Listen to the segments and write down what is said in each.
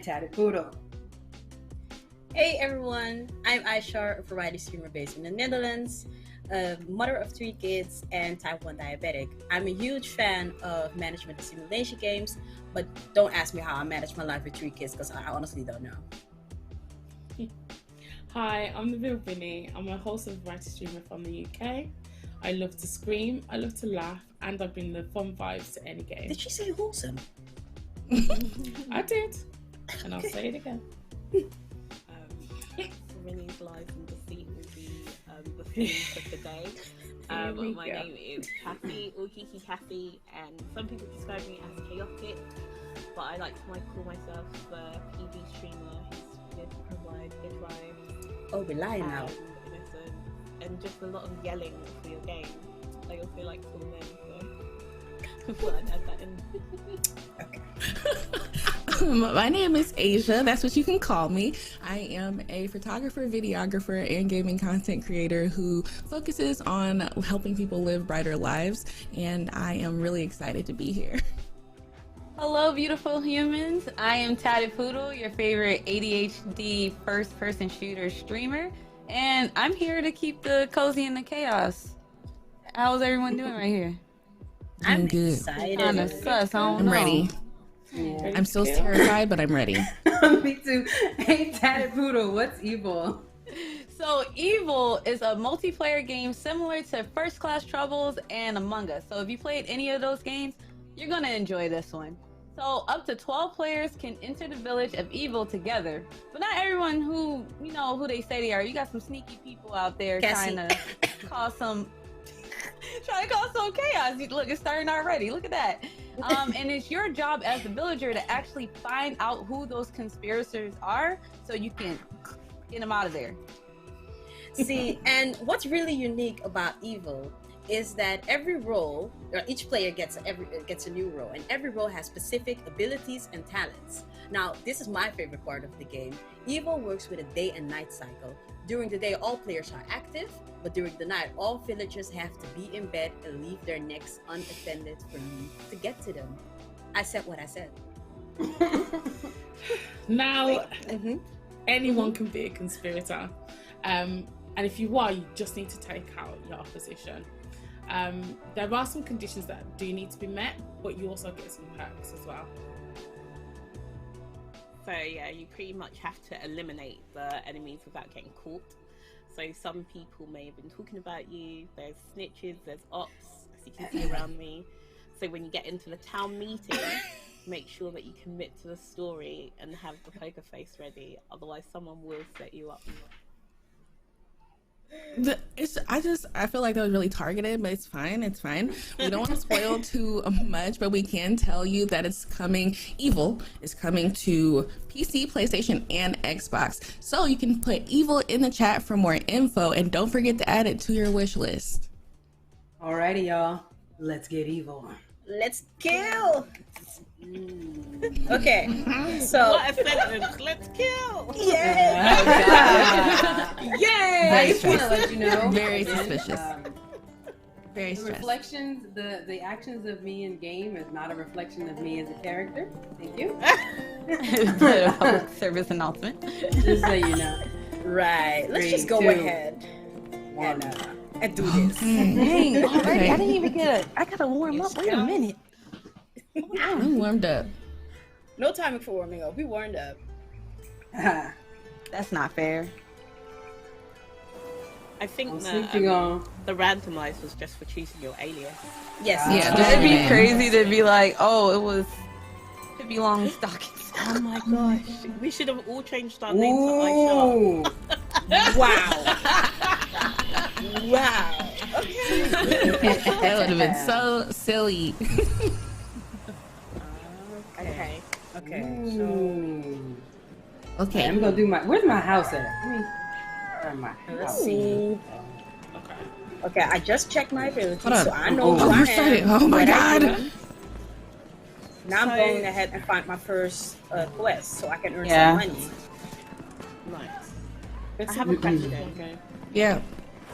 Tatted Poodle. Hey everyone, I'm Aishar, a variety streamer based in the Netherlands, a mother of 3 kids, and type 1 diabetic. I'm a huge fan of management and simulation games, but don't ask me how I manage my life with 3 kids because I honestly don't know. Hi, I'm the real Vinny. I'm a wholesome variety streamer from the UK. I love to scream, I love to laugh, and I bring the fun vibes to any game. Did she say wholesome? I did, and I'll say it again. Vinny's live in the seat will be the theme of the day. My name is Kathy, or Geeky Kathy, and some people describe me as chaotic, but I like to call myself the PB streamer who's here to provide good vibes. Oh, we're lying now. Innocent, and just a lot of yelling for your game. I also like cool men, so I thought I'd add that in. Okay. My name is Asia, that's what you can call me. I am a photographer, videographer, and gaming content creator who focuses on helping people live brighter lives, and I am really excited to be here. Hello, beautiful humans. I am Tatted Poodle, your favorite ADHD first-person shooter streamer, and I'm here to keep the cozy and the chaos. How's everyone doing right here? I'm good. excited. Kinda sus, I don't I'm know. ready. Yeah. I'm still terrified, but I'm ready. Me too. Hey, Tatted Poodle, what's Evil? So Evil is a multiplayer game similar to First Class Troubles and Among Us. So if you played any of those games, you're gonna enjoy this one. So up to 12 players can enter the village of Evil together, but not everyone who who they say they are. You got some sneaky people out there trying to cause some chaos. Look, it's starting already. Look at that. And it's your job as the villager to actually find out who those conspirators are, so you can get them out of there. See, and what's really unique about Evil is that every role, or each player gets a new role, and every role has specific abilities and talents. Now, this is my favorite part of the game. Evil works with a day and night cycle. During the day, all players are active, but during the night, all villagers have to be in bed and leave their necks unattended for me to get to them. I said what I said. Now, anyone can be a conspirator. And if you are, you just need to take out your opposition. There are some conditions that do need to be met, but you also get some perks as well. So yeah, you pretty much have to eliminate the enemies without getting caught. So some people may have been talking about you, there's snitches, there's ops, as you can see around me. So when you get into the town meeting, make sure that you commit to the story and have the poker face ready, otherwise someone will set you up. I feel like that was really targeted, but it's fine. We don't want to spoil too much, but we can tell you that Evil is coming to PC, PlayStation, and Xbox. So you can put Evil in the chat for more info, and don't forget to add it to your wish list. Alrighty, y'all. Let's get evil. Let's kill! Okay, so What a sentence! Let's kill! yay! Yay! I just want to let you know. Very suspicious. Very The stressed. reflections, the actions of me in game is not a reflection of me as a character. Thank you. Public service announcement. Just so you know. Right, let's 3, just go 2, ahead 1. and do this. Dang, already? Okay. I didn't even I gotta warm up. Wait a minute. I'm warmed up. No timing for warming up. We warmed up. That's not fair. I think I'm that sleeping on. the randomize was just for choosing your alias. Yes. Yeah, That'd be Yeah. crazy to be like, oh, it was Pippi Longstockings. Oh my gosh, we should have all changed our names to Aisha. Ooh. Wow. Wow. That would have been so silly. Okay. Okay. Ooh. Okay. I'm gonna do where's my house at? Let me find my Let's house. see. Okay, I just checked my ability, Hold on. so I know Oh, who I we're started. am. Oh my what I God. do. Now I'm So- going ahead and find my first quest, so I can earn Yeah. some money. Nice. I have a question. Yeah.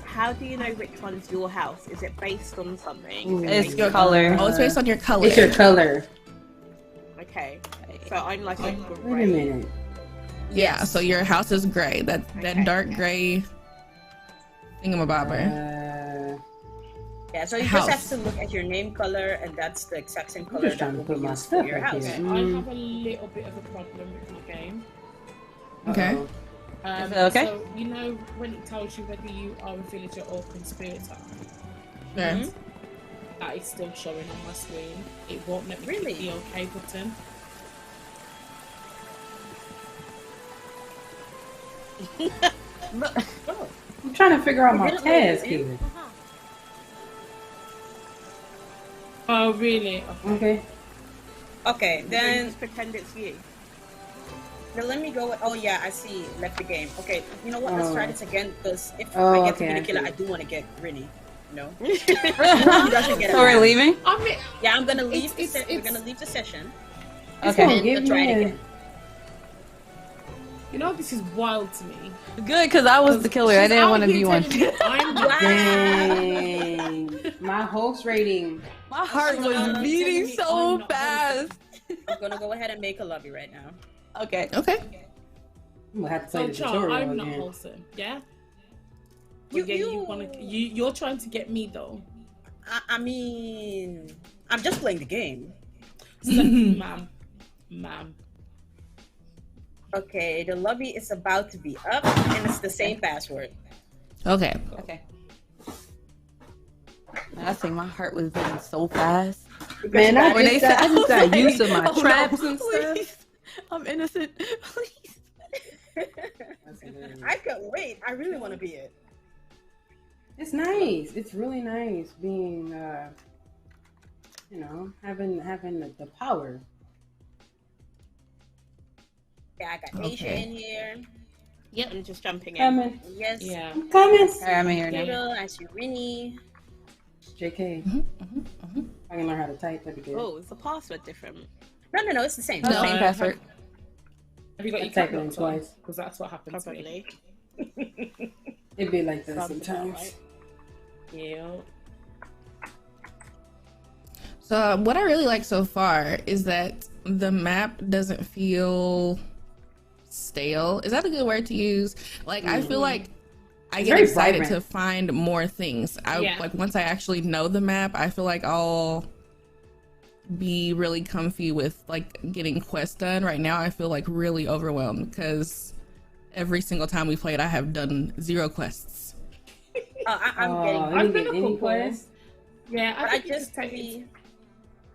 How do you know which one's your house? Is it based on something? Ooh. Is it It's based on- color. Oh, it's based on your color. It's your color. Okay, Okay. So I'm like a Wait a gray. minute. Yeah, so your house is gray. That Okay. dark gray thingamabobber. Yeah, so you House. just have to look at your name color, and that's the exact same I'm color just that trying to will put be my used stuff for your right house. here. Okay, I have a little bit of a problem with my game. Okay. Uh-oh. Is it okay? So you know when it tells you whether you are a villager or conspirator, Sure. that is still showing on my screen. It won't let me Really? click the OK button. Oh. I'm trying to figure out my Didn't let task you in? here. Oh really? Okay. Okay, then Just pretend it's you. let me go with. Oh yeah, I see. Left the game. Okay, you know what? Let's try Oh. this again because if Oh, I get to okay, be I the killer, see. I do want to get Rinny. No. So we're leaving? I mean, Yeah, I'm gonna leave. It's- We're it's- gonna leave the session. It's Okay. gonna And give we'll try me it a- again. you know this is wild to me. Good, because I was the killer. I She's didn't out want to here be one. telling me I'm the Dang. My host rating. My heart She's was out here beating telling me so I'm not fast. I'm gonna go ahead and make a lobby right now. Okay. Okay. I'm gonna have to play So the Char, tutorial I'm not again. wholesome. Yeah. You- Well, yeah, you- you're trying to get me though. I mean, I'm just playing the game. So, ma'am. Okay, the lobby is about to be up, and it's the same password. Okay. Okay. Man, I think my heart was beating so fast. Man, I When they just, said, I just got used to my "Oh, no, traps and stuff. please. I'm innocent. Please. That's hilarious. I can't wait. I really want to be it. It's nice. It's really nice being, you know, having the power. Yeah, I got Asia Okay. in here. Yep. I'm just jumping in. Coming. Yes. Yeah. I'm coming. Alright, I'm here now. Doodle, I see Rinny. JK. I can learn how to type. That'd be good. Oh, is the password different? No, it's the same. No. No. Same password. Have you got I your typed cat it in locked on? twice. Because that's what happens to me. Probably. It'd be like that Sounds about sometimes. right. Yeah. So what I really like so far is that the map doesn't feel stale. Is that a good word to use? Like I feel like I It's get very excited vibrant. to find more things. Yeah. Like once I actually know the map, I feel like I'll be really comfy with like getting quests done. Right now I feel like really overwhelmed because every single time we played I have done 0 quests. I'm getting. I I've didn't been get a any couple. quests. Yeah, But I think it just takes- really,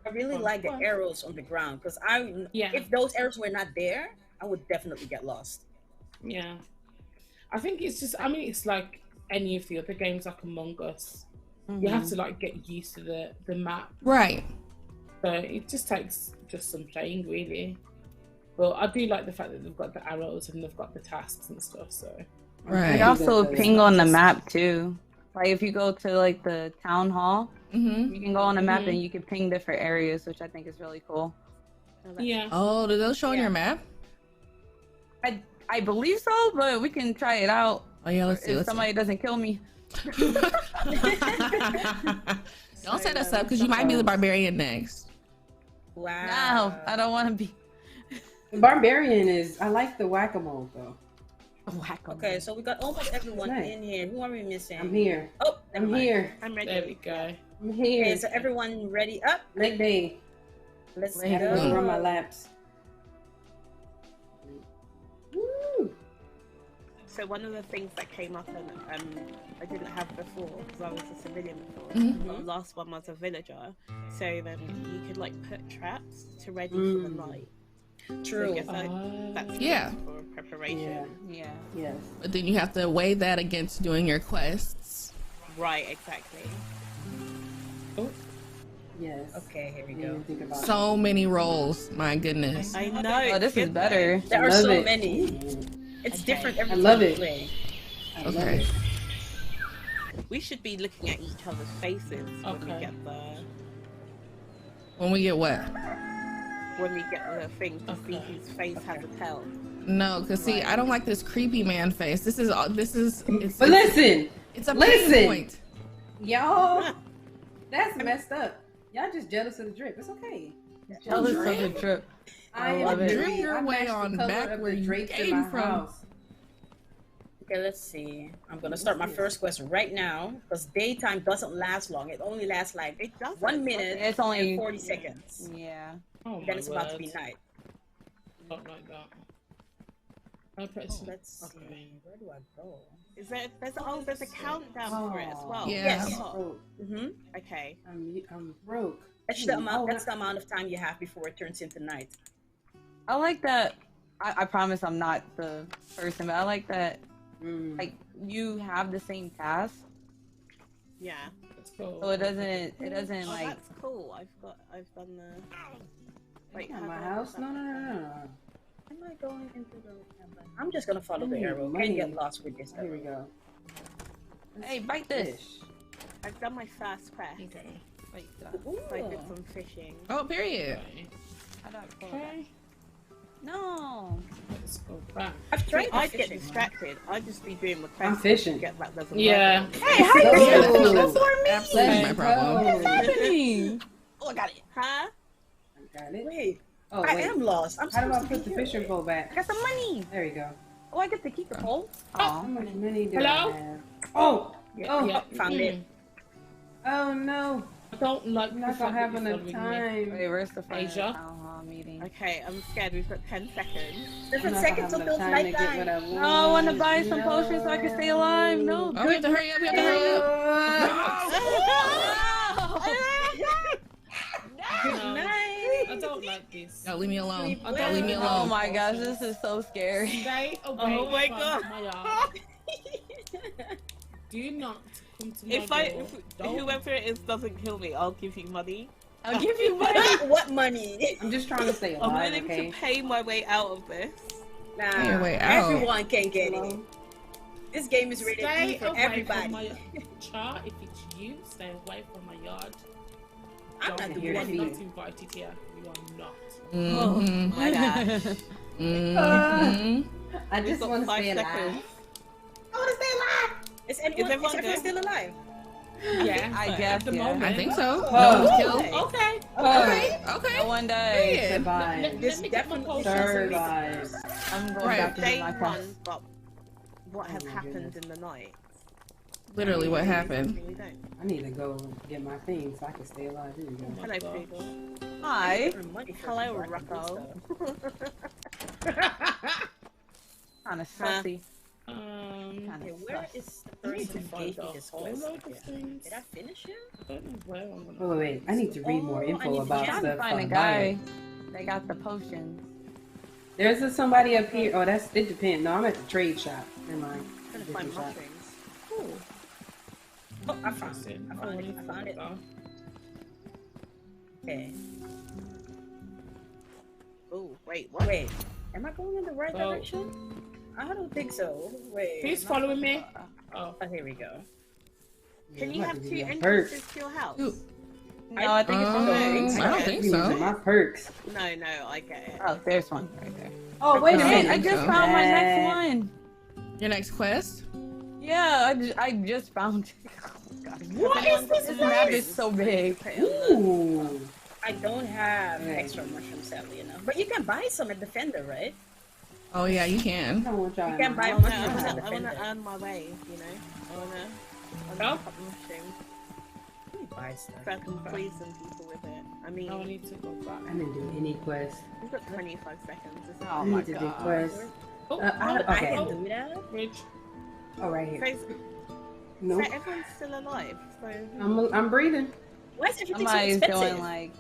I really Fun. like the Fun. arrows on the ground because Yeah. if those arrows were not there, I would definitely get lost. Yeah. I think it's just, I mean, it's like any of the other games like Among Us. You have to like get used to the map. Right. So it just takes just some playing really. But I do like the fact that they've got the arrows and they've got the tasks and stuff. So Right. They also ping on the map too. Like if you go to like the town hall, Mm-hmm. you can go on the map Mhm. and you can ping different areas, which I think is really cool. yeah. Oh, do those show on Yeah. your map? I believe so, but we can try it out Oh yeah, let's see. if Let's somebody doesn't kill me. see. Don't set us up because you might be the barbarian next. Wow. No, I don't want to be. The barbarian is. I like the whack-a-mole though. Okay, so we got almost everyone Nice. in here. Who are we missing? I'm here. Oh, never I'm mind. here. I'm ready. There we go. I'm here. Okay, so everyone ready up? Leg day. Let's I have to go. run my laps. Woo! So one of the things that came up and I didn't have before because I was a civilian before. Mhm. The last one was a villager, so then you could like put traps to ready for the night. So True. I guess that's good Yeah. for preparation. Yeah. Yeah. Yes. But then you have to weigh that against doing your quests. Right, exactly. Yes. Okay, here we I didn't go. even think about So many rolls. My goodness. I know. Oh, this is good better. There I are love so it. many. It's Okay. different every I love time you it. play. I love Okay. it. though. We should be looking at each other's faces when we Okay. get When we get what? the thing to see Okay. whose face has a tail. No, cause see, I don't like this creepy man face. This is it's But listen, it's a listen. pain point. y'all, that's messed up. Y'all just jealous of the drip. It's okay. Jealous of the drip. I love am it. drip Drip your way on back where you came from. Okay, let's see. I'm gonna start my first quest right now because daytime doesn't last long. It only lasts like It doesn't. 1 minute It's only and 40 seconds. Yeah. Oh, Then it's about to be night. Not like that. I press. Let's see. Okay. Where do I go? Is there? There's a countdown for it as well. Yeah. Yes. Oh, Mm-hmm. Okay. I'm broke. That's the amount. That's the amount of time you have before it turns into night. I like that. I promise I'm not the person, but I like that. Like you have the same task, Yeah. Let's go. so it doesn't Oh, like. that's cool. I've done the. Wait, At have my I house? done No. Am I going into the? I'm just gonna follow the Ooh, arrow. money. Can't get lost with this. Here we go. Hey, bite this. Fish. I've done my first quest. Okay. Wait, So I did some fishing. Oh, period. Okay. how do I pull that? Okay. No. Let's go back. I've So tried I'd get fishing. distracted. I'd just be doing the quest. I'm fishing. Get that doesn't Yeah. work. Hey, how Let's you go. doing that for me? Absolutely my problem. Let's go. Happening. Oh, I got it. Huh? I got it. Wait, Oh, I wait. am lost. I'm How do I supposed to put the be here. fishing pole I back? got some money. There you go. Oh, I get to keep the pole. How Oh. much money do Hello? I have? Oh! Oh! Yeah. Found it. Oh no! I don't like. I'm not gonna have enough time. Wait, where's the front of the Asia? town hall meeting? Okay, I'm scared. We've got 10 seconds. I'm Different not seconds gonna until have enough time to get what nighttime. I want. No, I want to buy some potions so I can stay alive. No. Oh, we have to hurry up. We have to hurry up. No, Night. I don't like this. Don't leave me alone. I Don't leave me Oh alone. my gosh, this is so scary. Stay away Oh my from God. my yard. Do not come to my door. Don't. Whoever it is doesn't kill me, I'll give you money. I'll give you money. What money? I'm just trying to stay I'm alive, willing okay? to pay my way out of this. Nah, Your way out. everyone can get it. Hello? This game is rated Stay E for away everybody. from my char. If it's you, stay away from my yard. I'm not Don't- the you here are to one. be. not invited here. You are not. Mhm. My God. Mhm. I We've just got want to 5 stay seconds. alive. I want to stay alive. Is everyone everyone good? still alive? Yeah, I but guess, at the yeah. moment. I think so. Oh. No one's killed. Okay. Okay. Okay. Okay. No one died. Survive. This Let me get my definitely potions. Survive. I'm going Right. back to do Day my one, quest. but what has Oh my happened goodness. in the night? Literally, what happened? We don't. I need to go get my things so I can stay alive. Here we go. Oh my Hello, God. Poodle. Hi. Hello, Rocco. Kind of salty. Um, Kind Okay, of where sus. is the I need person to who find gave a me this whole quest? load of things. Did I finish it? I don't know where I'm gonna. Oh wait, I need to read more Oh, I info need to about check. I'm trying to stuff. find a I'm guy. buying. They got the potions. There's somebody up here. Oh, it depends. No, I'm at the trade shop. Never mind. I'm trying to Different find shop. mushrooms. Cool. Oh, I found it. Interesting. I Oh, found I it. need I to found it. find that. Okay. Oh, wait, what? Wait. Am I going in the right Oh. direction? I don't think so. Wait. Who's following me? Oh, Oh, here we go. Can Yeah, you I'm about have to 2 give me a entrances perk. to your house? Ooh. No, I think it's I don't okay. think These are so. my perks. No, I get it. Oh, there's one right there. Oh, wait a No, Hey, minute. I just so. found my next Nah. one. Your next quest? Yeah, I just found it. What is this This map is so big. Ooh. I don't have Okay. extra mushrooms, sadly enough. But you can buy some at Defender, right? Oh yeah, you I can. don't want y'all You in can my buy house. mushrooms I at want to Defender. earn my way, you know? I want to No? pop mushrooms Let me buy stuff. so I can poison people with it. I mean, now I need to go back. I didn't do any quest. we've got 25 seconds. Isn't Oh I my need to do god. quest. Oh, I I okay. can do that. Bridge. Oh, right here. it? So Nope. everyone's still alive. So I'm breathing. Why is everything so Somebody's expensive? doing like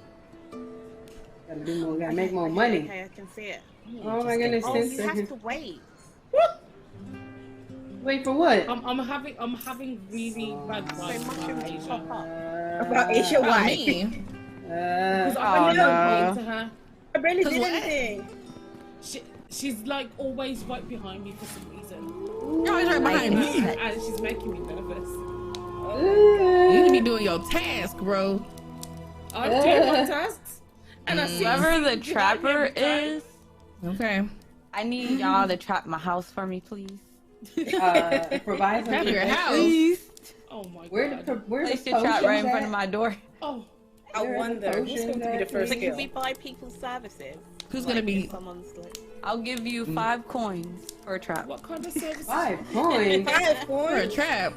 Gotta do more. Gotta make more money. Okay, I can see it. Oh my goodness, Oh, 10 you have seconds. to wait. Wait for what? I'm having really bad So vibes about mushrooms Asia. pop up. About Asia, About why? me. Because Uh, I Oh, really no. don't to her. I barely 'Cause did what? anything. She's like always right behind me for some reason. You're always right behind And, me. and she's making me nervous. You need to be doing your task, bro. I do my tasks, and I see whoever you the behind trapper every time. is. Okay. I need y'all to trap my house for me, please. provide some Trap your information. house. Please. Oh my Where god. the where's Place the your trap right in potions front of at? my door. Oh, I wonder who's going to be the first So can kill. we buy people's services? Who's Like, gonna be? if someone's like, I'll give you 5 coins for a trap. What kind of service? 5 coins. 5 For a points? trap.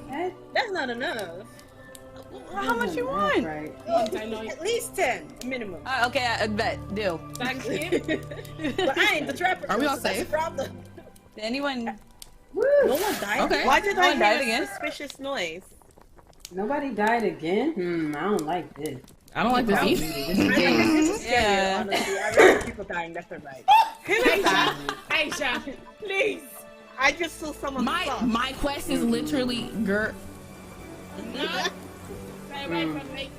That's not enough. How much you want? Right. At least 10 minimum. Okay, I bet. Deal. Thank you. But I ain't the trapper. Are we all so that's safe? the problem. Did anyone? No Woo! one died. Okay. why did Someone I died hear a again? suspicious noise? Nobody died again? I don't like this. I don't like this either. This is game. This is scary, Yeah. honestly. I rather people dying left and right. Aisha, Aisha, please. I just saw someone. My quest is literally, girl. No. Stay away from me.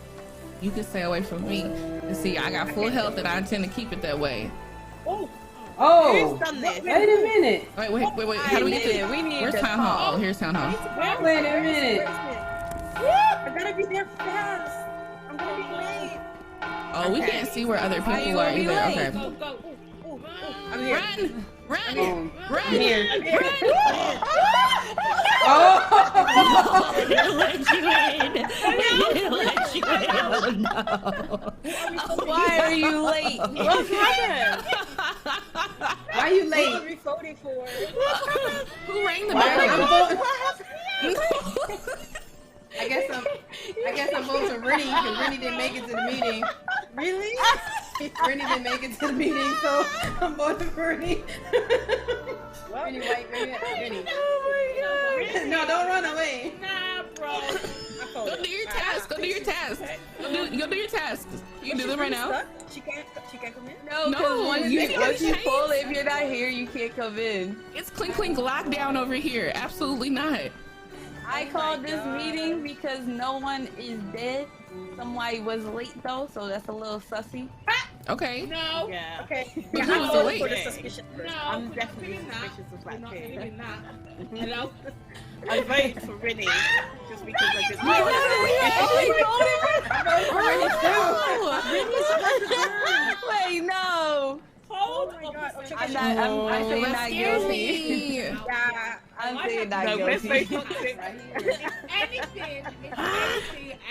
You can stay away from me. And see, I got full health, and I intend to keep it that way. Oh, Oh! Who's done this? Wait a minute! Wait. How do we get to? We need Where's to town hall? Oh, here's town hall. Wait a minute! I gotta be there fast. I'm gonna be late. Oh, we can't see where other you people gonna are be either. late? Okay. Go, go. I'm here. Run! I'm here. Oh! Let you in. Let you in. Oh no. Why are you late? What happened? Why are you Who late? are we voting for? Who rang the Why bell? I guess I'm voting for Rennie because Rennie didn't make it to the meeting. Really? Rennie didn't make it to the meeting, so I'm voting for Rennie. Rennie White, Rennie. No, don't run away. Nah, bro. Go do your task. Go do your task. Go do your tasks. You can do them right now. She can't come in? No, No, because once you you can't change. pull, if you're not here, you can't come in. It's clink lockdown over here. Absolutely not. I called this meeting because no one is dead. Somebody was late though, so that's a little sussy. Okay. No. Yeah. Okay. But Yeah, who I'm was voting late? for the suspicious No. person. I'm we're definitely not doing that. suspicious of We're that not too. doing that. Hello? I voted for Rennie just because I didn't I Wait, no. Hold Oh my God. up. Okay, I'm not. I'm saying not Excuse guilty. me. Yeah. I'm saying not No, we're guilty. so toxic. Right If here. anything,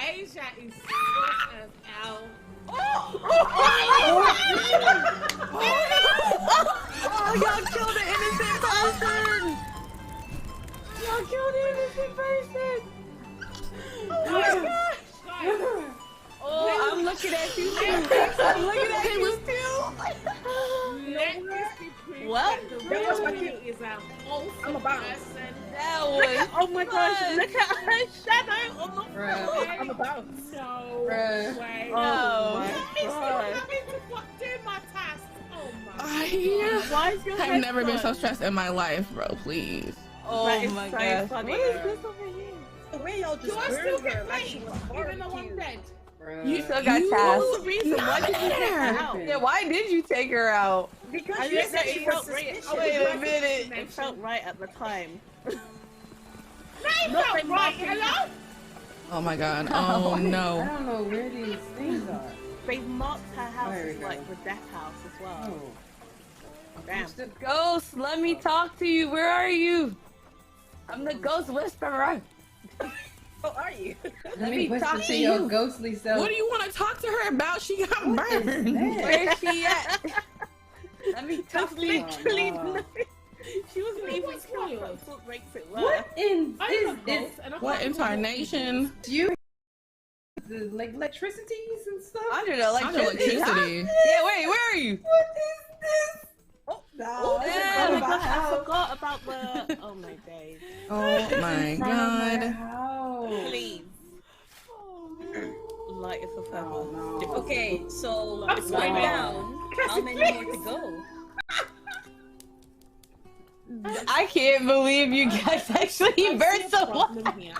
Asia is soft as hell. Oh, y'all killed an innocent person. Y'all killed an innocent person. Oh my gosh. Oh, I'm looking at you too. I'm looking at you too. Let this be clear What? that the That was my real cue. you is a wholesome I'm about. person. That was. Oh my gosh, fun. look at her shadow on the Bruh. I'm about. No Bruh. way. No. Let me do my task. Oh my. Why is your I've head never been so gone? stressed in my life, bro. Please. Oh That is my so gosh. funny. What is this over here? The way y'all just Do I still burned her get like she paid? was Even though I'm barbecue. dead. Bruh. You still got You- tasks. What's the reason? Why did you take her out? Yeah, why did you take her out? Because I you didn't said know she it was felt right. suspicious. Wait a minute. It felt right at the time. Not right. Hello? Oh my god. Oh I no. don't know where these things are. They've marked her house There we as go. like the death house as well. Oh. Damn. Ghost, let me talk to you. Where are you? I'm the ghost whisperer. Oh, are you? Let me me whisper talk to to your you. ghostly self. What do you want to talk to her about? She got burned. Where's she at? Let me talk to you. Literally, Oh, no. she wasn't even What's killed. real? That's what makes it worse. What in I'm a is ghost and I'm What not incarnation? you? The like electricities and stuff. Under the Under electricity. electricity. Yeah, wait, where are you? What is this? Oh, No, Oh, this is yeah. not Oh my my gosh, I house. forgot about the. Oh my days. Oh my Not my god. house. Please. Light us a feather. Oh, no. Okay, so I'm it's sorry. going down. How many more to go? I can't believe you guys actually burned someone. problem here.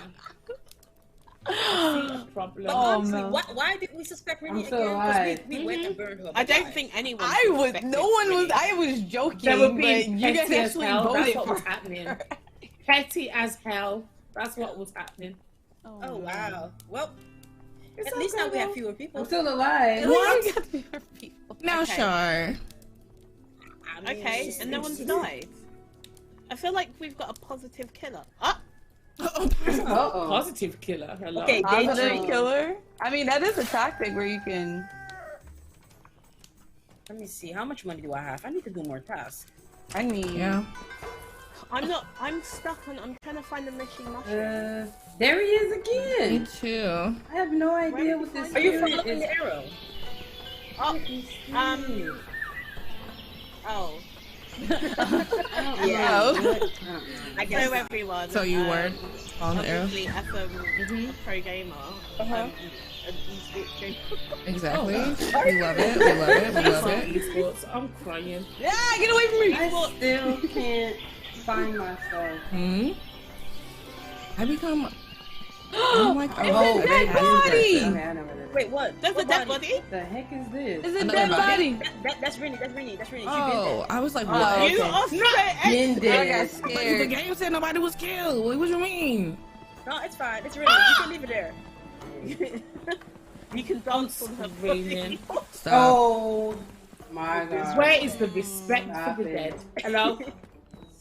I see a problem. But Oh, honestly, no. why did we suspect Rennie I'm so again? alive. Because we went and burned her. I don't think anyone. I was. suspected No one was. Rennie. I was joking. That would but be you guys petty as actually hell. voted That's what for was happening. Petty as hell. That's what was happening. Oh wow. Well, It's at least okay, now we have though. fewer people. I'm still alive. What? Now, Okay. Shar. I mean, Okay, it's- and no one's it's- died. I feel like we've got a positive killer. Ah, Uh-oh. Positive killer. Hello. Okay, Positive danger. killer. I mean, that is a tactic where you can. Let me see. How much money do I have? I need to do more tasks. I mean, Yeah. I'm stuck on. I'm trying to find the missing mushroom. There he is Me again. too. I have no idea Where what this did Are you spirit following is. the arrow? Oh, Yeah. I guess so, everyone. So you weren't on the arrow? Obviously, as a pro gamer, an esports gamer. Exactly. We love it. We love it. We love it. Esports. I'm crying. yeah, get away from me. I still can't find myself. Hmm. I become. I'm like, Oh, oh, dead baby. body. Okay, I know what it is. Wait, what? There's a What dead body. What the heck is this? It's a Another dead body? body. That's Rennie. That's Rennie. That's Rennie. Oh, I was like, Oh, what? You are straight. Been I got dead. The scared. game said nobody was killed. What do you mean? No, it's fine. It's Rennie. You can leave it there. You can dance on her Screaming. body. Stop. Oh my god. Where is the respect Stop for the it. dead? Hello?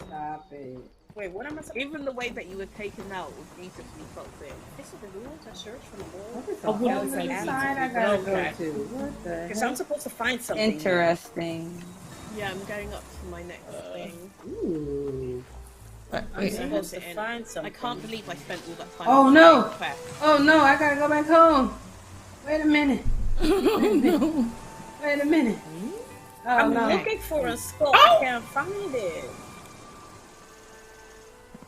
Stop it. Wait, what am I supposed Even the way that you were taken out was beautifully toxic. This is the rules I searched from the What board. is I wouldn't the say hell side I beautiful. gotta Okay. go to? What the Because heck? I'm supposed to find something. Interesting. Yeah, I'm going up to my next thing. Ooh. I'm Wait. supposed to And find something. I can't believe I spent all that time. Oh, on no. the quest. Oh no, I gotta go back home. Wait a minute. Oh, no. Wait a minute. Oh I'm no. looking for a skull. I can't find it.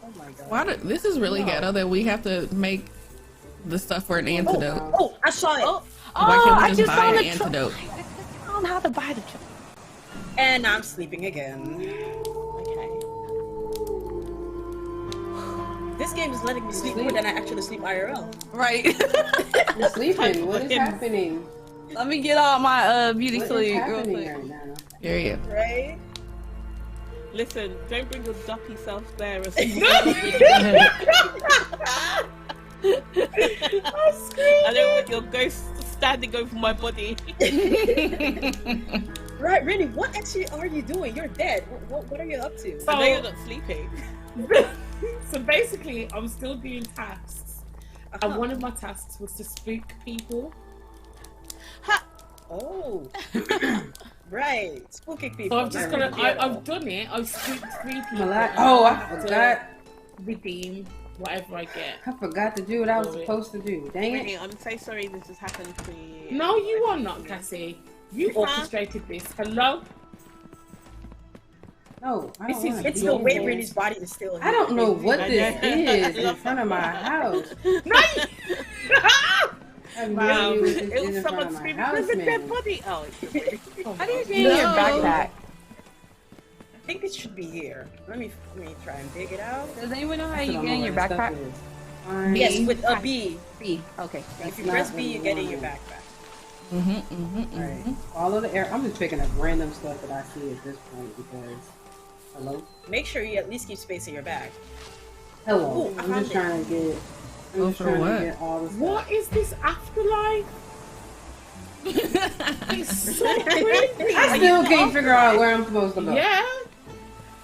Oh my god. Why do, this is really ghetto that we have to make the stuff for an antidote. Oh, I saw it. Oh, Why can't we I just just buy found an the antidote? I found how to buy the And I'm sleeping again. okay. This game is letting me sleep more than I actually sleep IRL. Right. You're sleeping. What is happening? Let me get out my beauty What is sleep real happening quick. right now? Period. Right? Listen, don't bring your duppy self there. As I don't want your ghost standing over my body. Right, really, what actually are you doing? You're dead. What are you up to? I know you're not sleeping. So basically, I'm still doing tasks. And Uh-huh. one of my tasks was to spook people. Oh. Right. Spooking people. So I've just Very got ghetto. I've done it. I've spooked 3 people. Oh, I have to forgot. redeem whatever I get. I forgot to do what I was Sorry. supposed to do. Dang Really, it. I'm so sorry this has happened to you. No, you are not, Cassie. You orchestrated this. Hello? No, I This don't is- wanna It's do the way that. Rennie's body is still here. I don't know what I this know. is in front of my house. I have no Wow. idea what this It is was in front someone of my screaming, house, "There's a dead man. body!" Oh, How do you get in your backpack? I think it should be here. Let me try and dig it out. Does anyone know how I you don't get know in where your the stuff backpack? is. Fine. Yes, with a B. B. Okay. If you not press what B, we you get in your wanted. backpack. Alright. Follow the air. I'm just picking up random stuff that I see at this point because. Hello? Make sure you at least keep space in your bag. Hello. Ooh, I I'm found just it. trying to get. I'm Oh, just for trying what? to get all the stuff. What is this afterlife? It's so creepy. I still can't figure out where I'm supposed to go. Yeah.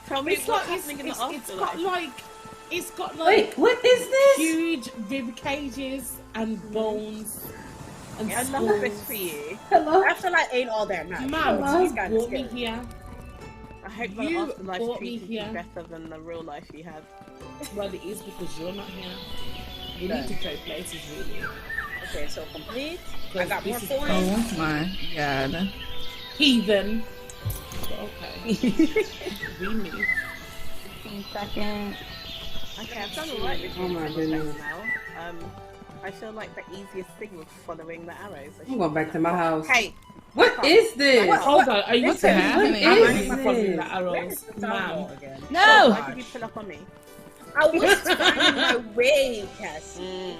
tell me It's what's like happening in the it's afterlife. got like Wait, what is this? huge rib cages and bones and I love skulls. this for you. Hello? Afterlife ain't all that nice. Ma'am, Hello? you kinda brought me scary. here. I hope the You afterlife brought me treated you here. better than the real life you had. Well, it is because you're not here. We need to trade places, really. Okay, so complete. I Because got more this is coins. Oh my god. heathen. Okay. We move. 15 seconds. Okay, I've done alright with Oh my this goodness. now. I feel like the easiest thing was following the arrows. I I'm going back to my house. Hey, What is this? Hold on, are you What's saying happening? I'm What not is following this? the arrows, Where's the town hall ma'am? again? No! why did you pull up on me? I was finding my way, Cassie.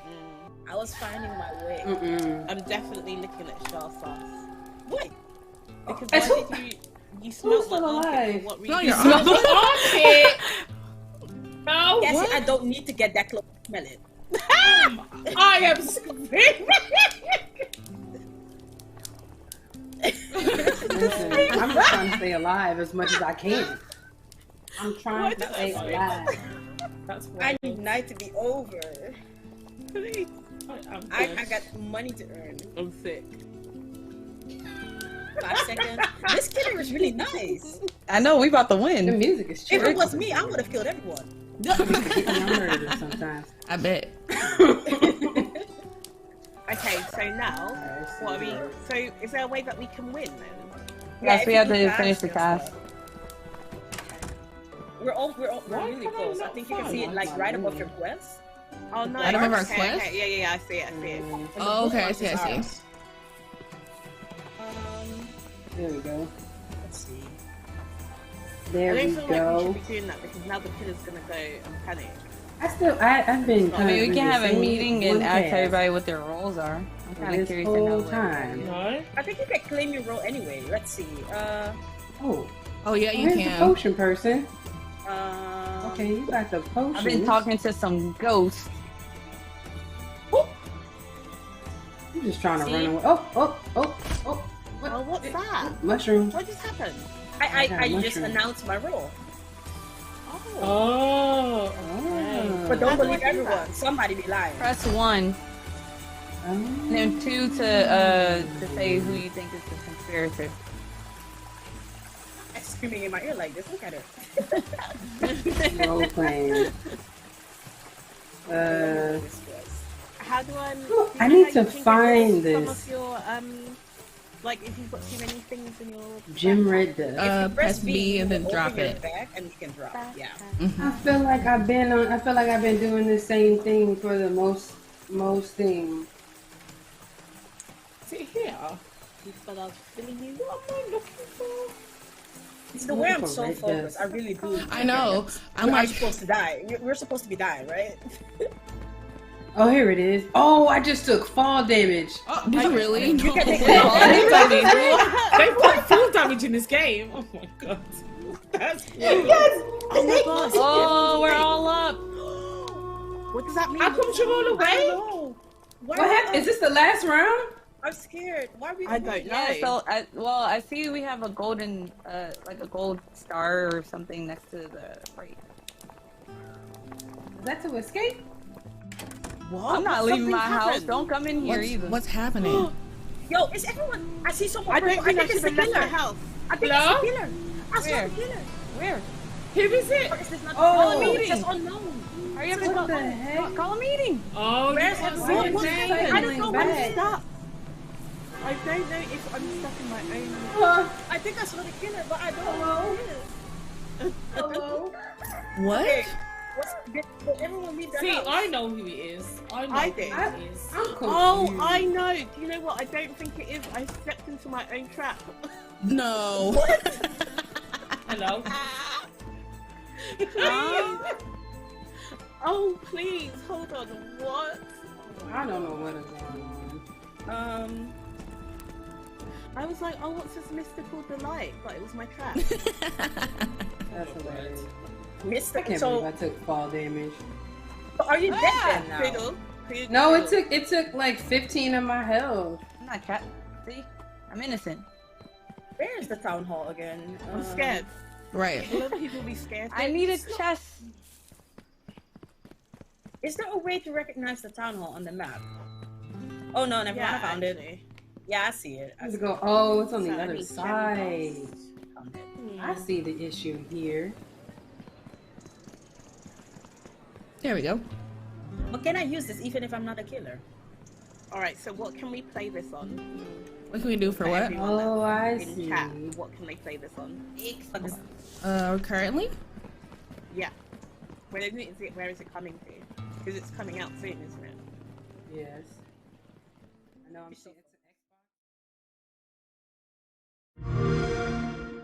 Mm. I was finding my way. Mm-mm. I'm definitely looking at Shah sauce. What? Because I why told- did you smell still my armpit alive? for what No, reason? you're Smell the armpit. No, Cassie, what? I don't need to get that close to smell it. I am screaming. Listen, I'm just trying to stay alive as much as I can. I'm trying to stay alive. That's I wild. need night to be over. Please. I got money to earn. I'm sick. 5 seconds. This killer is really nice. I know we about to The win. music is If chill. it was me, I would have killed everyone. Get me on murder sometimes. I bet. Okay, so now, what are we? So, is there a way that we can win then? Yes, if we you have do to fast, finish the you'll task. stop. We're Why really can I close. I not think you can find see it one? like right above your quest. Oh no! Right above our okay, quest? okay, yeah, I see it. And the Oh, okay, I bookmark see, is I see. ours. There we go. Let's see. There I we don't feel like we go. should be doing that because now the killer's gonna go and panic. I've been. I mean, we can have a kinda meeting doing and ask one everybody what their roles are. I'm kind of this curious to know. whole what time. No. I think you can claim your role anyway. Let's see. Oh, Oh yeah, you here's the can. potion person. Um, Okay, you got the potion. I've been talking to some ghosts. I'm just trying to See? run away. Oh. What? Oh, what's that? Mushroom. What just happened? I got a just mushroom. announced my role. Oh. Oh. But don't How do I believe do everyone. that? Somebody be lying. Press 1, and then 2 to say who you think is the conspirator. I'm screaming in my ear like this. Look at her. Role playing. This was. How do I? I you know need how to you can get find rid of this. Some of your like if you've got too many things in your. Jim Red does. If you Press B and then you drop open your it. back and you can drop. Yeah. I feel like I've been doing the same thing for the most things. Is it here? You felt I was feeling you. What am I looking for? It's the way I'm for so red focused. dust. I really do. I know. I'm I'm like, supposed to die. We're supposed to be dying, right? Oh, here it is. Oh, I just took fall damage. oh, did you really? You can take Full that. damage. They've got full damage in this game. Oh my god. That's Oh my god! Oh, we're all up. What does that mean? How come you're all away? No. What happened? Is this the last round? I'm scared. Why are we? I don't know. Yeah, so I see we have a golden, like a gold star or something next to the right. Is that to escape? What? I'm not leaving my Something house. happened. Don't come in here What's, either. what's happening? Yo, is everyone? I see someone. I don't think I it's should the have left my killer. house. I think Hello? it's the killer. I saw Where? the killer. Where? Who is it? Or is this not Oh, the killer? meeting. It's just unknown. Hurry up What and the heck? call a meeting. Oh, Where's you everyone? got What's something. happening? I don't know. Back. I'm stuck. I don't know if I'm stuck in my own. I think I saw the killer, but I don't know who it is. Hello? What? Okay. Did everyone leave their See, house? I know who it is. I know I who did. it is. I'm confused. Oh, I know. Do you know what? I don't think it is. I stepped into my own trap. No. Hello. Oh, please. Hold on. What? I don't know what is going on. I was like, oh, what's this mystical delight? But it was my trap. That's hilarious. I Mr. can't So, believe I took fall damage. are you dead then now? Fiddle. No, it took like 15 of my health. I'm not trapped. See, I'm innocent. Where is the town hall again? I'm scared. Right. A lot of people be scared. I need a chest. Is there a way to recognize the town hall on the map? Oh no, never mind. I found it. actually. Yeah, I see it. I Let's see go. Oh, it's on the So, I other need side. found it. I see the issue here. There we go. But can I use this even if I'm not a killer? Alright, so what can we play this on? What can we do for what? Everyone Oh, I that's in see. chat, what can they play this on? Currently? Yeah. Where is it coming to? Because it's coming out soon, isn't it? Yes. I know I'm seeing it's an Xbox.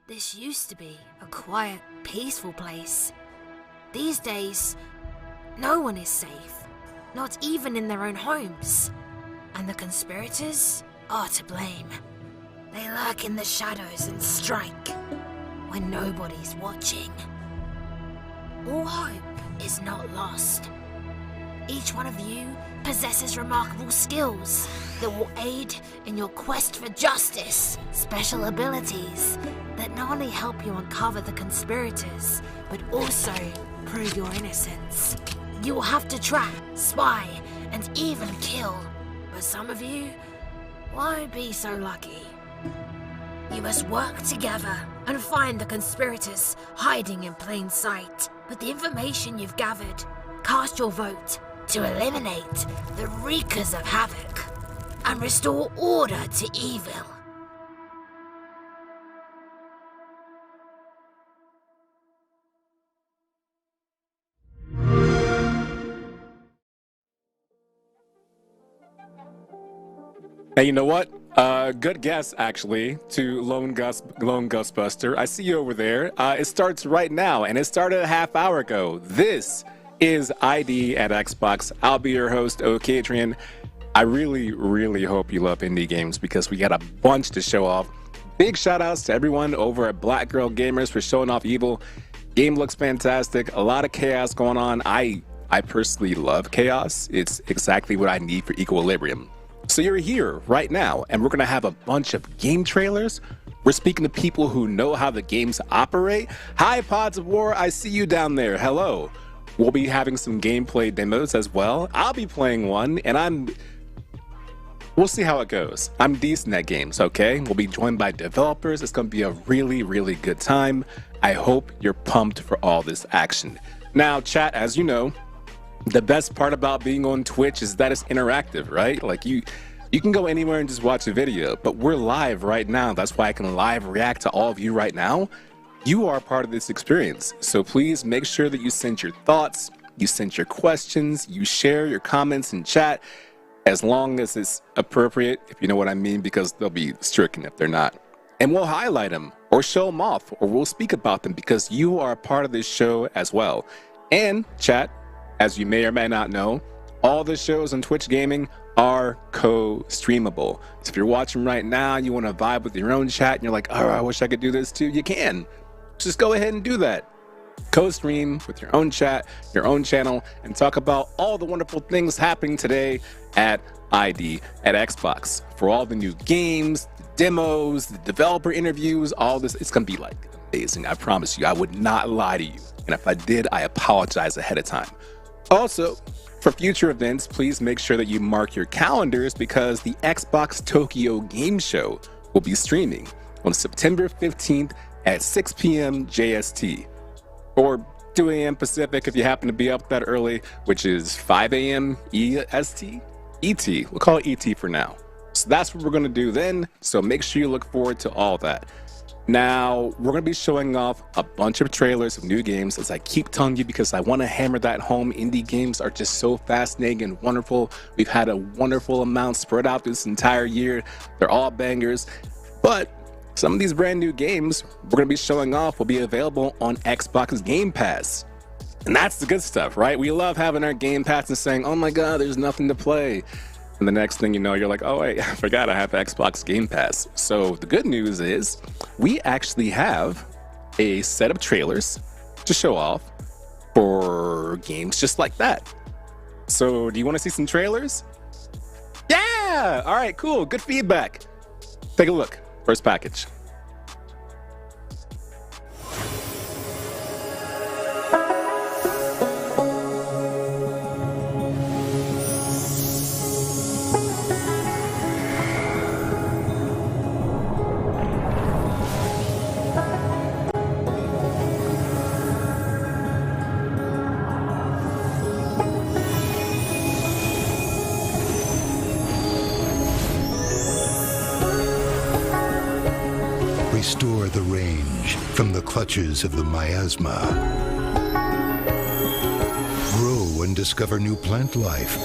This used to be a quiet, peaceful place. These days, no one is safe, not even in their own homes. And the conspirators are to blame. They lurk in the shadows and strike when nobody's watching. All hope is not lost. Each one of you possesses remarkable skills that will aid in your quest for justice. Special abilities that not only help you uncover the conspirators, but also prove your innocence. You will have to track, spy, and even kill. But some of you won't be so lucky. You must work together and find the conspirators hiding in plain sight. With the information you've gathered, cast your vote to eliminate the wreakers of havoc and restore order to Evil. Hey, you know what? Good guess, actually, to Lone Ghostbuster. I see you over there. It starts right now, and it started a half hour ago. This is ID at Xbox. I'll be your host, O'Kadrian. I really, really hope you love indie games because we got a bunch to show off. Big shout outs to everyone over at Black Girl Gamers for showing off Evil. Game looks fantastic. A lot of chaos going on. I personally love chaos. It's exactly what I need for equilibrium. So you're here right now, and we're going to have a bunch of game trailers. We're speaking to people who know how the games operate. Hi, Pods of War. I see you down there. Hello. We'll be having some gameplay demos as well. I'll be playing one, and we'll see how it goes. I'm decent at games, okay? We'll be joined by developers. It's going to be a really, really good time. I hope you're pumped for all this action. Now, chat, as you know, the best part about being on Twitch is that it's interactive, right? Like you can go anywhere and just watch a video, but we're live right now. That's why I can live react to all of you right now. You are part of this experience. So please make sure that you send your thoughts, you send your questions, you share your comments in chat, as long as it's appropriate, if you know what I mean, because they'll be stricken if they're not. And we'll highlight them or show them off, or we'll speak about them because you are a part of this show as well. And chat, as you may or may not know, all the shows on Twitch Gaming are co-streamable. So if you're watching right now, you want to vibe with your own chat, and you're like, oh, I wish I could do this too, you can. Just go ahead and do that. Co-stream with your own chat, your own channel, and talk about all the wonderful things happening today at ID at Xbox. For all the new games, the demos, the developer interviews, all this, it's going to be like amazing. I promise you, I would not lie to you. And if I did, I apologize ahead of time. Also, for future events, please make sure that you mark your calendars because the Xbox Tokyo Game Show will be streaming on September 15th at 6 p.m. JST, or 2 a.m. Pacific if you happen to be up that early, which is 5 a.m. EST? ET. We'll call it ET for now. So that's what we're going to do then, so make sure you look forward to all that. Now, we're going to be showing off a bunch of trailers of new games, as I keep telling you, because I want to hammer that home. Indie games are just so fascinating and wonderful. We've had a wonderful amount spread out this entire year. They're all bangers. But some of these brand new games we're going to be showing off will be available on Xbox Game Pass. And that's the good stuff, right? We love having our Game Pass and saying, oh my God, there's nothing to play. And the next thing you know, you're like, oh, wait, I forgot I have Xbox Game Pass. So the good news is we actually have a set of trailers to show off for games just like that. So do you want to see some trailers? Yeah! All right, cool. Good feedback. Take a look. First package. Restore the range from the clutches of the miasma. Grow and discover new plant life.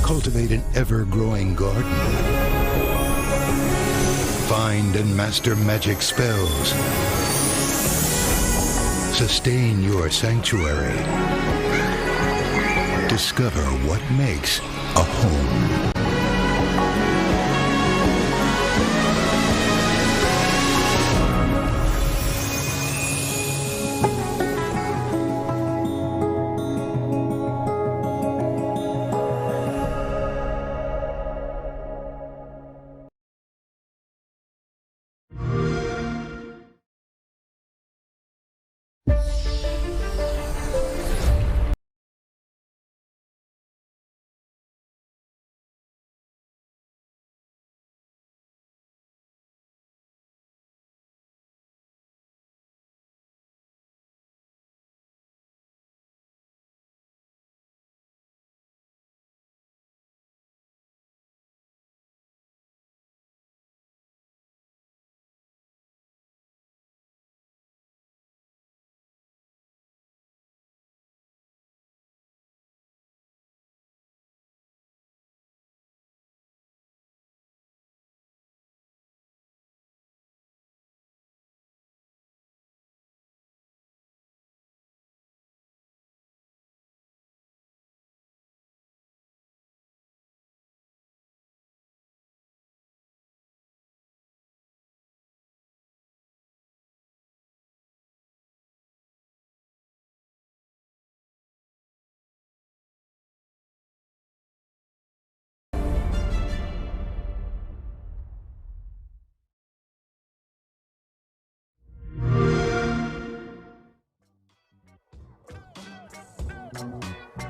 Cultivate an ever-growing garden. Find and master magic spells. Sustain your sanctuary. Discover what makes a home.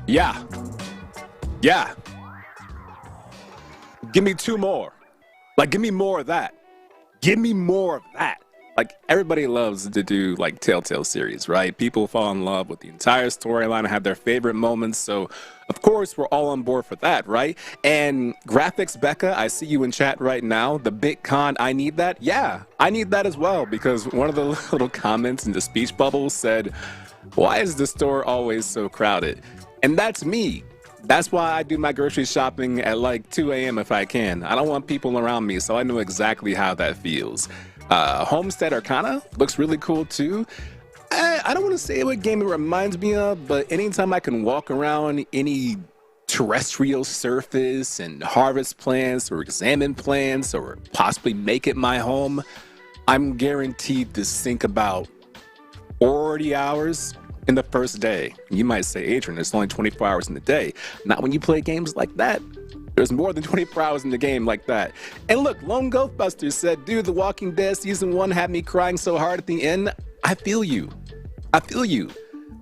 Yeah. Yeah. Give me 2 more. Like, give me more of that. Give me more of that. Like, everybody loves to do, like, Telltale series, right? People fall in love with the entire storyline and have their favorite moments. So, of course, we're all on board for that, right? And graphics, Becca, I see you in chat right now. The big con, I need that. Yeah, I need that as well, because one of the little comments in the speech bubble said, why is the store always so crowded? And that's me. That's why I do my grocery shopping at like 2 a.m. if I can. I don't want people around me, so I know exactly how that feels. Homestead Arcana looks really cool too. I don't want to say what game it reminds me of, but anytime I can walk around any terrestrial surface and harvest plants or examine plants or possibly make it my home, I'm guaranteed to sink about 40 hours in the first day. You might say, Adrian, there's only 24 hours in the day. Not when you play games like that. There's more than 24 hours in the game like that. And look, Lone Ghostbusters said, dude, The Walking Dead Season 1 had me crying so hard at the end. I feel you. I feel you.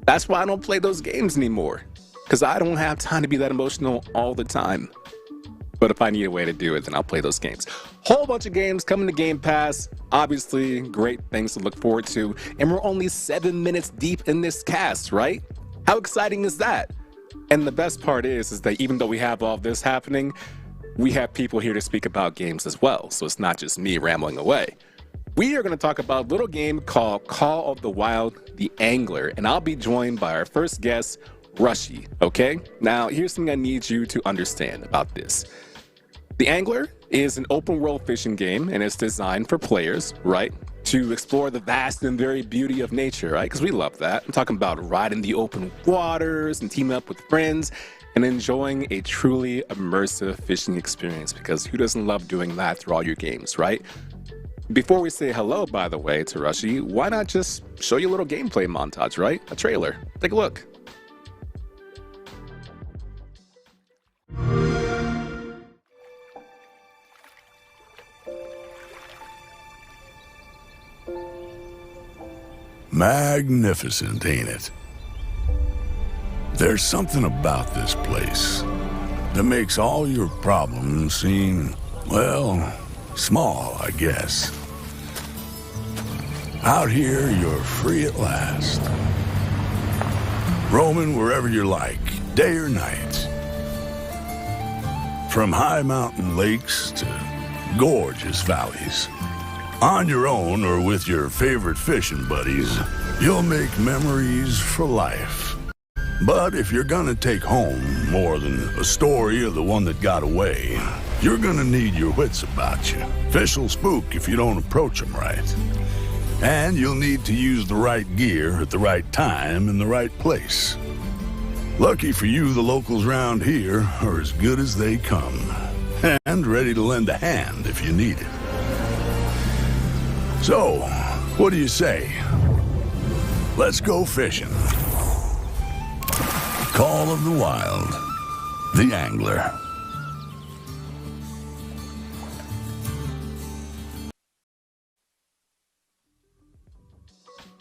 That's why I don't play those games anymore. Because I don't have time to be that emotional all the time. But if I need a way to do it, then I'll play those games. Whole bunch of games coming to Game Pass. Obviously, great things to look forward to. And we're only 7 minutes deep in this cast, right? How exciting is that? And the best part is that even though we have all this happening, we have people here to speak about games as well. So it's not just me rambling away. We are going to talk about a little game called Call of the Wild, the Angler. And I'll be joined by our first guest, Rushy, okay? Now, here's something I need you to understand about this. The Angler is an open world fishing game, and it's designed for players, right, to explore the vast and varied beauty of nature, right? Because we love that. I'm talking about riding the open waters and teaming up with friends and enjoying a truly immersive fishing experience, because who doesn't love doing that through all your games, right? Before we say hello, by the way, to Rushy, why not just show you a little gameplay montage, right? A trailer. Take a look. Magnificent, ain't it? There's something about this place that makes all your problems seem, well, small, I guess. Out here, you're free at last. Roaming wherever you like, day or night. From high mountain lakes to gorgeous valleys. On your own or with your favorite fishing buddies, you'll make memories for life. But if you're gonna take home more than a story of the one that got away, you're gonna need your wits about you. Fish will spook if you don't approach them right. And you'll need to use the right gear at the right time in the right place. Lucky for you, the locals around here are as good as they come. And ready to lend a hand if you need it. So, what do you say? Let's go fishing. Call of the Wild, the Angler.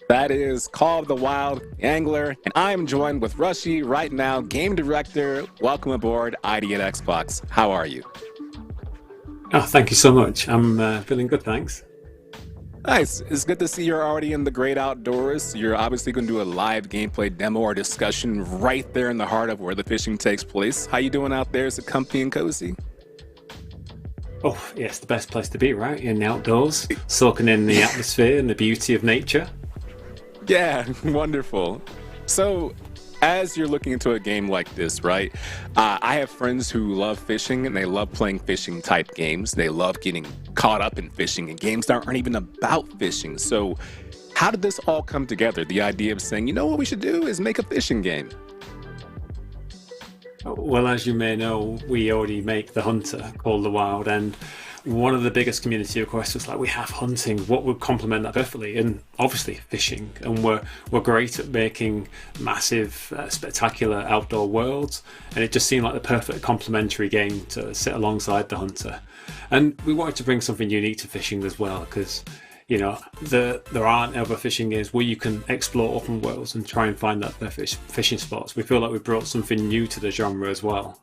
That is Call of the Wild, the Angler, and I am joined with Rushy right now, game director. Welcome aboard ID at Xbox. How are you? Oh, thank you so much. I'm feeling good, thanks. Nice. It's good to see you're already in the great outdoors. You're obviously going to do a live gameplay demo or discussion right there in the heart of where the fishing takes place. How you doing out there? Is it comfy and cozy? Oh, yes, the best place to be, right? In the outdoors, soaking in the atmosphere and the beauty of nature. Yeah, wonderful. So, as you're looking into a game like this, right? I have friends who love fishing and they love playing fishing type games. They love getting caught up in fishing and games that aren't even about fishing. So how did this all come together? The idea of saying, you know what we should do is make a fishing game. Well, as you may know, we already make the Hunter, Call of the Wild, and one of the biggest community requests was like, we have hunting, what would complement that perfectly? And obviously fishing, and we're great at making massive, spectacular outdoor worlds, and it just seemed like the perfect complementary game to sit alongside the Hunter. And we wanted to bring something unique to fishing as well, because there aren't other fishing games where you can explore open worlds and try and find that fishing spots. We feel like we brought something new to the genre as well.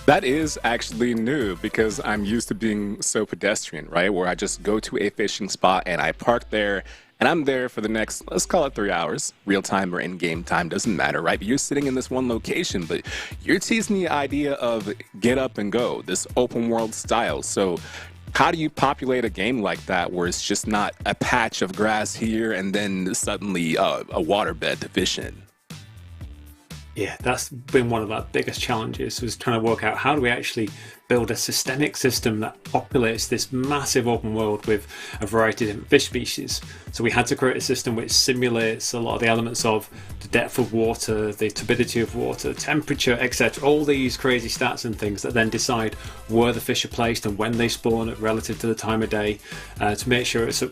That is actually new because I'm used to being so pedestrian, right? Where I just go to a fishing spot and I park there and I'm there for the next, let's call it 3 hours. Real time or in-game time, doesn't matter, right? But you're sitting in this one location, but you're teasing the idea of get up and go, this open world style. So how do you populate a game like that where it's just not a patch of grass here and then suddenly a waterbed to fish in? Yeah, that's been one of our biggest challenges, was trying to work out how do we actually build a systemic system that populates this massive open world with a variety of different fish species. So we had to create a system which simulates a lot of the elements of the depth of water, the turbidity of water, temperature, etc. All these crazy stats and things that then decide where the fish are placed and when they spawn relative to the time of day, to make sure it's a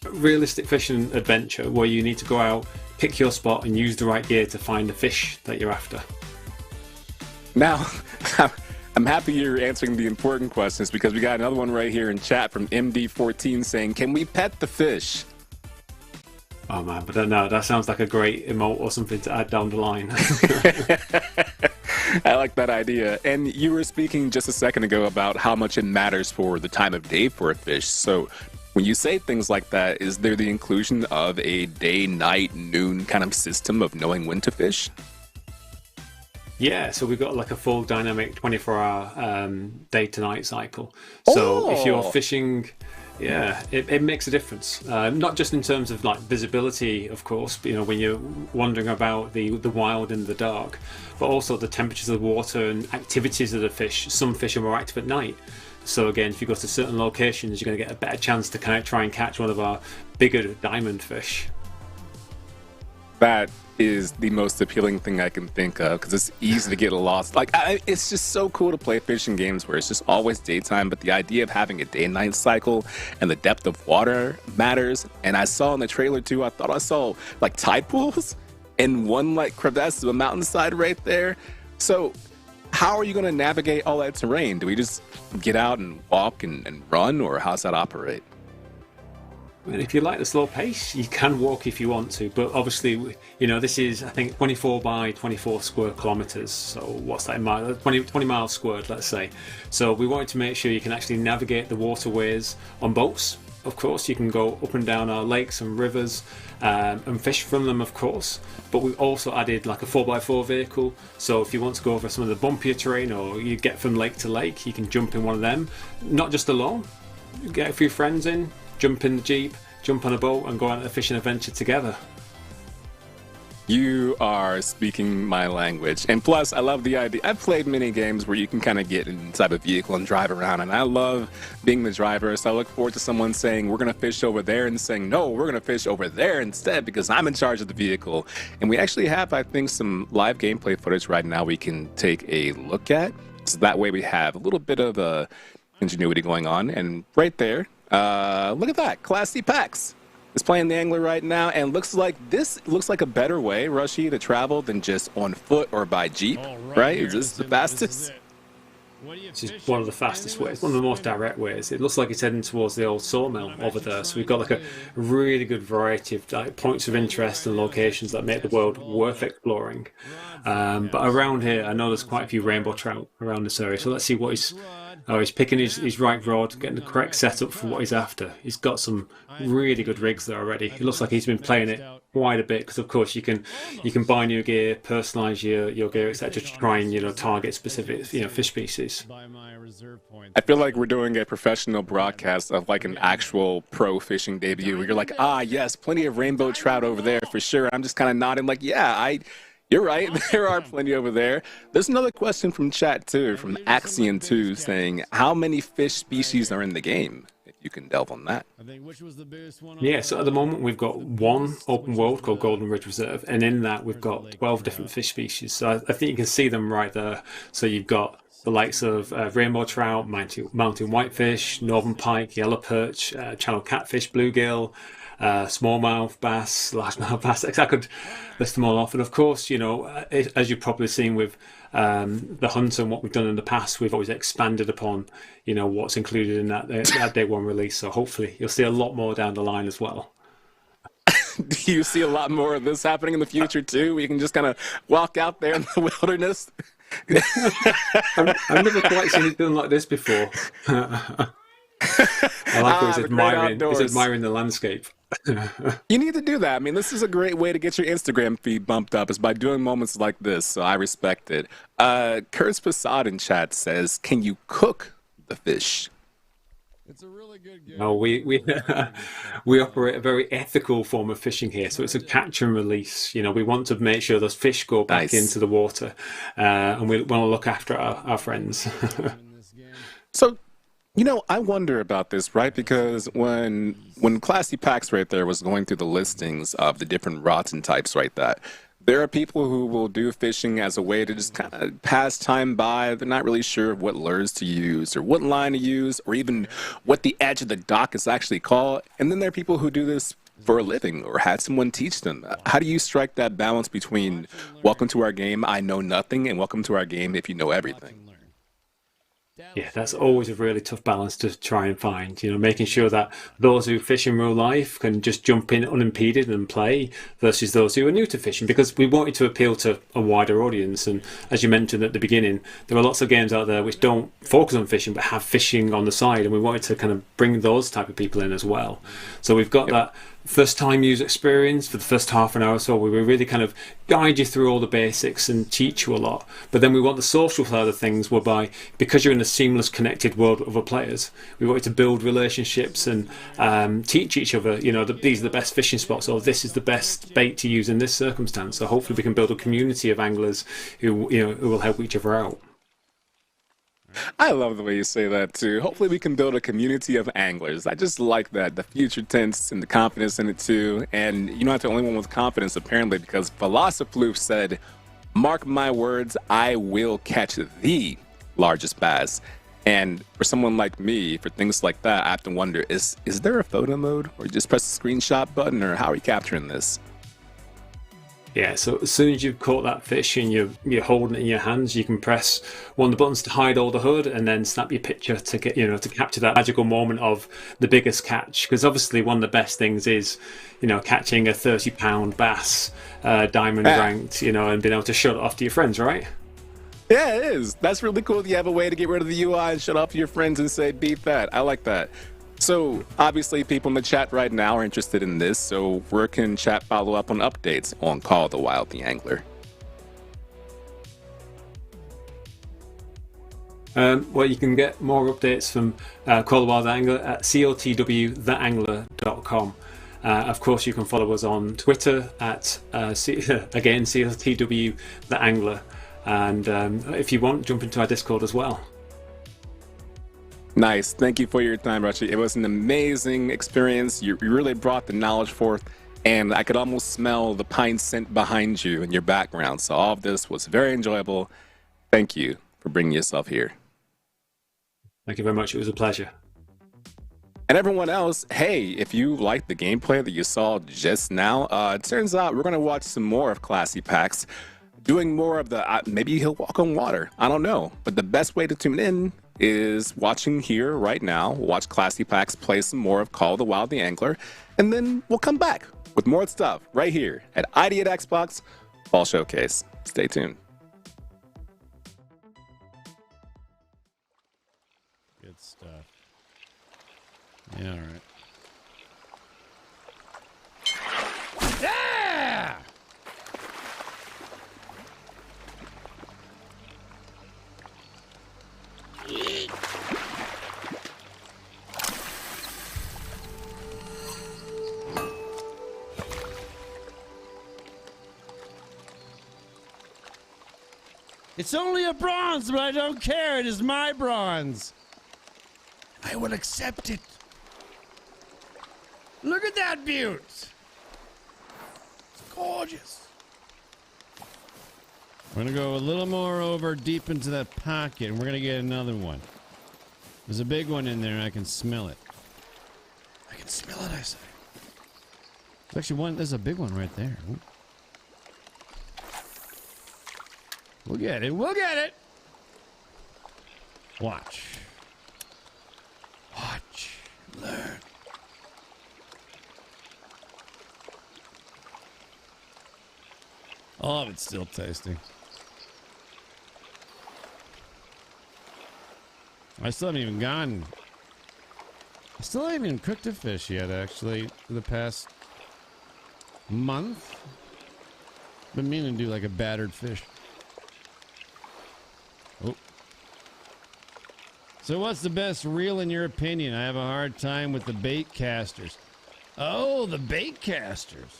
realistic fishing adventure where you need to go out, pick your spot and use the right gear to find the fish that you're after. Now, I'm happy you're answering the important questions because we got another one right here in chat from MD14 saying, can we pet the fish? Oh man, but no, that sounds like a great emote or something to add down the line. I like that idea. And you were speaking just a second ago about how much it matters for the time of day for a fish. So when you say things like that, is there the inclusion of a day, night, noon kind of system of knowing when to fish? Yeah, so we've got like a full dynamic 24-hour day to night cycle. So if you're fishing, yeah, it makes a difference. Not just in terms of like visibility, of course, but, when you're wandering about the wild in the dark, but also the temperatures of the water and activities of the fish. Some fish are more active at night. So again, if you go to certain locations, you're going to get a better chance to kind of try and catch one of our bigger diamond fish. That is the most appealing thing I can think of because it's easy to get lost. It's just so cool to play fishing games where it's just always daytime, but the idea of having a day and night cycle and the depth of water matters. And I saw in the trailer too, I thought I saw like tide pools in one like crevasse of a mountainside right there. So how are you going to navigate all that terrain? Do we just get out and walk and run, or how's that operate? And if you like the slow pace, you can walk if you want to, but obviously, this is, I think, 24 by 24 square kilometers. So what's that in miles? 20 miles squared, let's say. So we wanted to make sure you can actually navigate the waterways on boats. Of course, you can go up and down our lakes and rivers and fish from them, of course. But we've also added like a 4x4 vehicle. So if you want to go over some of the bumpier terrain or you get from lake to lake, you can jump in one of them. Not just alone. Get a few friends in, jump in the Jeep, jump on a boat and go on a fishing adventure together. You are speaking my language. And plus, I love the idea. I've played many games where you can kind of get inside a vehicle and drive around, and I love being the driver. So I look forward to someone saying, we're going to fish over there, and saying, no, we're going to fish over there instead because I'm in charge of the vehicle. And we actually have, I think, some live gameplay footage right now we can take a look at. So that way we have a little bit of ingenuity going on. And right there, look at that, Class C Pax is playing the angler right now, and looks like a better way, Rushy, to travel than just on foot or by Jeep, right? Is this the fastest? This is one of the fastest ways, one of the most direct ways. It looks like it's heading towards the old sawmill over there. So we've got like a really good variety of points of interest and locations that make the world worth exploring. But around here, I know there's quite a few rainbow trout around this area. So let's see what he's picking his right rod, getting the correct setup for what he's after. He's got some really good rigs there already. It looks like he's been playing it quite a bit because, of course, you can buy new gear, personalize your gear, etc., to try and target specific fish species. I feel like we're doing a professional broadcast of like an actual pro fishing debut where you're like, yes, plenty of rainbow trout over there for sure. I'm just kind of nodding like, yeah, you're right. There are plenty over there. There's another question from chat too, from Axion2, saying, how many fish species are in the game? If you can delve on that. Yeah, so at the moment we've got one open world called Golden Ridge Reserve, and in that we've got 12 different fish species. So I think you can see them right there. So you've got the likes of rainbow trout, mountain whitefish, northern pike, yellow perch, channel catfish, bluegill, smallmouth bass, largemouth bass. I could list them all off. And of course, you know, as you've probably seen with the hunt and what we've done in the past, we've always expanded upon, you know, what's included in that day one release. So hopefully you'll see a lot more down the line as well. Do you see a lot more of this happening in the future too? We can just kind of walk out there in the wilderness. I've never quite seen it done like this before. I like it was admiring the landscape. You need to do that. I mean, this is a great way to get your Instagram feed bumped up, is by doing moments like this. So I respect it. Kurtz Passad in chat says, "Can you cook the fish?" It's a really good game. No, we operate a very ethical form of fishing here, so it's a catch and release. You know, we want to make sure those fish go back into the water, and we want to look after our friends. So, you know, I wonder about this, right? Because when Classy Packs right there was going through the listings of the different rotten types right there, there are people who will do fishing as a way to just kind of pass time by. They're not really sure what lures to use or what line to use or even what the edge of the dock is actually called. And then there are people who do this for a living or had someone teach them. How do you strike that balance between welcome to our game, I know nothing, and welcome to our game if you know everything? Yeah, that's always a really tough balance to try and find, you know, making sure that those who fish in real life can just jump in unimpeded and play versus those who are new to fishing, because we wanted to appeal to a wider audience. And as you mentioned at the beginning, there are lots of games out there which don't focus on fishing but have fishing on the side, and we wanted to kind of bring those type of people in as well. So we've got that first time user experience for the first half an hour or so, where we really kind of guide you through all the basics and teach you a lot. But then we want the social side of things, whereby because you're in a seamless connected world of other players, we want you to build relationships and teach each other, you know, these are the best fishing spots, or this is the best bait to use in this circumstance. So hopefully we can build a community of anglers who, you know, who will help each other out. I love the way you say that too. Hopefully we can build a community of anglers. I just like that, the future tense and the confidence in it too. And you're not the only one with confidence apparently, because Philosophloof said, "Mark my words, I will catch the largest bass." And for someone like me, for things like that, I have to wonder, is there a photo mode, or you just press the screenshot button, or how are you capturing this? Yeah, so as soon as you've caught that fish and you're holding it in your hands, you can press one of the buttons to hide all the hood and then snap your picture to get, you know, to capture that magical moment of the biggest catch. Because obviously one of the best things is, you know, catching a 30-pound bass, diamond ranked, you know, and being able to show it off to your friends, right? Yeah, it is. That's really cool. You have a way to get rid of the UI and shut off to your friends and say, beat that. I like that. So obviously people in the chat right now are interested in this, so where can chat follow up on updates on Call of the Wild the Angler? Well, you can get more updates from Call of the Wild the Angler at cotwtheangler.com. Of course, you can follow us on Twitter at, again, cotw the Angler. And if you want, jump into our Discord as well. Nice. Thank you for your time, Rachi. It was an amazing experience. You really brought the knowledge forth, and I could almost smell the pine scent behind you in your background. So all of this was very enjoyable. Thank you for bringing yourself here. Thank you very much. It was a pleasure. And everyone else, hey, if you liked the gameplay that you saw just now, it turns out we're going to watch some more of Classy Packs, doing more of the, maybe he'll walk on water. I don't know. But the best way to tune in is watching here right now. We'll watch Classy Packs play some more of Call of the Wild the Angler, and then we'll come back with more stuff right here at ID at Xbox Fall Showcase. Stay tuned. Good stuff. Yeah, all right. Yeah! It's only a bronze, but I don't care. It is my bronze. I will accept it. Look at that beaut. It's gorgeous. We're going to go a little more over deep into that pocket, and we're going to get another one. There's a big one in there, and I can smell it. I can smell it, I say. There's actually one. There's a big one right there. Ooh. We'll get it. We'll get it. Watch. Watch. Learn. All of it's still tasty. I still haven't even cooked a fish yet, actually, for the past month. Been meaning to do like a battered fish. Oh. So what's the best reel in your opinion? I have a hard time with the bait casters. Oh, the bait casters.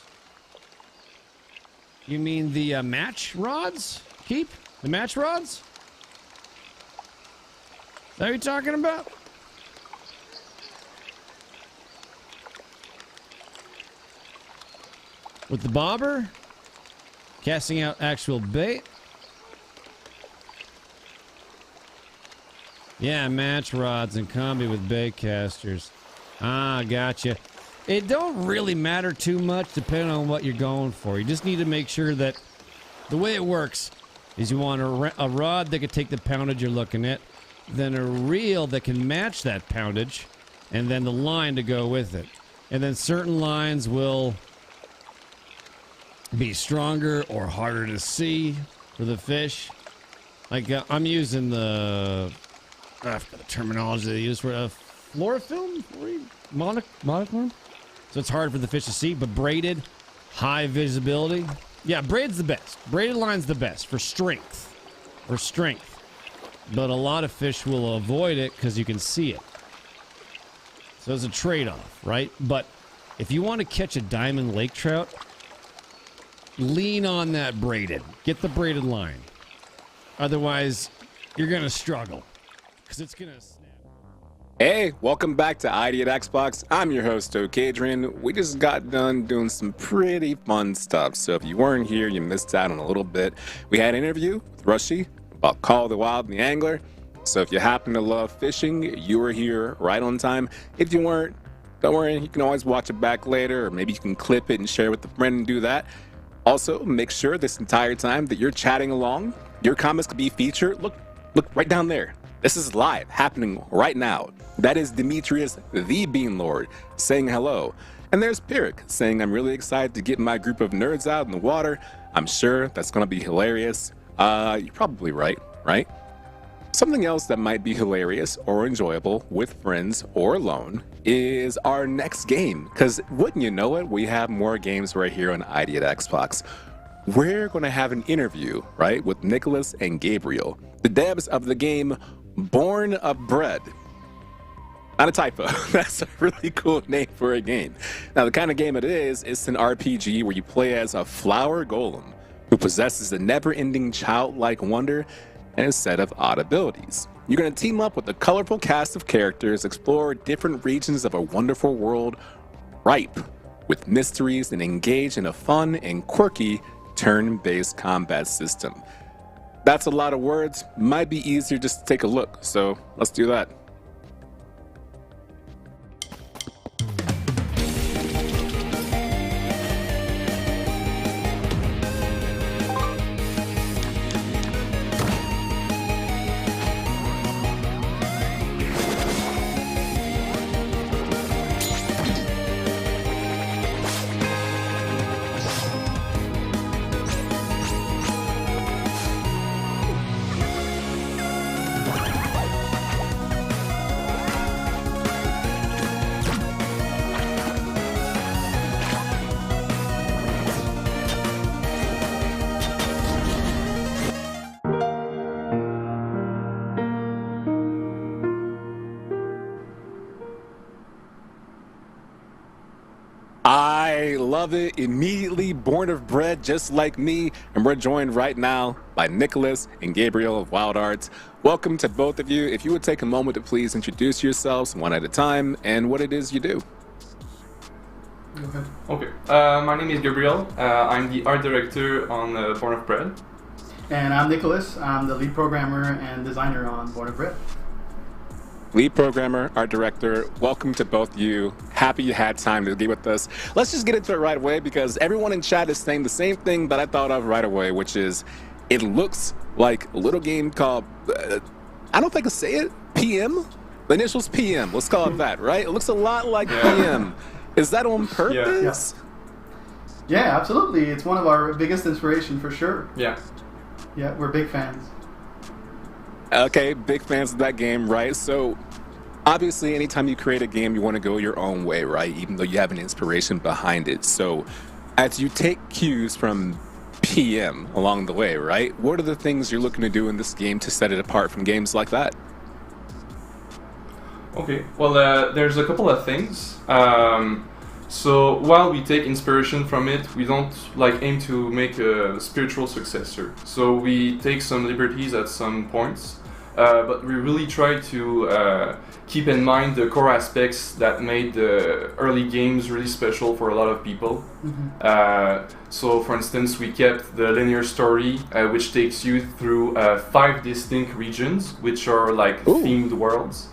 You mean the match rods? Keep? The match rods? Is that what you're talking about? With the bobber? Casting out actual bait? Yeah, match rods in combi with bait casters. Ah, gotcha. It don't really matter too much depending on what you're going for. You just need to make sure that the way it works is you want a rod that can take the poundage you're looking at, then a reel that can match that poundage, and then the line to go with it. And then certain lines will be stronger or harder to see for the fish. Like I'm using I forgot the terminology they use for a fluorofilm, monochrome. So it's hard for the fish to see, but braided, high visibility. Yeah, braid's the best. Braided line's the best for strength. But a lot of fish will avoid it because you can see it. So it's a trade-off, right? But if you want to catch a diamond lake trout, lean on that braided. Get the braided line. Otherwise, you're going to struggle because it's going to snap. Hey, welcome back to ID at Xbox. I'm your host, Okadrian. We just got done doing some pretty fun stuff, so if you weren't here, you missed out on a little bit. We had an interview with Rushy about Call of the Wild and the Angler, so if you happen to love fishing, you were here right on time. If you weren't, don't worry, you can always watch it back later, or maybe you can clip it and share it with a friend and do that. Also, make sure this entire time that you're chatting along, your comments could be featured. Look right down there. This is live, happening right now. That is Demetrius, the Bean Lord, saying hello. And there's Pyric saying, I'm really excited to get my group of nerds out in the water. I'm sure that's going to be hilarious. You're probably right? Something else that might be hilarious or enjoyable with friends or alone is our next game. Because wouldn't you know it, we have more games right here on ID at Xbox. We're going to have an interview, right, with Nicholas and Gabriel, the devs of the game Born of Bread. Not a typo. That's a really cool name for a game. Now, the kind of game it is, it's an RPG where you play as a flower golem who possesses a never-ending childlike wonder and a set of odd abilities. You're going to team up with a colorful cast of characters, explore different regions of a wonderful world ripe with mysteries, and engage in a fun and quirky turn-based combat system. That's a lot of words. Might be easier just to take a look, so let's do that. I love it. Immediately born of bread, just like me. And we're joined right now by Nicholas and Gabriel of Wild Arts. Welcome to both of you. If you would take a moment to please introduce yourselves one at a time and what it is you do. Okay. My name is Gabriel. I'm the art director on Born of Bread. And I'm Nicholas. I'm the lead programmer and designer on Born of Bread. lead programmer, art director, welcome to both you. Happy you had time to be with us. Let's just get into it right away because everyone in chat is saying the same thing that I thought of right away, which is it looks like a little game called, I don't know if I can say it, PM? The initials PM, let's call it that, right? It looks a lot like PM. Is that on purpose? Yeah, absolutely. It's one of our biggest inspiration for sure. Yeah. Yeah, we're big fans. Okay, big fans of that game, right? So obviously anytime you create a game, you want to go your own way, right? Even though you have an inspiration behind it. So as you take cues from PM along the way, right? What are the things you're looking to do in this game to set it apart from games like that? Okay, well, there's a couple of things. So while we take inspiration from it, we don't aim to make a spiritual successor. So we take some liberties at some points, but we really try to keep in mind the core aspects that made the early games really special for a lot of people. So for instance, we kept the linear story, which takes you through 5 distinct regions, which are themed worlds.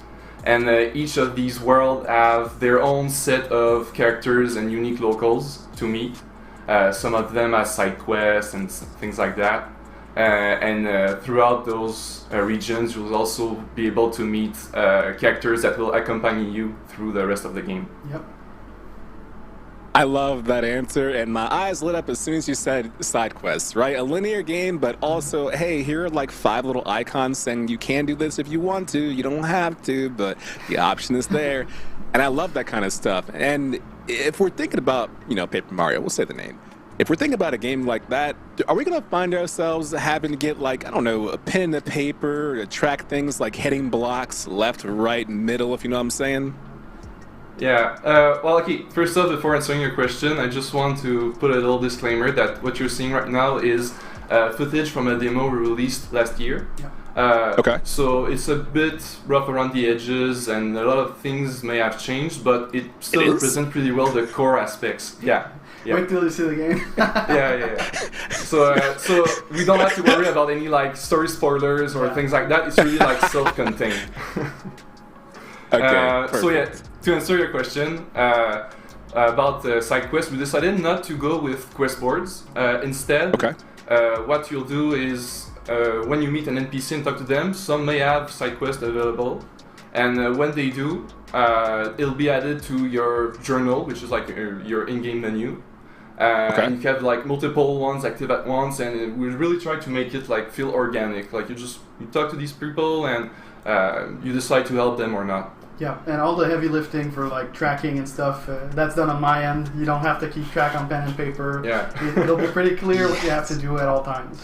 And each of these worlds have their own set of characters and unique locals to meet. Some of them as side quests and things like that. And throughout those regions, you'll also be able to meet characters that will accompany you through the rest of the game. Yep. I love that answer, and my eyes lit up as soon as you said side quests, right? A linear game, but also, hey, here are 5 little icons saying you can do this if you want to. You don't have to, but the option is there. And I love that kind of stuff. And if we're thinking about, Paper Mario, we'll say the name. If we're thinking about a game like that, are we going to find ourselves having to get, I don't know, a pen and a paper to track things like hitting blocks left, right, middle, if you know what I'm saying? Yeah, well, okay, first off, before answering your question, I just want to put a little disclaimer that what you're seeing right now is footage from a demo we released last year. Okay. So it's a bit rough around the edges and a lot of things may have changed, but it still represents pretty well the core aspects. Yeah. Wait till you see the game. Yeah. So we don't have to worry about any story spoilers or things like that. It's really self-contained. Okay. So yeah, to answer your question about side quests, we decided not to go with quest boards. Instead, what you'll do is when you meet an NPC and talk to them, some may have side quests available, and when they do, it'll be added to your journal, which is your in-game menu. And you have multiple ones active at once, and we really try to make it feel organic. You talk to these people and you decide to help them or not. Yeah, and all the heavy lifting for tracking and stuff, that's done on my end. You don't have to keep track on pen and paper. Yeah. It'll be pretty clear what you have to do at all times.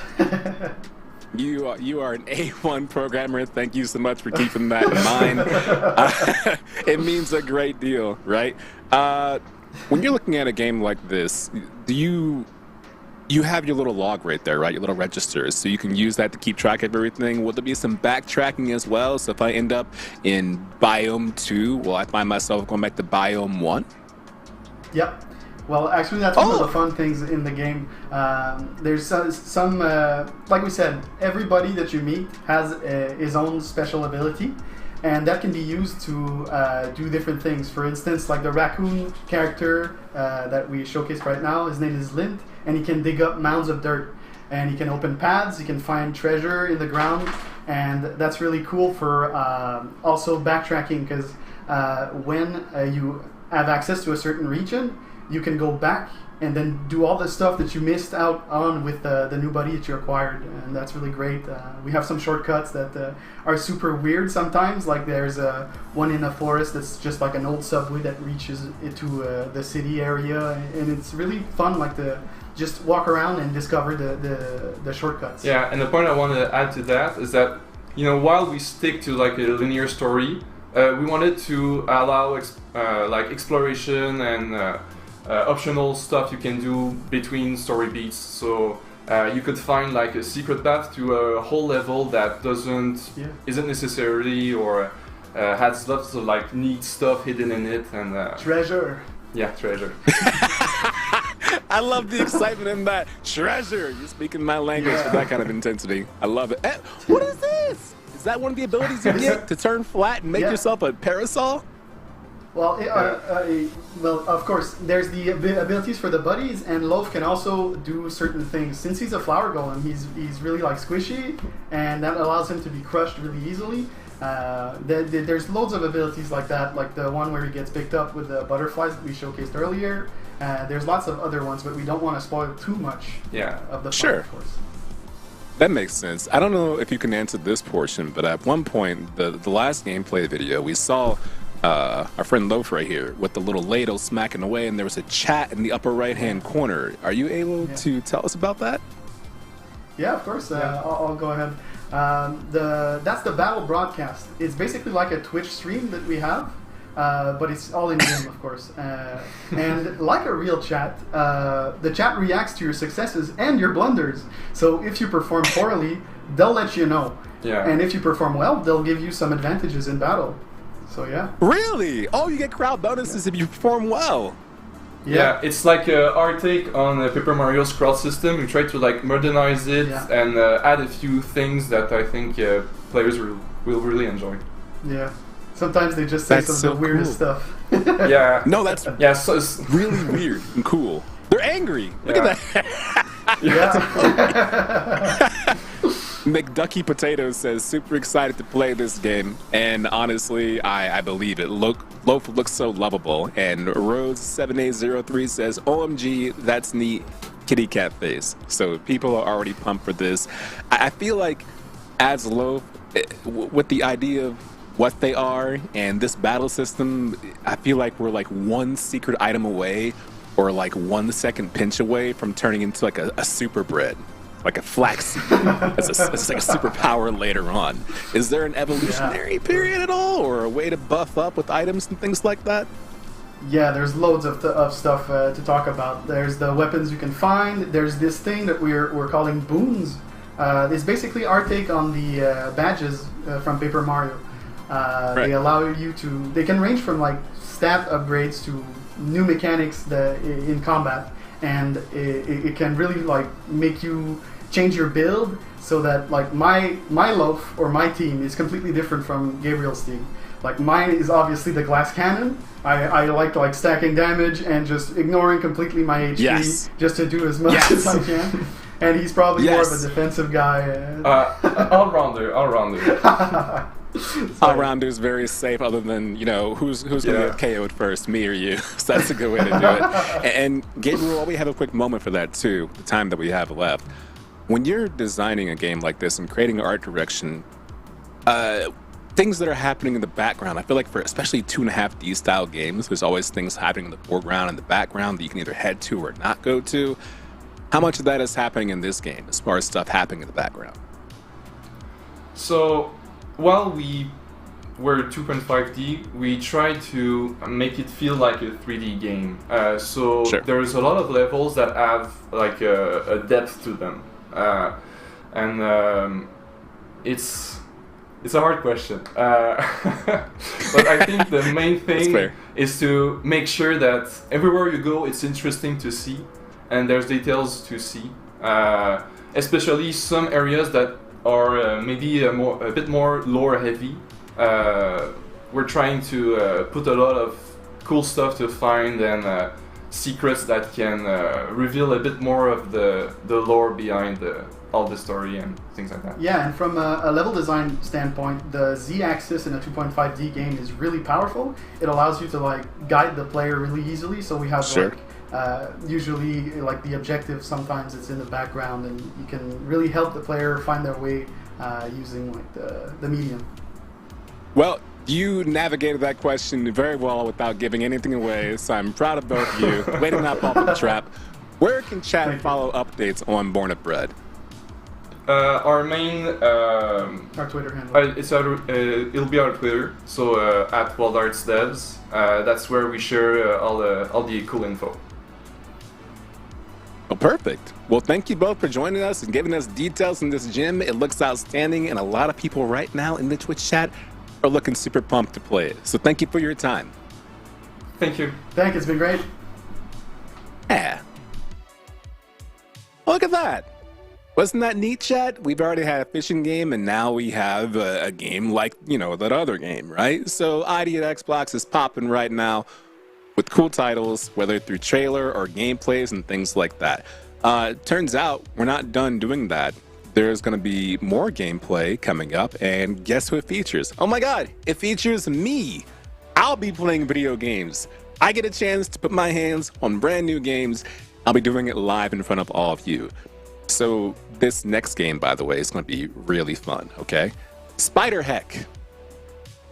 You are an A1 programmer. Thank you so much for keeping that in mind. It means a great deal, right? When you're looking at a game like this, do you have your little log right there, right? Your little registers, so you can use that to keep track of everything. Will there be some backtracking as well? So if I end up in Biome 2, will I find myself going back to Biome 1? Yep. Well, actually, that's one of the fun things in the game. There's some like we said, everybody that you meet has his own special ability. And that can be used to do different things. For instance, the raccoon character that we showcased right now, his name is Lint, and he can dig up mounds of dirt. And he can open paths, he can find treasure in the ground, and that's really cool for also backtracking, because when you have access to a certain region, you can go back and then do all the stuff that you missed out on with the new buddy that you acquired, and that's really great. We have some shortcuts that are super weird sometimes, there's one in a forest that's just an old subway that reaches into the city area, and it's really fun to just walk around and discover the shortcuts. Yeah, and the point I want to add to that is that, while we stick to a linear story, we wanted to allow exploration and optional stuff you can do between story beats. So you could find a secret path to a whole level that isn't necessarily or has lots of neat stuff hidden in it and treasure. Yeah, treasure. I love the excitement in that. Treasure. You're speaking my language with that kind of intensity. I love it. What is this? Is that one of the abilities you get to turn flat and make yourself a parasol? Well, well, of course, there's the abilities for the buddies, and Loaf can also do certain things. Since he's a flower golem, he's really like squishy, and that allows him to be crushed really easily. There's loads of abilities like that, like the one where he gets picked up with the butterflies that we showcased earlier. There's lots of other ones, but we don't want to spoil too much of the fun, of course. That makes sense. I don't know if you can answer this portion, but at one point, the last gameplay video, we saw our friend Loaf right here with the little ladle smacking away, and there was a chat in the upper right-hand corner. Are you able to tell us about that? Yeah, of course. I'll go ahead. That's the battle broadcast. It's basically like a Twitch stream that we have, but it's all in game, of course. And like a real chat, the chat reacts to your successes and your blunders. So if you perform poorly, they'll let you know. Yeah. And if you perform well, they'll give you some advantages in battle. So yeah. Really? Oh, you get crowd bonuses if you perform well. Yeah, it's like our take on Paper Mario's crowd system. We try to like modernize it and add a few things that I think players will really enjoy. Yeah. Sometimes they just say some of the weirdest stuff. Yeah. No, that's so it's really weird and cool. They're angry. Look at that. McDucky Potatoes says, super excited to play this game, and honestly, I believe it. Loaf looks so lovable. And Rose7803 says, OMG, that's neat, kitty cat face. So people are already pumped for this. I feel like as Loaf, with the idea of what they are and this battle system, I feel like we're like one secret item away or like 1 second pinch away from turning into like a super bread. Like a flaxseed. It's like a superpower later on. Is there an evolutionary period at all, or a way to buff up with items and things like that? Yeah, there's loads of stuff to talk about. There's the weapons you can find. There's this thing that we're calling boons. It's basically our take on the badges from Paper Mario. They allow you to. They can range from like stat upgrades to new mechanics in combat. And it can really like make you change your build so that like my Loaf or my team is completely different from Gabriel's team. Like mine is obviously the glass cannon. I like stacking damage and just ignoring completely my HP just to do as much as I can. And he's probably more of a defensive guy. All-rounder. All-rounder is very safe, other than, you know, who's going to get KO'd first, me or you. So that's a good way to do it. And Gabriel, we have a quick moment for that too, the time that we have left. When you're designing a game like this and creating art direction, things that are happening in the background, I feel like for especially 2.5D style games, there's always things happening in the foreground and the background that you can either head to or not go to. How much of that is happening in this game as far as stuff happening in the background? So, while we were 2.5D, we tried to make it feel like a 3D game. So there's a lot of levels that have like a depth to them, and it's a hard question. But I think the main thing is to make sure that everywhere you go, it's interesting to see, and there's details to see, especially some areas that are maybe a bit more lore heavy. We're trying to put a lot of cool stuff to find and secrets that can reveal a bit more of the lore behind all the story and things like that. Yeah, and from a level design standpoint, the Z-axis in a 2.5D game is really powerful. It allows you to like guide the player really easily. So we have usually like the objective, sometimes it's in the background, and you can really help the player find their way using like the medium. Well, you navigated that question very well without giving anything away, so I'm proud of both of you. Way to not fall for the trap. Where can chat follow updates on Born of Bread? Our main our Twitter handle. It'll be our Twitter, so at Wild Arts Devs. That's where we share all the cool info. Well, perfect. Well, thank you both for joining us and giving us details in this gym. It looks outstanding, and a lot of people right now in the Twitch chat are looking super pumped to play it. So thank you for your time. Thank you. Thank you. It's been great. Yeah. Look at that. Wasn't that neat, chat? We've already had a fishing game, and now we have a game like, that other game, right? So ID at Xbox is popping right now with cool titles, whether through trailer or gameplays and things like that. Turns out we're not done doing that. There's going to be more gameplay coming up, and guess who it features? Oh my god, it features me! I'll be playing video games. I get a chance to put my hands on brand new games. I'll be doing it live in front of all of you. So this next game, by the way, is going to be really fun, okay? Spider Heck.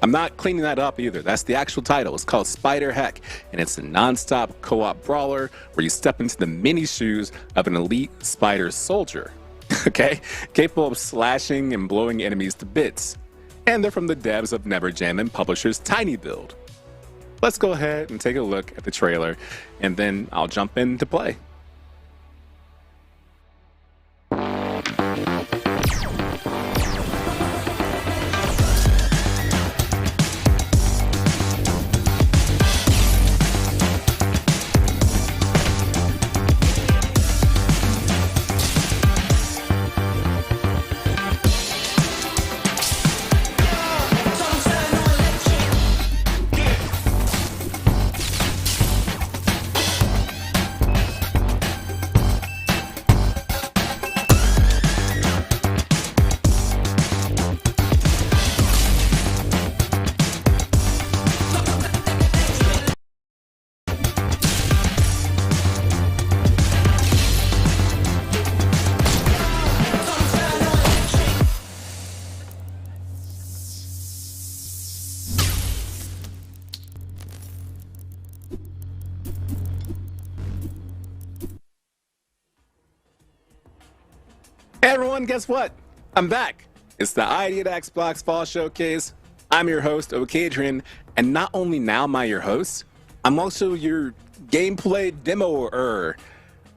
I'm not cleaning that up either. That's the actual title. It's called Spider Heck, and it's a non-stop co-op brawler where you step into the mini shoes of an elite spider soldier, okay? Capable of slashing and blowing enemies to bits. And they're from the devs of NeverJam and publishers Tiny Build. Let's go ahead and take a look at the trailer, and then I'll jump in to play. Hey everyone, guess what? I'm back. It's the ID at Xbox Fall Showcase. I'm your host, Okadrian, and not only now am I your host, I'm also your gameplay demoer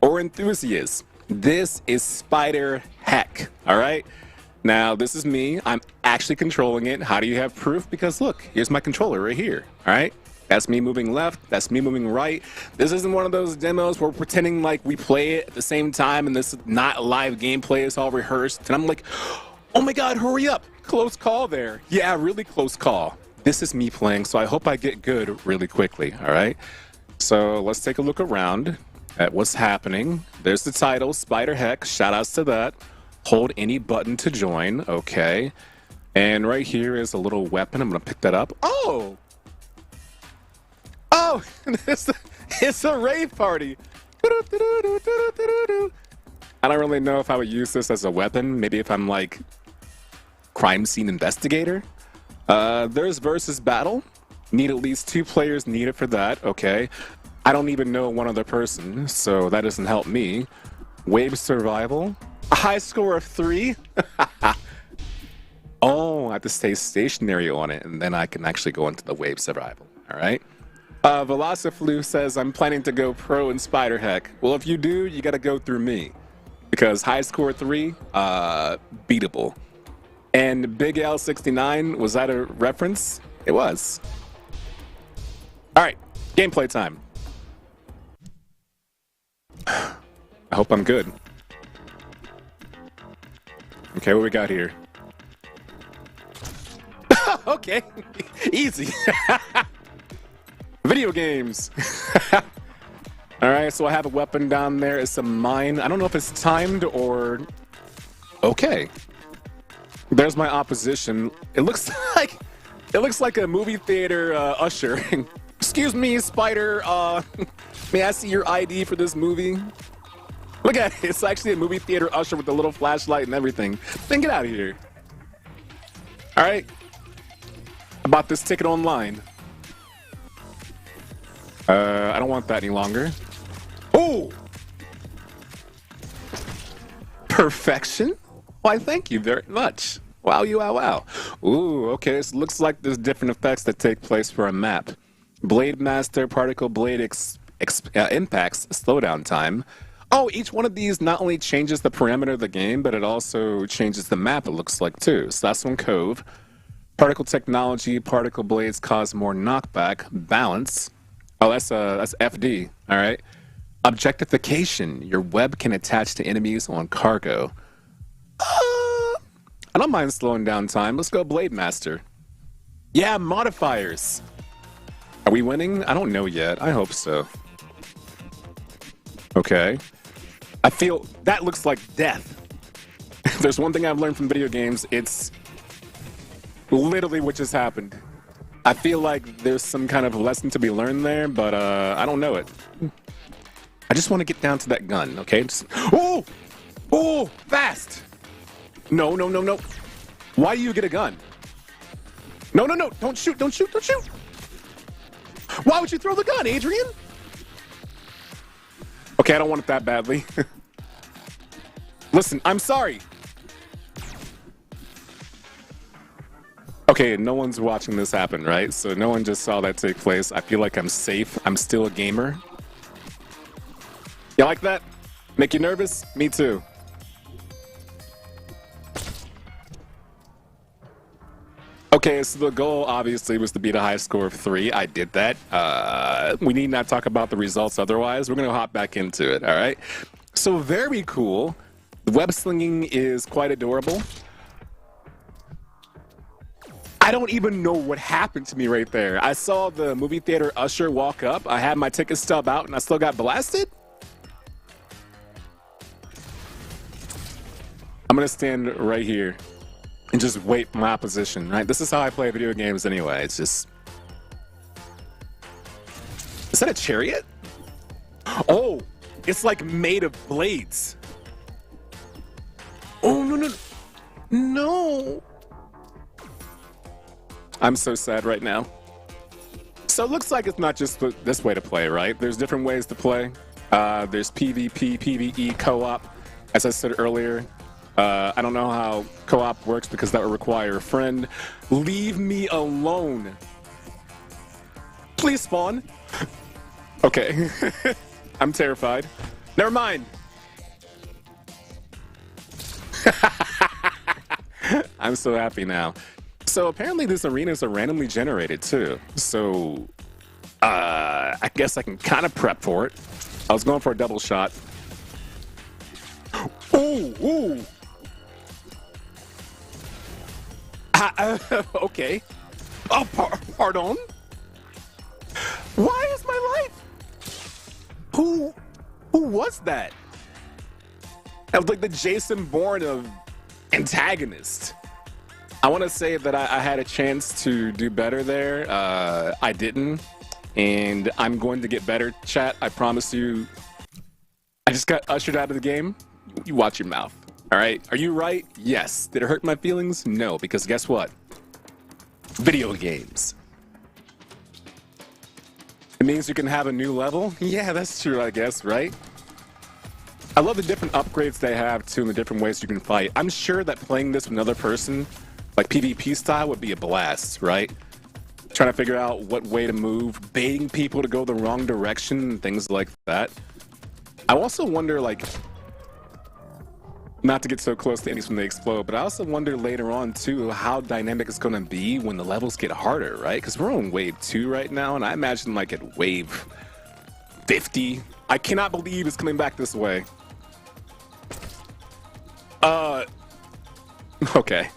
or enthusiast. This is Spider Heck, all right? Now, this is me. I'm actually controlling it. How do you have proof? Because look, here's my controller right here, all right? That's me moving left. That's me moving right. This isn't one of those demos where we're pretending like we play it at the same time and this is not live gameplay. It's all rehearsed. And I'm like, oh my God, hurry up. Close call there. Yeah, really close call. This is me playing, so I hope I get good really quickly, all right? So let's take a look around at what's happening. There's the title, Spider Heck. Shout outs to that. Hold any button to join. Okay. And right here is a little weapon. I'm going to pick that up. Oh! Oh, it's a rave party. I don't really know if I would use this as a weapon. Maybe if I'm like crime scene investigator. There's versus battle. Need at least 2 players needed for that. Okay. I don't even know one other person, so that doesn't help me. Wave survival. A high score of 3. Oh, I have to stay stationary on it, and then I can actually go into the wave survival. All right. Velociflu says, I'm planning to go pro in Spider Heck. Well, if you do, you got to go through me. Because high score 3, beatable. And Big L69, was that a reference? It was. All right, gameplay time. I hope I'm good. Okay, what we got here? Okay, easy. Video games. All right, so I have a weapon down there. It's a mine. I don't know if it's timed or... Okay. There's my opposition. It looks like a movie theater usher. Excuse me, Spider. May I see your ID for this movie? Look at it. It's actually a movie theater usher with a little flashlight and everything. Then get out of here. All right. I bought this ticket online. I don't want that any longer. Oh! Perfection? Why, thank you very much. Wow, you wow, wow. Ooh, okay, so looks like there's different effects that take place for a map. Blade Master, Particle Blade impacts, slowdown time. Oh, each one of these not only changes the parameter of the game, but it also changes the map, it looks like, too. So that's one Cove. Particle Technology, Particle Blades cause more knockback. Balance. Oh, that's FD, all right. Objectification. Your web can attach to enemies on cargo. I don't mind slowing down time. Let's go Blade Master. Yeah, modifiers. Are we winning? I don't know yet. I hope so. Okay. I feel that looks like death. If there's one thing I've learned from video games, it's literally what just happened. I feel like there's some kind of lesson to be learned there, but I don't know it. I just want to get down to that gun, okay? Oh! Oh! Fast! No, no, no, no. Why do you get a gun? No, no, no. Don't shoot, don't shoot, don't shoot. Why would you throw the gun, Adrian? Okay, I don't want it that badly. Listen, I'm sorry. Okay, no one's watching this happen, right? So no one just saw that take place. I feel like I'm safe. I'm still a gamer. You like that? Make you nervous? Me too. Okay, so the goal obviously was to beat a high score of 3. I did that. We need not talk about the results otherwise. We're going to hop back into it, all right? So very cool. The web slinging is quite adorable. I don't even know what happened to me right there. I saw the movie theater usher walk up. I had my ticket stub out and I still got blasted? I'm going to stand right here and just wait for my opposition, right? This is how I play video games anyway. It's just... Is that a chariot? Oh, it's like made of blades. Oh, no, no. No. I'm so sad right now. So it looks like it's not just this way to play, right? There's different ways to play. There's PvP, PvE, co-op. As I said earlier, I don't know how co-op works because that would require a friend. Leave me alone. Please spawn. Okay. I'm terrified. Never mind. I'm so happy now. So apparently these arenas are randomly generated too. So I guess I can kind of prep for it. I was going for a double shot. Ooh, ooh. Okay. Oh, pardon? Why is my life? Who was that? That was like the Jason Bourne of antagonist. I want to say that I had a chance to do better there. I didn't. And I'm going to get better, chat. I promise you. I just got ushered out of the game. You watch your mouth. All right. Are you right? Yes. Did it hurt my feelings? No, because guess what? Video games. It means you can have a new level? Yeah, that's true, I guess, right? I love the different upgrades they have, too, and the different ways you can fight. I'm sure that playing this with another person, like PvP style, would be a blast, right? Trying to figure out what way to move, baiting people to go the wrong direction, and things like that. I also wonder, like... Not to get so close to enemies when they explode, but I also wonder later on, too, how dynamic it's going to be when the levels get harder, right? Because we're on wave 2 right now, and I imagine, like, at wave 50, I cannot believe it's coming back this way. Okay.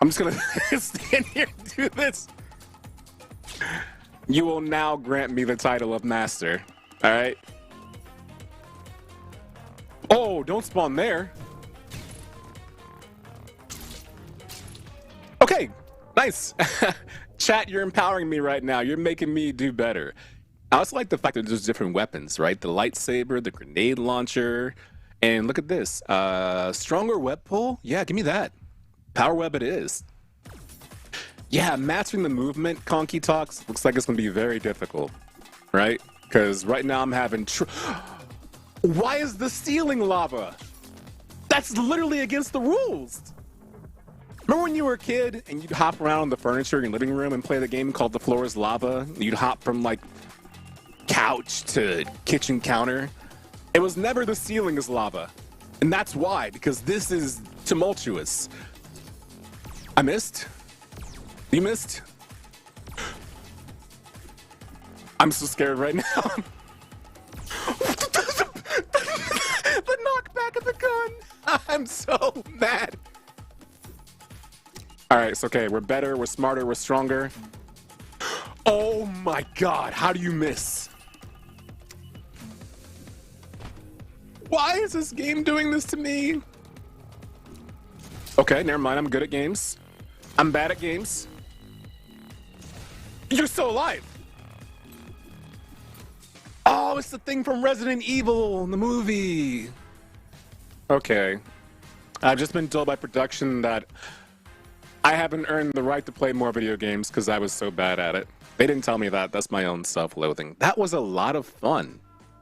I'm just gonna stand here and do this. You will now grant me the title of master, alright? Oh, don't spawn there. Okay, nice. Chat, you're empowering me right now. You're making me do better. I also like the fact that there's different weapons, right? The lightsaber, the grenade launcher, and look at this. Stronger web pull? Yeah, give me that. Power web it is. Yeah, mastering the movement, Conky Talks, looks like it's going to be very difficult, right? Because right now I'm having... Why is the ceiling lava? That's literally against the rules. Remember when you were a kid and you'd hop around on the furniture in your living room and play the game called The Floor is Lava? You'd hop from like couch to kitchen counter. It was never the ceiling is lava. And that's why, because this is tumultuous. I missed? You missed? I'm so scared right now. The knockback of the gun. I'm so mad. All right, it's okay. We're better, we're smarter, we're stronger. Oh my God, how do you miss? Why is this game doing this to me? Okay, never mind, I'm good at games. I'm bad at games. You're still alive. Oh, it's the thing from Resident Evil in the movie. Okay. I've just been told by production that I haven't earned the right to play more video games because I was so bad at it. They didn't tell me that. That's my own self-loathing. That was a lot of fun.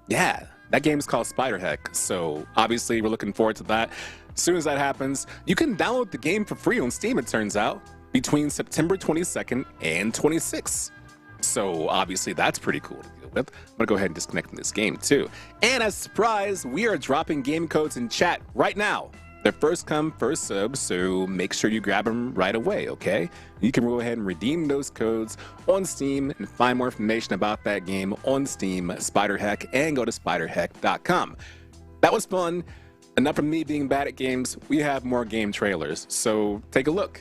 Yeah, that game's called Spiderheck, so obviously we're looking forward to that. As soon as that happens, you can download the game for free on Steam, it turns out, between September 22nd and 26th. So obviously that's pretty cool to deal with. I'm gonna go ahead and disconnect from this game too. And as a surprise, we are dropping game codes in chat right now. They're first come, first served, so make sure you grab them right away, okay? You can go ahead and redeem those codes on Steam and find more information about that game on Steam, Spiderheck, and go to spiderheck.com. That was fun. Enough of me being bad at games. We have more game trailers, so take a look.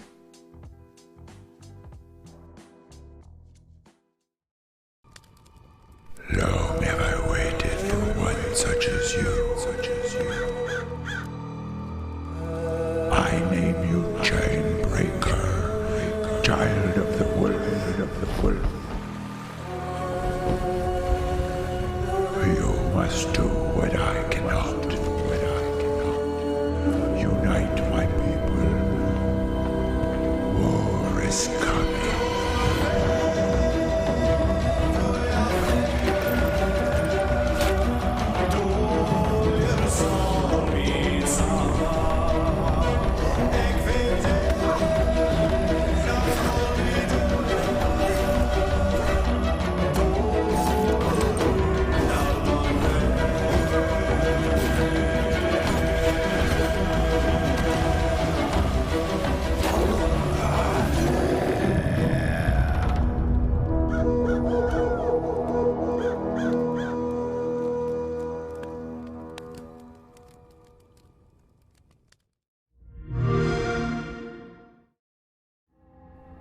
Long have I waited for one such as you. I name you Chain Breaker, child of the wolf. You must do what I cannot. Unite my people. War is coming.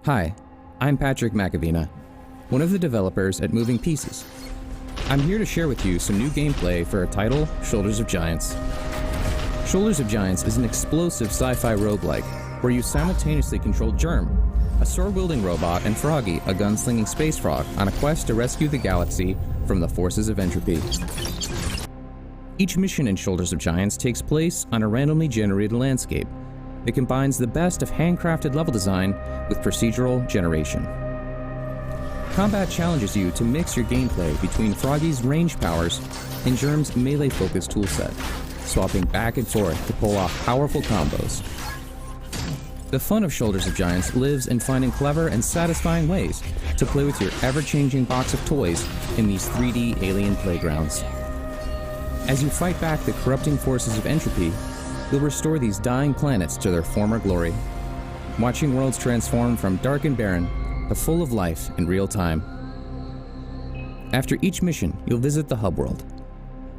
Hi, I'm Patrick McAvina, one of the developers at Moving Pieces. I'm here to share with you some new gameplay for our title, Shoulders of Giants. Shoulders of Giants is an explosive sci-fi roguelike where you simultaneously control Germ, a sword-wielding robot, and Froggy, a gunslinging space frog, on a quest to rescue the galaxy from the forces of entropy. Each mission in Shoulders of Giants takes place on a randomly generated landscape. It combines the best of handcrafted level design with procedural generation. Combat challenges you to mix your gameplay between Froggy's range powers and Germ's melee-focused toolset, swapping back and forth to pull off powerful combos. The fun of Shoulders of Giants lives in finding clever and satisfying ways to play with your ever-changing box of toys in these 3D alien playgrounds. As you fight back the corrupting forces of entropy, you'll restore these dying planets to their former glory, watching worlds transform from dark and barren to full of life in real time. After each mission, you'll visit the hub world,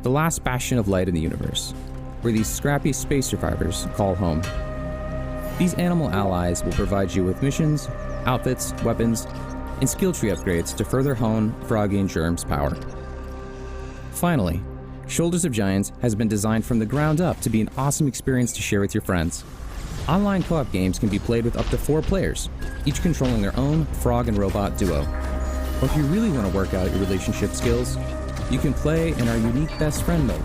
the last bastion of light in the universe, where these scrappy space survivors call home. These animal allies will provide you with missions, outfits, weapons, and skill tree upgrades to further hone Froggy and Germ's power. Finally, Shoulders of Giants has been designed from the ground up to be an awesome experience to share with your friends. Online co-op games can be played with up to 4 players, each controlling their own frog and robot duo. Or if you really want to work out your relationship skills, you can play in our unique best friend mode,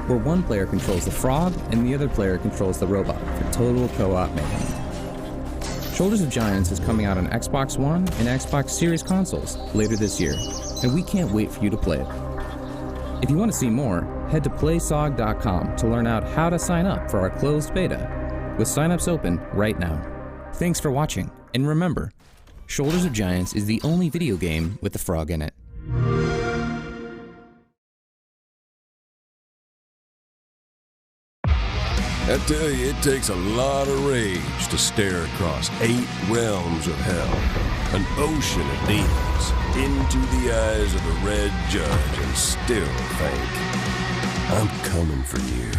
where one player controls the frog and the other player controls the robot for total co-op mayhem. Shoulders of Giants is coming out on Xbox One and Xbox Series consoles later this year, and we can't wait for you to play it. If you want to see more, head to playsog.com to learn out how to sign up for our closed beta, with signups open right now. Thanks for watching, and remember, Shoulders of Giants is the only video game with a frog in it. I tell you, it takes a lot of rage to stare across 8 realms of hell, an ocean of demons, into the eyes of the Red Judge and still think, I'm coming for you.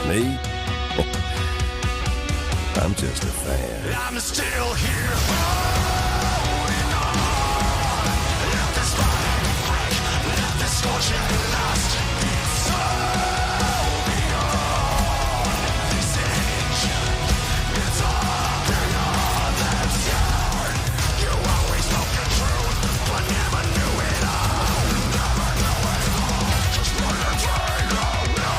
Me? I'm just a fan. I'm still here holding on. Let this fight break, let this fortune last. It's all beyond this age. It's all beyond that scar. You always spoke the truth, but never knew it all. Never knew it all. Just wanted to take a ride.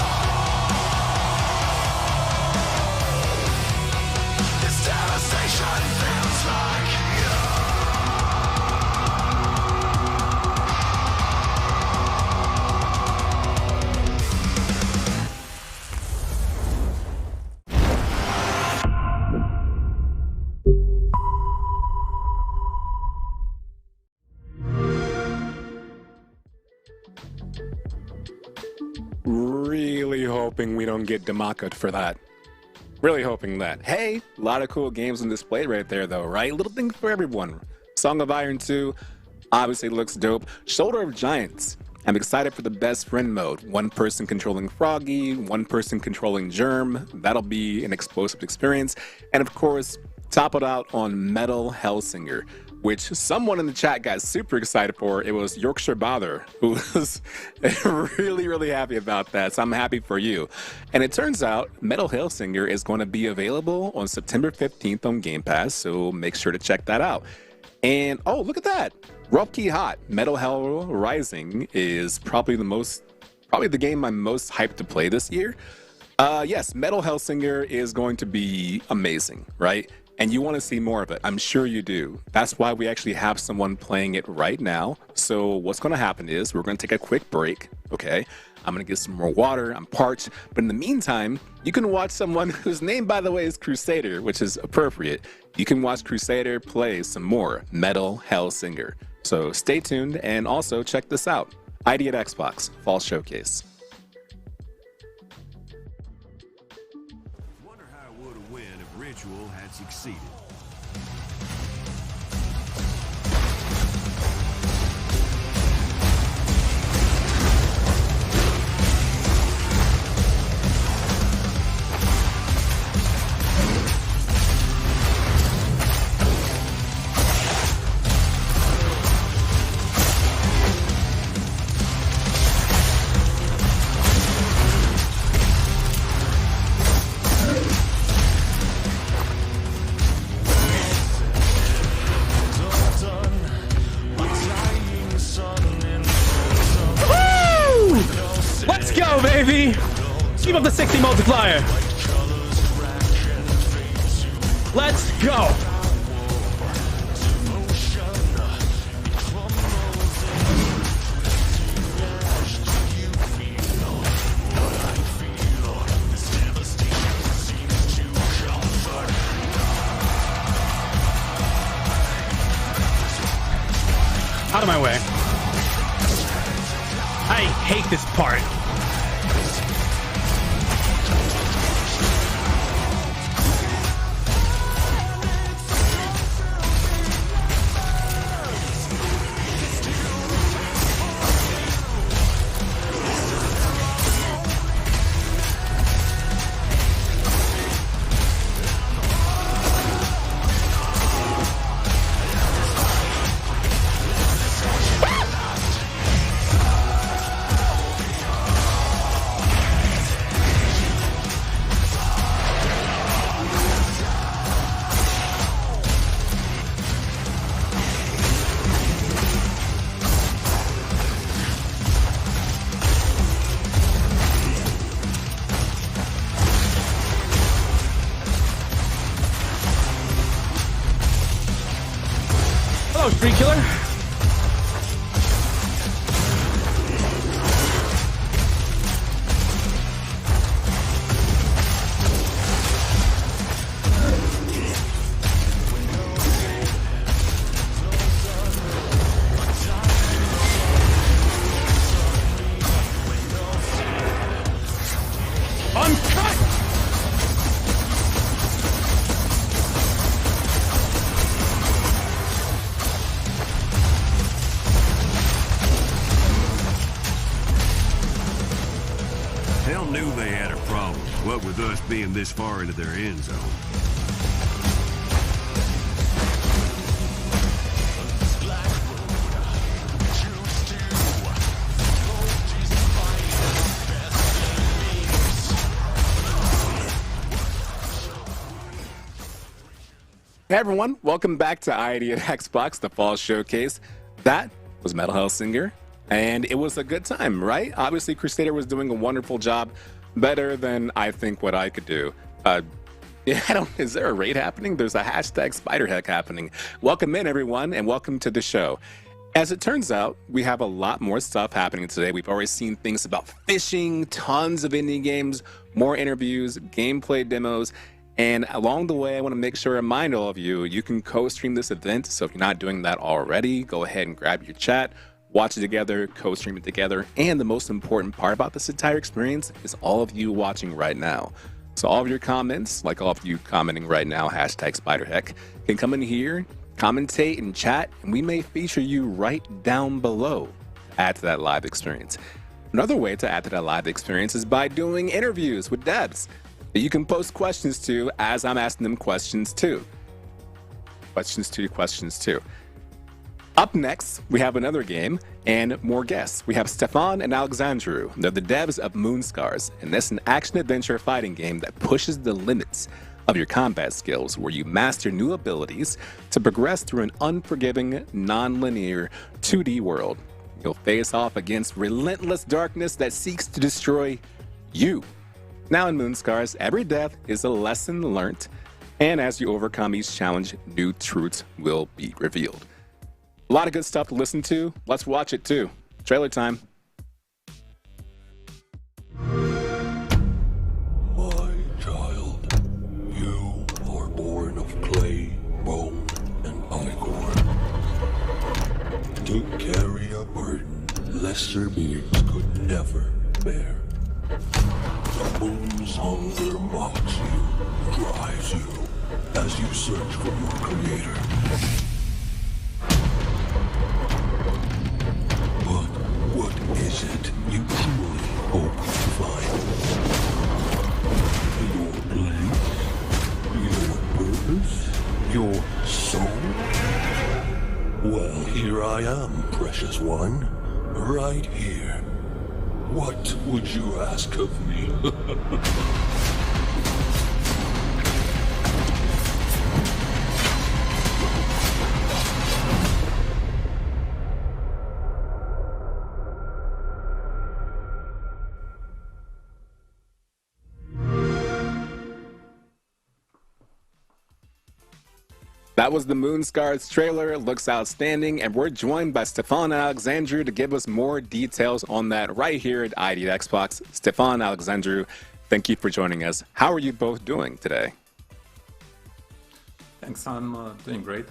Devastation feels like Really hoping we don't get democked for that. Really hoping that. Hey, a lot of cool games on display right there, though, right? Little thing for everyone. Song of Iron 2 obviously looks dope. Shoulder of Giants. I'm excited for the best friend mode. One person controlling Froggy, one person controlling Germ. That'll be an explosive experience. And of course, top it out on Metal Hellsinger, which someone in the chat got super excited for. It was Yorkshire Bother, who was really happy about that. So I'm happy for you. And it turns out Metal Hellsinger is going to be available on September 15th on Game Pass, so make sure to check that out. And oh, look at that. Rough Key Hot. Metal Hell Rising is probably the game I'm most hyped to play this year. Yes, Metal Hellsinger is going to be amazing, right? And you want to see more of it. I'm sure you do. That's why we actually have someone playing it right now. So what's going to happen is we're going to take a quick break, okay? I'm going to get some more water. I'm parched. But in the meantime, you can watch someone whose name, by the way, is Crusader, which is appropriate. You can watch Crusader play some more Metal Hellsinger. So stay tuned and also check this out. ID at Xbox, Fall Showcase. Ritual had succeeded. Baby! Keep up the 60 multiplier! Let's go! Out of my way. I hate this part. Street Killer. had a problem. What with us being this far into their end zone. Hey everyone, welcome back to ID at Xbox, the Fall Showcase. That was Metal Hellsinger, and it was a good time, right? Obviously, Crusader was doing a wonderful job, better than I think what I could do. Is there a raid happening? There's a hashtag SpiderHeck happening. Welcome in, everyone, and welcome to the show. As it turns out, we have a lot more stuff happening today. We've already seen things about fishing, tons of indie games, more interviews, gameplay demos. And along the way, I want to make sure to remind all of you, you can co-stream this event. So if you're not doing that already, go ahead and grab your chat, watch it together, co-stream it together. And the most important part about this entire experience is all of you watching right now. So all of your comments, like all of you commenting right now, hashtag SpiderHeck, can come in here, commentate and chat, and we may feature you right down below to add to that live experience. Another way to add to that live experience is by doing interviews with devs that you can post questions to as I'm asking them questions too. Questions too. Up next, we have another game and more guests. We have Stefan and Alexandru. They're the devs of Moonscars, and that's an action-adventure fighting game that pushes the limits of your combat skills, where you master new abilities to progress through an unforgiving, non-linear 2D world. You'll face off against relentless darkness that seeks to destroy you. Now in Moonscars, every death is a lesson learnt, and as you overcome each challenge, new truths will be revealed. A lot of good stuff to listen to. Let's watch it too. Trailer time. My child, you are born of clay, bone, and ichor. To carry a burden lesser beings could never bear. The moon's hunger mocks you, drives you, as you search for your creator. But what is it you truly hope to find? Your place? Your purpose? Your soul? Well, here I am, precious one, right here. What would you ask of me? That was the Moonscars trailer. It looks outstanding, and we're joined by Stefan and Alexandru to give us more details on that right here at ID at Xbox. Stefan, Alexandru, thank you for joining us. How are you both doing today? Thanks, I'm doing great.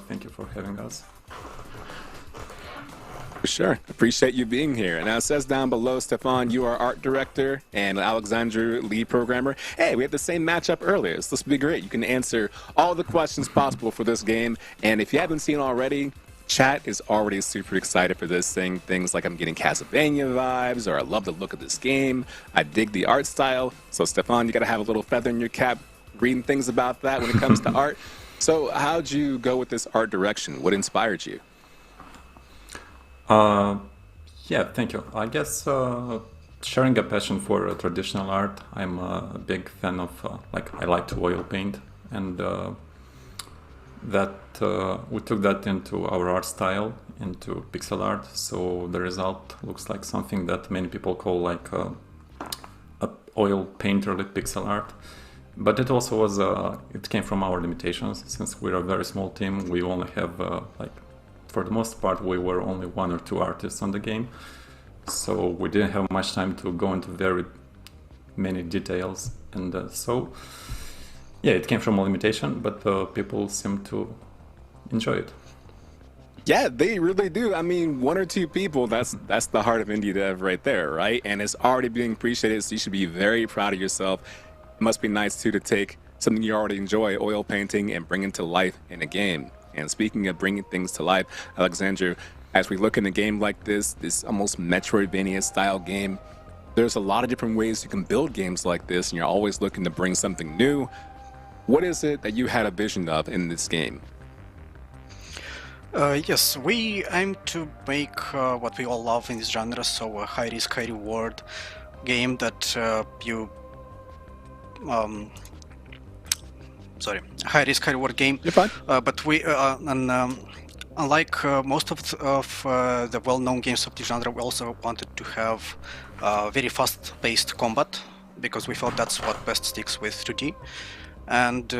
Thank you for having us. For sure. Appreciate you being here. Now, it says down below, Stefan, you are art director, and Alexandru, lead programmer. Hey, we had the same matchup earlier, so this will be great. You can answer all the questions possible for this game, and if you haven't seen already, chat is already super excited for this thing. Things like I'm getting Castlevania vibes, or I love the look of this game. I dig the art style. So, Stefan, you got to have a little feather in your cap reading things about that when it comes to art. So, how'd you go with this art direction? What inspired you? Yeah, thank you. I guess sharing a passion for traditional art. I'm a big fan of, I like to oil paint, and that we took that into our art style, into pixel art. So the result looks like something that many people call like a oil painterly pixel art. But it also was, it came from our limitations. Since we're a very small team, we only have for the most part, we were only 1 or 2 artists on the game, so we didn't have much time to go into very many details, and so yeah, it came from a limitation, but people seem to enjoy it. Yeah, they really do. I mean, 1 or 2 people, that's the heart of indie dev right there, right? And it's already being appreciated, so you should be very proud of yourself. It must be nice too to take something you already enjoy, oil painting, and bring it to life in a game. And speaking of bringing things to life, Alexandru, as we look in a game like this almost Metroidvania style game, there's a lot of different ways you can build games like this, and you're always looking to bring something new. What is it that you had a vision of in this game? Yes, we aim to make what we all love in this genre, so a high risk, high reward game that high risk, high reward game. You're fine. But we, unlike most of the well-known games of the genre, we also wanted to have very fast-paced combat, because we thought that's what best sticks with 2D. And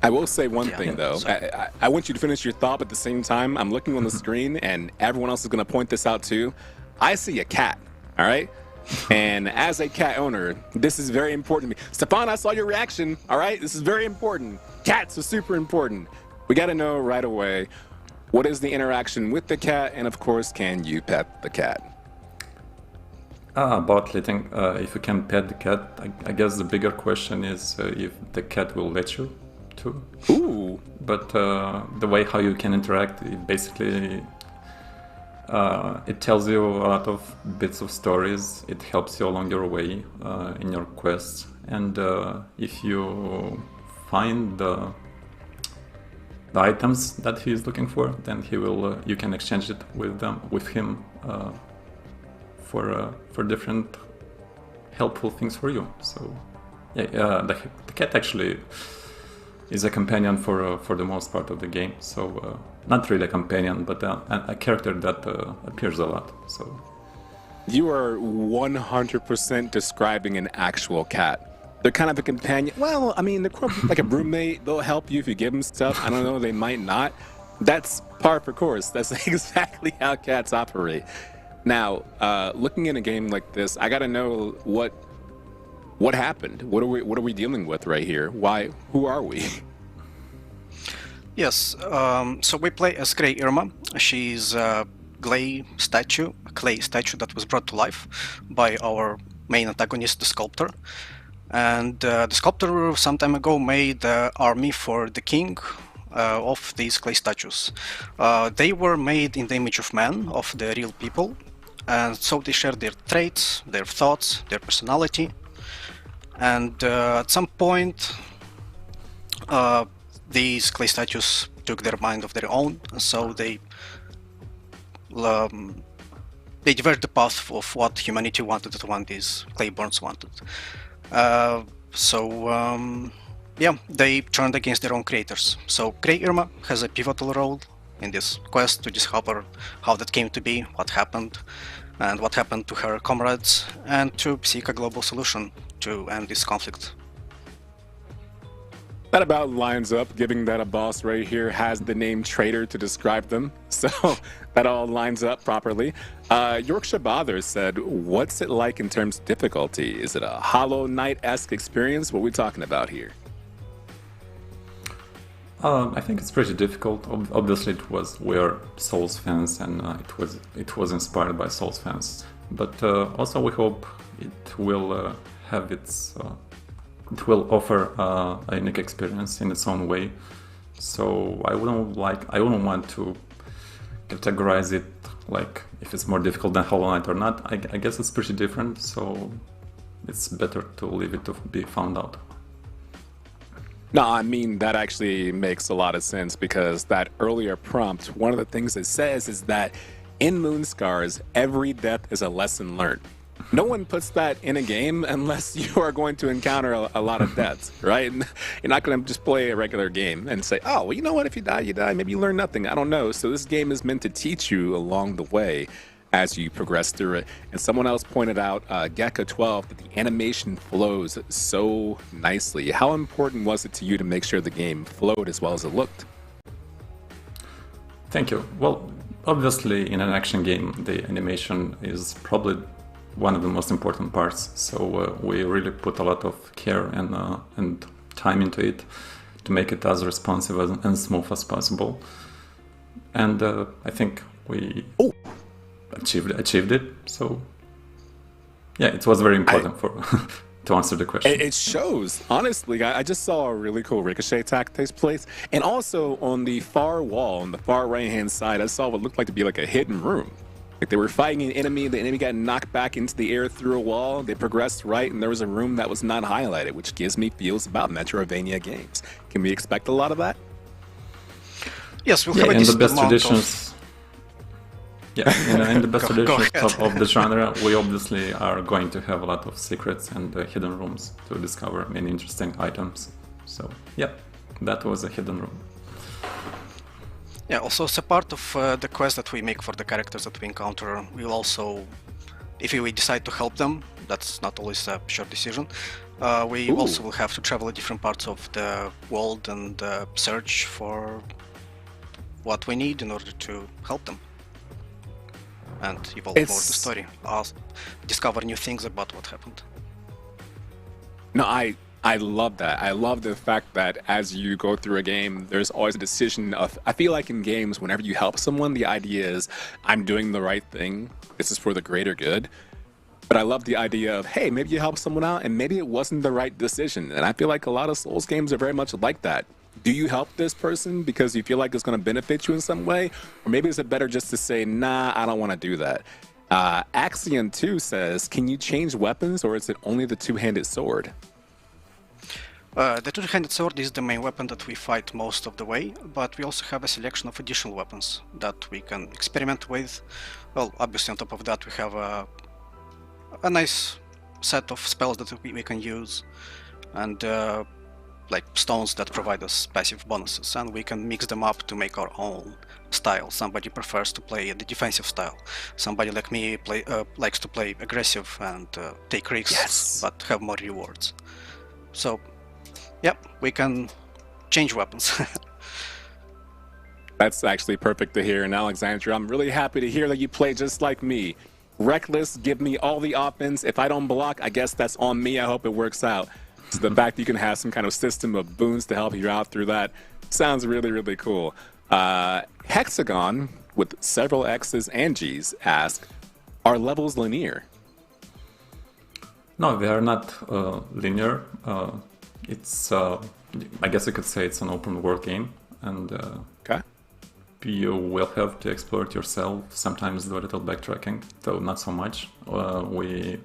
I will say one thing though. I want you to finish your thought, but at the same time, I'm looking on the screen, and everyone else is going to point this out too. I see a cat. All right. And as a cat owner, this is very important to me. Stefan, I saw your reaction. All right. This is very important. Cats are super important. We got to know right away, what is the interaction with the cat? And of course, can you pet the cat? About letting, if you can pet the cat, I guess the bigger question is if the cat will let you to. Ooh. But the way how you can interact, it basically, it tells you a lot of bits of stories. It helps you along your way in your quests. And if you find the items that he is looking for, then he will. You can exchange it with him for different helpful things for you. So yeah, the cat actually is a companion for the most part of the game. So not really a companion, but a character that appears a lot. So you are 100% describing an actual cat. They're kind of a companion. Well, I mean, they're like a roommate. They'll help you if you give them stuff. I don't know, they might not. That's par for course. That's exactly how cats operate. Now, looking at a game like this, I gotta know what happened. What are we dealing with right here? Why? Who are we? Yes. So we play as Grey Irma. She's a clay statue that was brought to life by our main antagonist, the sculptor. And the sculptor some time ago made an army for the king of these clay statues. They were made in the image of man, of the real people, and so they share their traits, their thoughts, their personality. And at some point, these clay statues took their mind of their own, and so they diverged the path of what humanity wanted and what these clayborns wanted. Yeah, they turned against their own creators. So Grey Irma has a pivotal role in this quest to discover how that came to be, what happened, and what happened to her comrades, and to seek a global solution to end this conflict. That about lines up, given that a boss right here has the name Traitor to describe them. So that all lines up properly. Yorkshire Bother said, what's it like in terms of difficulty? Is it a Hollow Knight-esque experience? What are we talking about here? I think it's pretty difficult. Obviously, we're Souls fans, and it was inspired by Souls fans. But also, we hope it will have its. It will offer a unique experience in its own way. So I wouldn't want to categorize it like if it's more difficult than Hollow Knight or not. I guess it's pretty different. So it's better to leave it to be found out. No, I mean, that actually makes a lot of sense, because that earlier prompt, one of the things it says is that in Moonscars, every death is a lesson learned. No one puts that in a game unless you are going to encounter a lot of deaths, right? You're not going to just play a regular game and say, oh, well, you know what? If you die, you die. Maybe you learn nothing. I don't know. So this game is meant to teach you along the way as you progress through it. And someone else pointed out, Gecko12, that the animation flows so nicely. How important was it to you to make sure the game flowed as well as it looked? Thank you. Well, obviously, in an action game, the animation is probably one of the most important parts. So we really put a lot of care and time into it to make it as responsive and smooth as possible. And I think we achieved it. So yeah, it was very important to answer the question. It shows. Honestly, I just saw a really cool ricochet attack takes place. And also on the far wall, on the far right-hand side, I saw what looked like to be like a hidden room. Like they were fighting an enemy, the enemy got knocked back into the air through a wall, they progressed right, and there was a room that was not highlighted, which gives me feels about Metroidvania games. Can we expect a lot of that? Yes, we'll have a in the decent best amount traditions. In the best Go traditions ahead. of the genre, we obviously are going to have a lot of secrets and hidden rooms to discover many interesting items. So, yeah, that was a hidden room. Yeah, also as a part of the quest that we make for the characters that we encounter, we'll also, if we decide to help them, that's not always a sure decision, we also will have to travel to different parts of the world and search for what we need in order to help them. And evolve more the story, discover new things about what happened. No, I love that. I love the fact that as you go through a game, there's always a decision of, I feel like in games, whenever you help someone, the idea is, I'm doing the right thing. This is for the greater good. But I love the idea of, hey, maybe you help someone out and maybe it wasn't the right decision. And I feel like a lot of Souls games are very much like that. Do you help this person because you feel like it's going to benefit you in some way? Or maybe is it better just to say, nah, I don't want to do that? Axion 2 says, can you change weapons or is it only the two-handed sword? The two-handed sword is the main weapon that we fight most of the way, but we also have a selection of additional weapons that we can experiment with. Well, obviously on top of that we have a nice set of spells that we can use, and like stones that provide us passive bonuses, and we can mix them up to make our own style. Somebody prefers to play the defensive style. Somebody like me likes to play aggressive and take risks, but have more rewards. So, yep, we can change weapons. That's actually perfect to hear. And Alexandra, I'm really happy to hear that you play just like me. Reckless, give me all the offense. If I don't block, I guess that's on me. I hope it works out. So the fact that you can have some kind of system of boons to help you out through that sounds really, really cool. Hexagon, with several X's and G's, ask, are levels linear? No, they are not linear. It's, I guess you could say it's an open world game, and you will have to explore it yourself, sometimes do a little backtracking, though not so much. We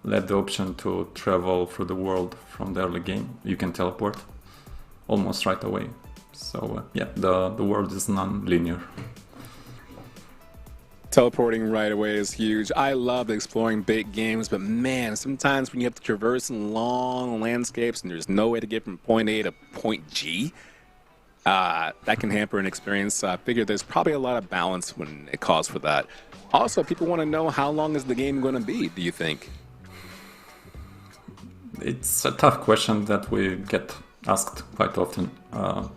let the option to travel through the world from the early game. You can teleport almost right away. So yeah, the world is non-linear. Teleporting right away is huge. I love exploring big games, but man, sometimes when you have to traverse long landscapes and there's no way to get from point A to point G, that can hamper an experience. I figure there's probably a lot of balance when it calls for that. Also, people want to know, how long is the game going to be, do you think? It's a tough question that we get asked quite often,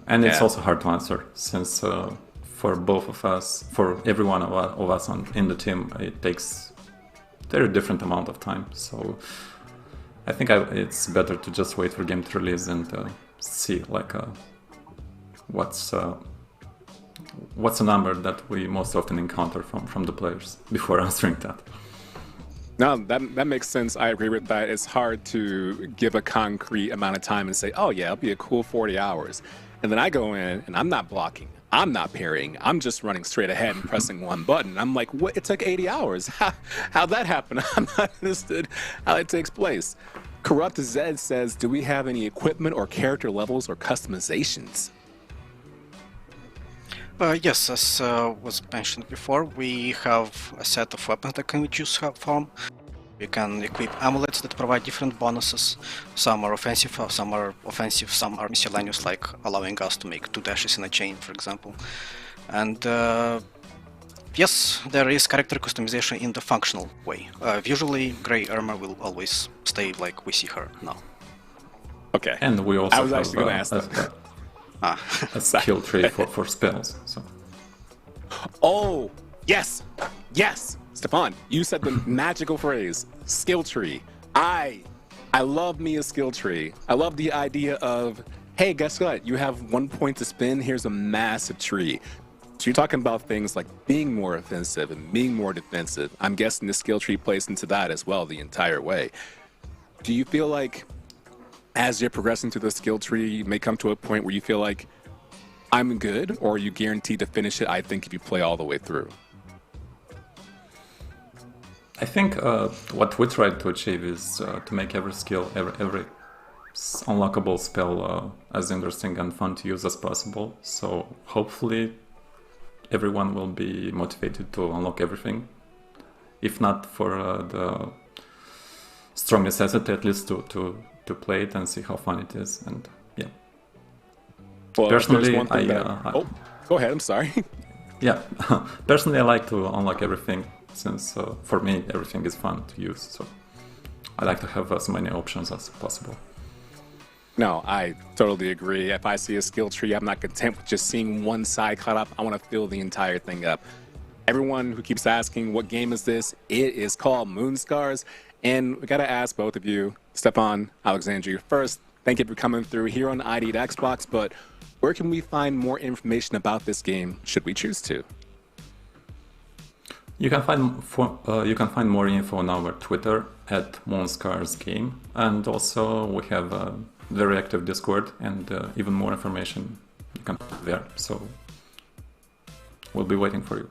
and it's also hard to answer, since for both of us, for every one of us in the team, it takes a very different amount of time. So I think it's better to just wait for game to release and see like what's a number that we most often encounter from the players before answering that. No, that makes sense. I agree with that. It's hard to give a concrete amount of time and say, oh yeah, it'll be a cool 40 hours. And then I go in and I'm not blocking. I'm not parrying. I'm just running straight ahead and pressing one button. I'm like, what? It took 80 hours. How'd that happen? I'm not understood how it takes place. Corrupt Zed says, do we have any equipment or character levels or customizations? Yes, as was mentioned before, we have a set of weapons that can we choose from. We can equip amulets that provide different bonuses. Some are offensive, some are miscellaneous, like allowing us to make 2 dashes in a chain, for example. And yes, there is character customization in the functional way. Visually, Grey Armor will always stay like we see her now. Okay. And we also I was actually going to ask that. A skill tree for spells. So. Oh, yes, yes. Stefan, you said the magical phrase, skill tree. I love me a skill tree. I love the idea of, hey, guess what? You have 1 point to spend. Here's a massive tree. So you're talking about things like being more offensive and being more defensive. I'm guessing the skill tree plays into that as well the entire way. do you feel like as you're progressing through the skill tree, you may come to a point where you feel like I'm good, or are you guaranteed to finish it, I think, if you play all the way through? I think what we try to achieve is to make every skill, every unlockable spell as interesting and fun to use as possible. So hopefully everyone will be motivated to unlock everything. If not for the strong necessity, at least to play it and see how fun it is. And yeah. Well, personally, go ahead, I'm sorry. Yeah, personally I like to unlock everything, since for me everything is fun to use, so I like to have as many options as possible. No, I totally agree. If I see a skill tree, I'm not content with just seeing one side cut up. I want to fill the entire thing up. Everyone who keeps asking, what game is this? It is called Moonscars. And we got to ask both of you, Stefan, Alexandria, first, thank you for coming through here on ID at Xbox, but where can we find more information about this game, should we choose to? You can find more info on our Twitter at Moonscars Game, and also we have a very active Discord, and even more information you can find there. So we'll be waiting for you.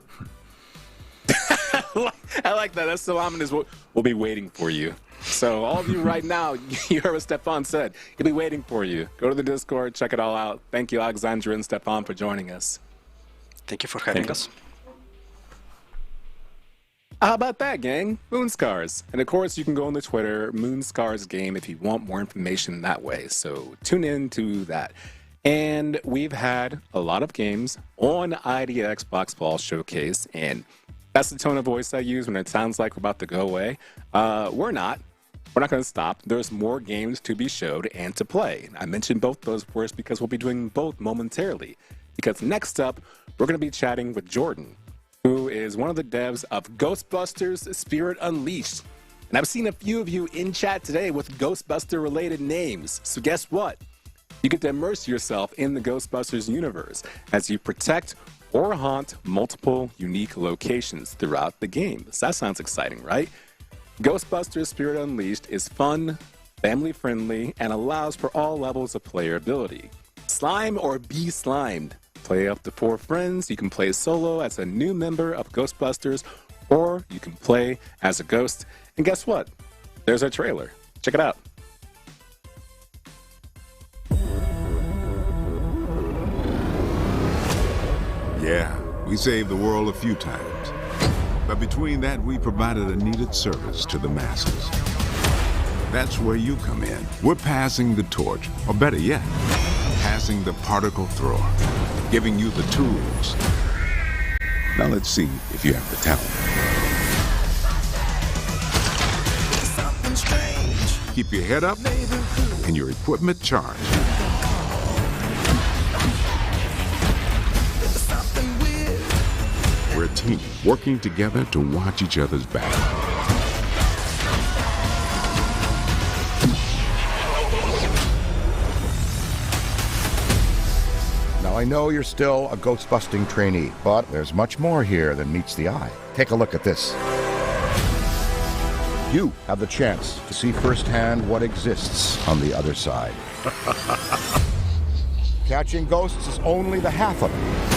I like that. That's so ominous. We'll be waiting for you. So all of you right now, you heard what Stefan said. He'll be waiting for you. Go to the Discord, check it all out. Thank you, Alexandra and Stefan, for joining us. Thank you for having us. How about that, gang? Moonscars. And of course, you can go on the Twitter, Moonscars Game, if you want more information that way. So tune in to that. And we've had a lot of games on ID at Xbox Fall Showcase, and that's the tone of voice I use when it sounds like we're about to go away. We're not. We're not going to stop. There's more games to be showed and to play. I mentioned both those first because we'll be doing both momentarily. Because next up, we're going to be chatting with Jordan, who is one of the devs of Ghostbusters Spirit Unleashed. And I've seen a few of you in chat today with Ghostbuster-related names. So guess what? You get to immerse yourself in the Ghostbusters universe as you protect or haunt multiple unique locations throughout the game. So that sounds exciting, right? Ghostbusters Spirit Unleashed is fun, family-friendly, and allows for all levels of playability. Slime or be slimed. Play up to 4 friends. You can play solo as a new member of Ghostbusters, or you can play as a ghost. And guess what? There's our trailer. Check it out. Yeah, we saved the world a few times. But between that, we provided a needed service to the masses. That's where you come in. We're passing the torch, or better yet, passing the particle thrower, giving you the tools. Now let's see if you have the talent. Keep your head up and your equipment charged. We're a team working together to watch each other's back. Now, I know you're still a ghost-busting trainee, but there's much more here than meets the eye. Take a look at this. You have the chance to see firsthand what exists on the other side. Catching ghosts is only the half of it.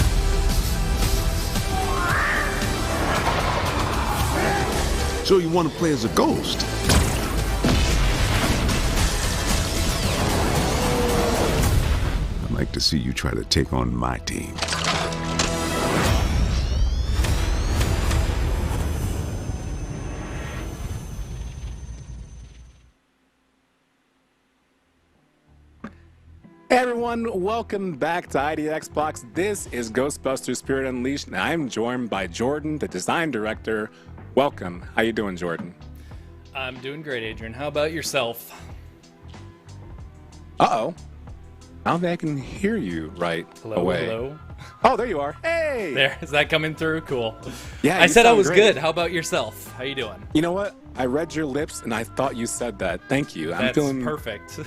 So you want to play as a ghost? I'd like to see you try to take on my team. Hey everyone, welcome back to ID Xbox. This is Ghostbusters Spirit Unleashed, and I'm joined by Jordan, the design director. Welcome. How you doing, Jordan? I'm doing great, Adrian. How about yourself? Uh-oh. I don't think I can hear you right away. Hello? Oh, there you are. Hey! There, is that coming through? Cool. Yeah, I said I sound was great. good. How about yourself? How you doing? You know what? I read your lips, and I thought you said that. Thank you. That's I'm feeling perfect.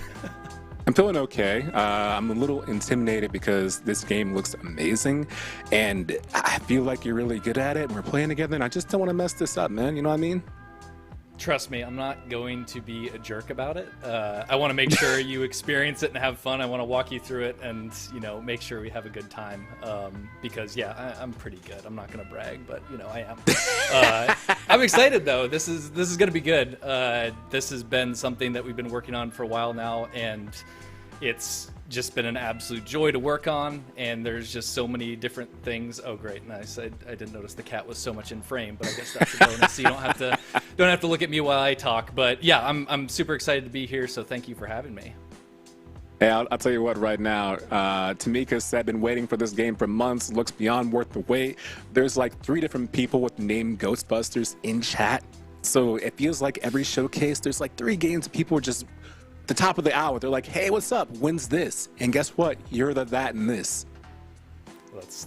I'm feeling okay. I'm a little intimidated because this game looks amazing, and I feel like you're really good at it, and we're playing together, and I just don't want to mess this up, man. You know what I mean? Trust me, I'm not going to be a jerk about it. I want to make sure you experience it and have fun. I want to walk you through it and, make sure we have a good time. Because, yeah, I'm pretty good. I'm not going to brag, but, I am. I'm excited, though. This is going to be good. This has been something that we've been working on for a while now, and it's just been an absolute joy to work on, and there's just so many different things. Oh, great, nice. I didn't notice the cat was so much in frame, but I guess that's a bonus. So you don't have to look at me while I talk. But yeah, I'm super excited to be here. So thank you for having me. Hey, I'll tell you what. Right now, Tamika said, "Been waiting for this game for months. Looks beyond worth the wait." There's like 3 different people with the name Ghostbusters in chat, so it feels like every showcase there's like 3 games people are just. The top of the hour, they're like, "Hey, what's up? When's this?" And guess what? You're the that and this.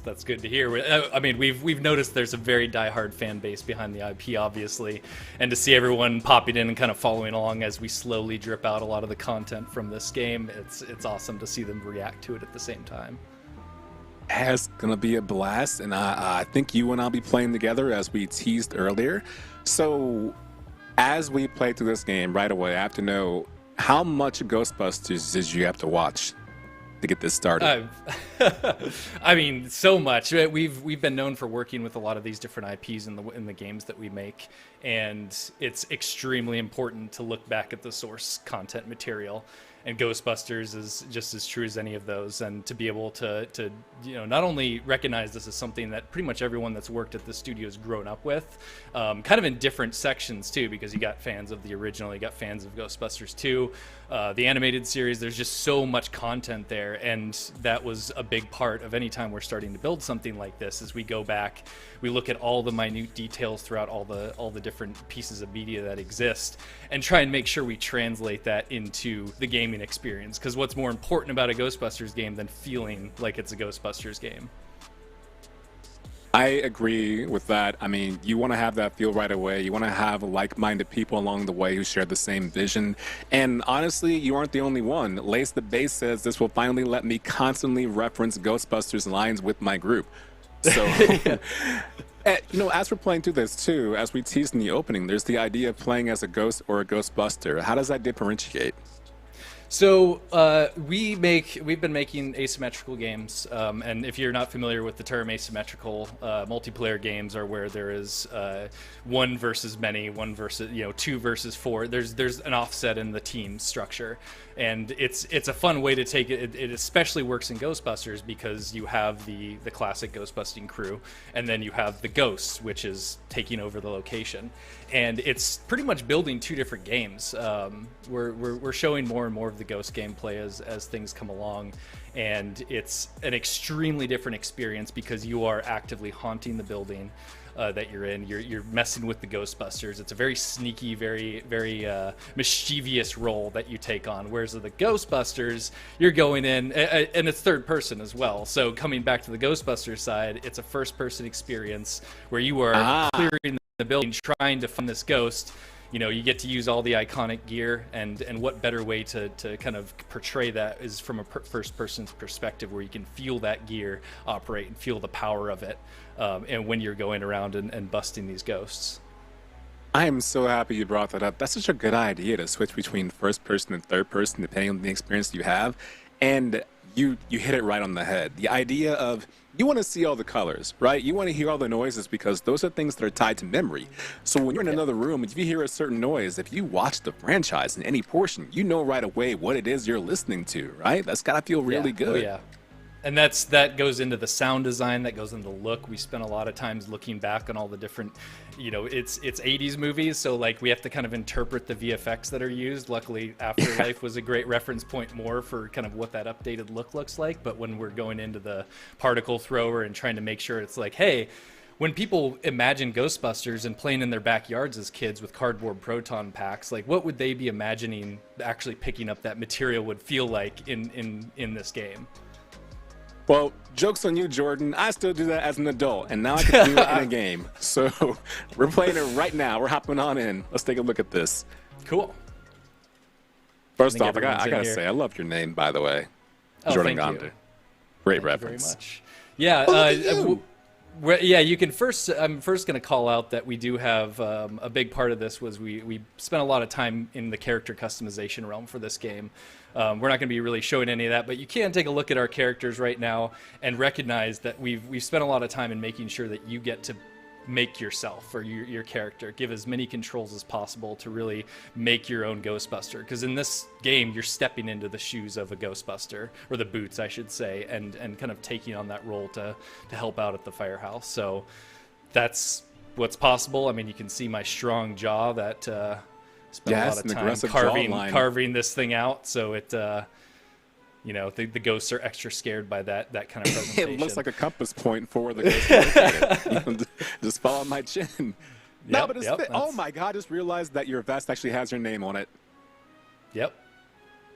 That's good to hear. I mean, we've noticed there's a very diehard fan base behind the IP, obviously, and to see everyone popping in and kind of following along as we slowly drip out a lot of the content from this game, it's awesome to see them react to it at the same time. It's gonna be a blast, and I think you and I'll be playing together as we teased earlier. So, as we play through this game right away, I have to know. How much Ghostbusters did you have to watch to get this started? I mean, so much. We've been known for working with a lot of these different IPs in the games that we make, and it's extremely important to look back at the source content material. And Ghostbusters is just as true as any of those, and to be able to not only recognize this as something that pretty much everyone that's worked at the studio has grown up with, kind of in different sections too, because you got fans of the original, you got fans of Ghostbusters 2, the animated series. There's just so much content there, and that was a big part of any time we're starting to build something like this. As we go back, we look at all the minute details throughout all the different pieces of media that exist, and try and make sure we translate that into the gaming experience, because what's more important about a Ghostbusters game than feeling like it's a Ghostbusters game? I agree with that. I mean, you want to have that feel right away. You want to have like-minded people along the way who share the same vision. And honestly, you aren't the only one. Lace the Bass says this will finally let me constantly reference Ghostbusters lines with my group. So, as we're playing through this too, as we teased in the opening, there's the idea of playing as a ghost or a Ghostbuster. How does that differentiate? So we've been making asymmetrical games, and if you're not familiar with the term asymmetrical, multiplayer games are where there is 1 versus many, 1 versus 2 versus 4. There's an offset in the team structure, and it's a fun way to take it. It especially works in Ghostbusters because you have the classic Ghostbusting crew, and then you have the ghosts, which is taking over the location, and it's pretty much building 2 different games. We're showing more and more of the ghost gameplay as things come along, and it's an extremely different experience because you are actively haunting the building that you're in. You're messing with the Ghostbusters. It's a very sneaky, very mischievous role that you take on. Whereas with the Ghostbusters, you're going in, and it's third person as well. So coming back to the Ghostbusters side, it's a first person experience where you are clearing the building, trying to find this ghost. You get to use all the iconic gear, and what better way to kind of portray that is from a first person's perspective, where you can feel that gear operate and feel the power of it, and when you're going around and busting these ghosts. I am so happy you brought that up. That's such a good idea to switch between first person and third person depending on the experience you have, and you hit it right on the head. The idea of you want to see all the colors, right? You want to hear all the noises because those are things that are tied to memory. So when you're in another room, if you hear a certain noise, if you watch the franchise in any portion, you know right away what it is you're listening to, right? That's got to feel really good. Oh, yeah. And that goes into the sound design, that goes into the look. We spent a lot of times looking back on all the different, it's 80s movies, so like we have to kind of interpret the VFX that are used. Luckily, Afterlife was a great reference point more for kind of what that updated look looks like. But when we're going into the particle thrower and trying to make sure it's like, hey, when people imagine Ghostbusters and playing in their backyards as kids with cardboard proton packs, like what would they be imagining actually picking up that material would feel like in this game? Well, joke's on you, Jordan. I still do that as an adult, and now I can do it in a game. So we're playing it right now. We're hopping on in. Let's take a look at this. Cool. First off, I gotta say, I love your name, by the way. Oh, Jordan thank Gonda. you. Great Thank reference. you very much. Yeah. Well, yeah, you can first. I'm first going to call out that we do have a big part of this was we spent a lot of time in the character customization realm for this game. We're not going to be really showing any of that, but you can take a look at our characters right now and recognize that we've spent a lot of time in making sure that you get to make yourself or your character, give as many controls as possible to really make your own Ghostbuster. Because in this game, you're stepping into the shoes of a Ghostbuster, or the boots, I should say, and kind of taking on that role to help out at the firehouse. So that's what's possible. I mean, you can see my strong jaw that spent a lot of time carving this thing out. So it, you know, the ghosts are extra scared by that kind of presentation. It looks like a compass point for the ghost. Just follow my chin. No, but it's oh my God! I just realized that your vest actually has your name on it. Yep.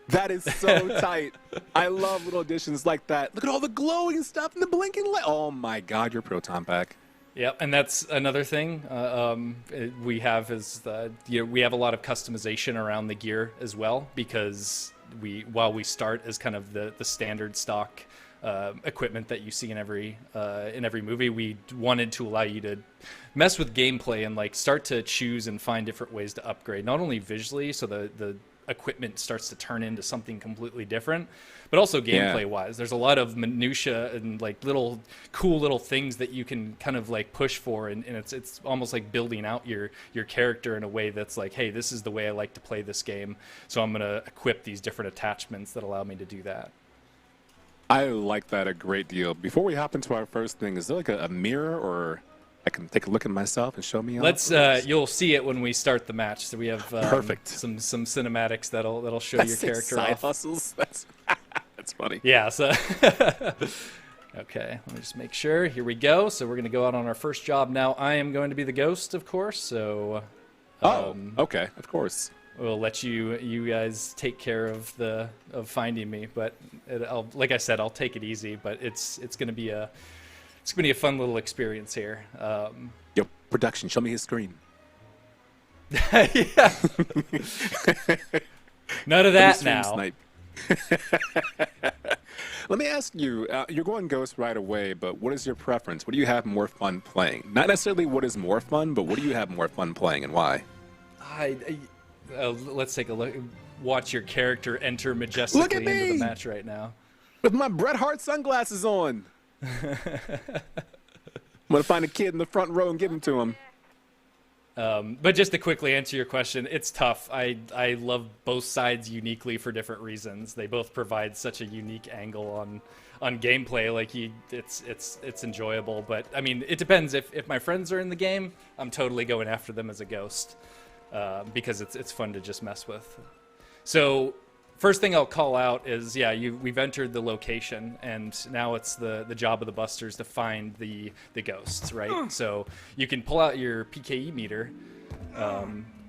That is so tight. I love little additions like that. Look at all the glowing stuff and the blinking light. Oh my God, your proton pack. Yep, and that's another thing we have is we have a lot of customization around the gear as well, because while we start as kind of the standard stock equipment that you see in every movie, we wanted to allow you to mess with gameplay and like start to choose and find different ways to upgrade, not only visually, so the equipment starts to turn into something completely different, but also gameplay wise. There's a lot of minutia and like cool little things that you can kind of like push for, and it's almost like building out your character in a way that's like, hey, this is the way I like to play this game, so I'm gonna equip these different attachments that allow me to do that. I like that a great deal. Before we hop into our first thing, is there like a mirror, or I can take a look at myself and show me? Let's. You'll see it when we start the match. So we have perfect some cinematics that'll show your character side off. Hustles. That's funny. Yeah. So. Okay. Let me just make sure. Here we go. So we're gonna go out on our first job now. I am going to be the ghost, of course. So. Okay. Of course. We'll let you guys take care of finding me, but like I said, I'll take it easy. But it's gonna be a fun little experience here. Yo, production, show me his screen. Yeah. None of that now. Snipe. Let me ask you, you're going Ghost right away, but what is your preference? What do you have more fun playing? Not necessarily what is more fun, but what do you have more fun playing and why? Let's take a look. Watch your character enter majestically into the match right now. With my Bret Hart sunglasses on. I'm going to find a kid in the front row and give them to him. But just to quickly answer your question, it's tough. I love both sides uniquely for different reasons. They both provide such a unique angle on gameplay. Like it's enjoyable. But I mean, it depends. If my friends are in the game, I'm totally going after them as a ghost. Because it's fun to just mess with. So first thing I'll call out is, we've entered the location, and now it's the job of the busters to find the ghosts, right? So you can pull out your PKE meter,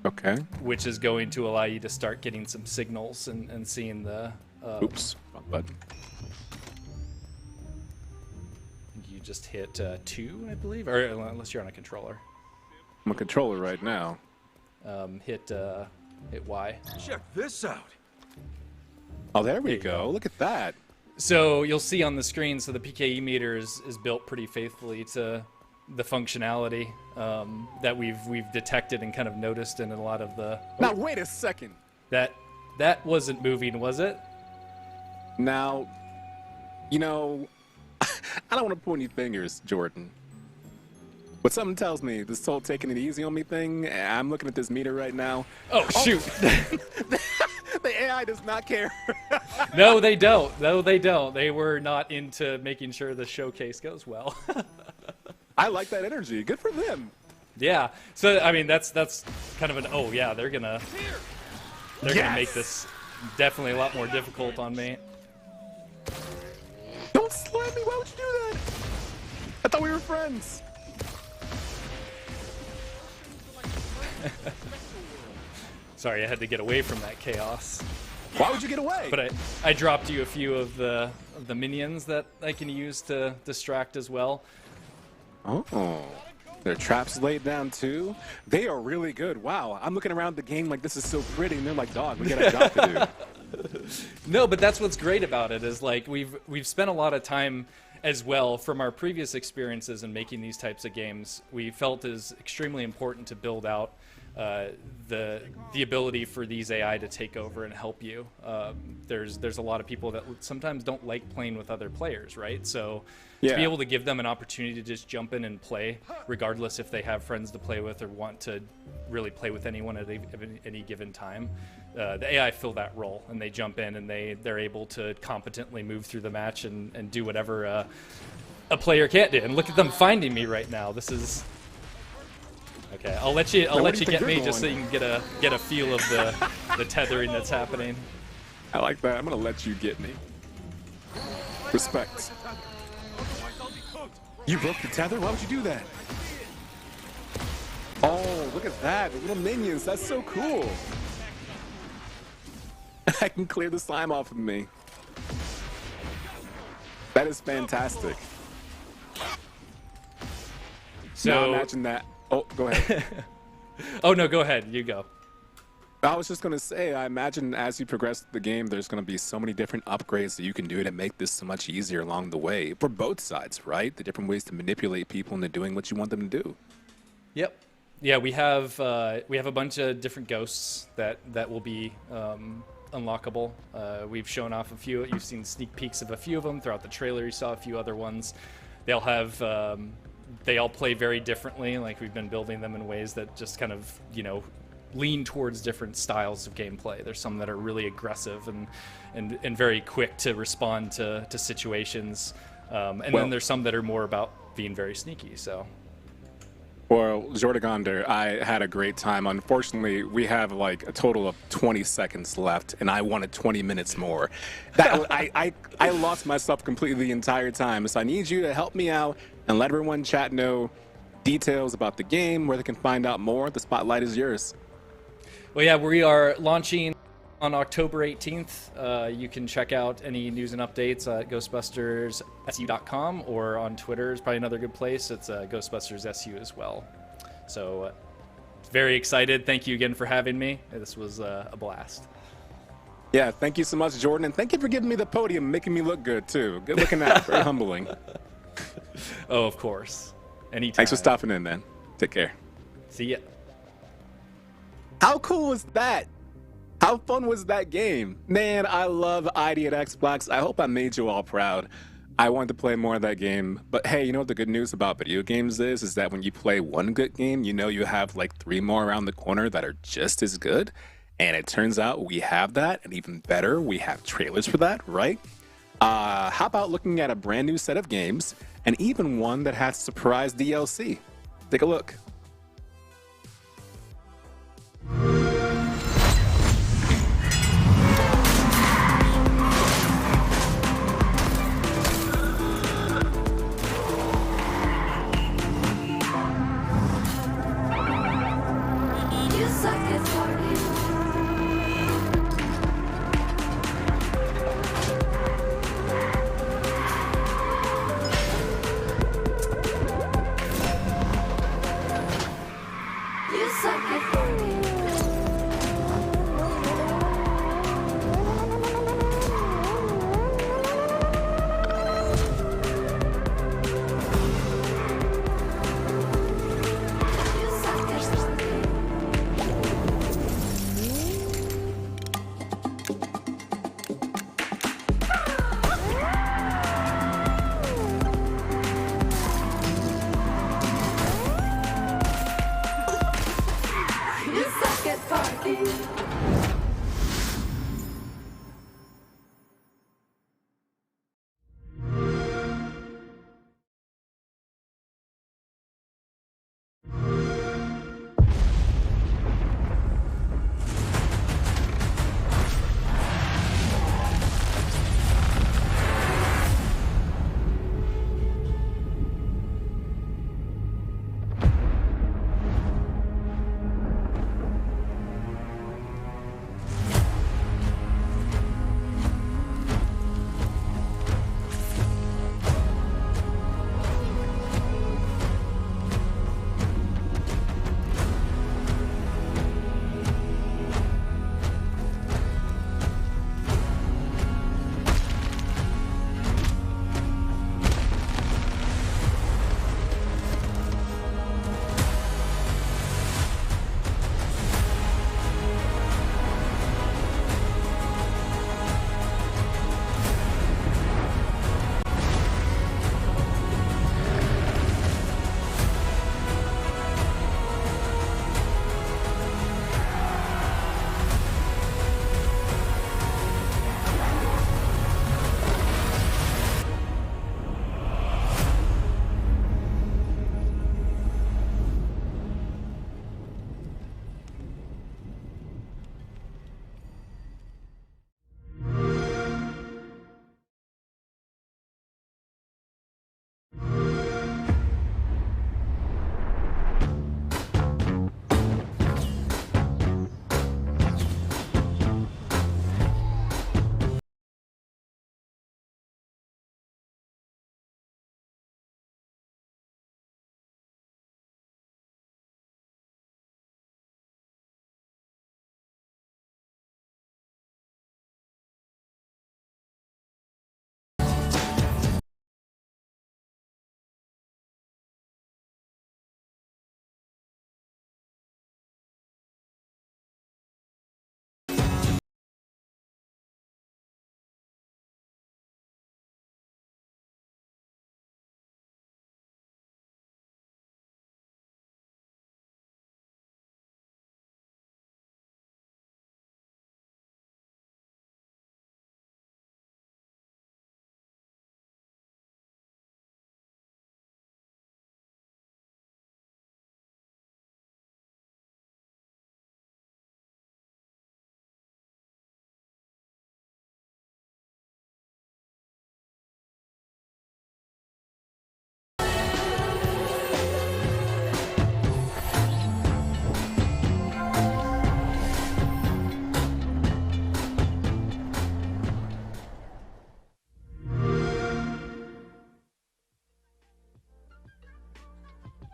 okay, which is going to allow you to start getting some signals and seeing the. Oops, wrong button. You just hit 2, I believe, or unless you're on a controller. I'm a controller right now. Hit Y. Check this out. Oh, there we go. Look at that. So you'll see on the screen, so the PKE meter is built pretty faithfully to the functionality that we've detected and kind of noticed in a lot of the. Now wait a second. That wasn't moving, was it? Now, I don't want to point any fingers, Jordan. But something tells me this whole taking it easy on me thing, I'm looking at this meter right now. Oh, shoot. The AI does not care. No, they don't. No, they don't. They were not into making sure the showcase goes well. I like that energy. Good for them. Yeah. So, I mean, that's kind of an, they're going to make this definitely a lot more difficult on me. Don't slam me. Why would you do that? I thought we were friends. Sorry, I had to get away from that chaos. Why would you get away? But I dropped you a few of the minions that I can use to distract as well. Oh, there are traps laid down too? They are really good. Wow, I'm looking around the game like this is so pretty, and they're like, dog, we got a job to do. No, but that's what's great about it is like we've spent a lot of time as well, from our previous experiences in making these types of games, we felt it is extremely important to build out the ability for these AI to take over and help you. There's a lot of people that sometimes don't like playing with other players, right? So to be able to give them an opportunity to just jump in and play, regardless if they have friends to play with or want to really play with anyone at any given time, the AI fill that role, and they jump in and they're able to competently move through the match and do whatever a player can't do. And look at them finding me right now. This is okay. I'll let you get me just so you can get a feel of the tethering that's happening. I like that. I'm gonna let you get me. Respect. You broke the tether? Why would you do that? Oh, look at that. The little minions. That's so cool. I can clear the slime off of me. That is fantastic. So now imagine that. Oh, go ahead. Oh, no, go ahead. You go. I was just going to say, I imagine as you progress the game, there's going to be so many different upgrades that you can do to make this so much easier along the way for both sides, right? The different ways to manipulate people into doing what you want them to do. Yep. Yeah, we have a bunch of different ghosts that will be unlockable. We've shown off a few. You've seen sneak peeks of a few of them throughout the trailer. You saw a few other ones. They'll have they all play very differently. Like, we've been building them in ways that just kind of, you know, lean towards different styles of gameplay. There's some that are really aggressive and very quick to respond to situations, and then there's some that are more about being very sneaky. So. Well, Jordigonder, I had a great time. Unfortunately, we have like a total of 20 seconds left, and I wanted 20 minutes more. That I lost myself completely the entire time, so I need you to help me out and let everyone chat know details about the game, where they can find out more. The spotlight is yours. Well, yeah, we are launching on October 18th. You can check out any news and updates at GhostbustersSU.com, or on Twitter is probably another good place. It's GhostbustersSU as well. So very excited. Thank you again for having me. This was a blast. Yeah, thank you so much, Jordan. And thank you for giving me the podium, making me look good, too. Good looking out. Very humbling. Oh, of course. Anytime. Thanks for stopping in, man. Take care. See ya. How cool was that? How fun was that game? Man, I love ID at Xbox. I hope I made you all proud. I wanted to play more of that game. But hey, you know what the good news about video games is that when you play one good game, you know you have like 3 more around the corner that are just as good. And it turns out we have that, and even better, we have trailers for that, right? How about looking at a brand new set of games, and even one that has surprise DLC? Take a look.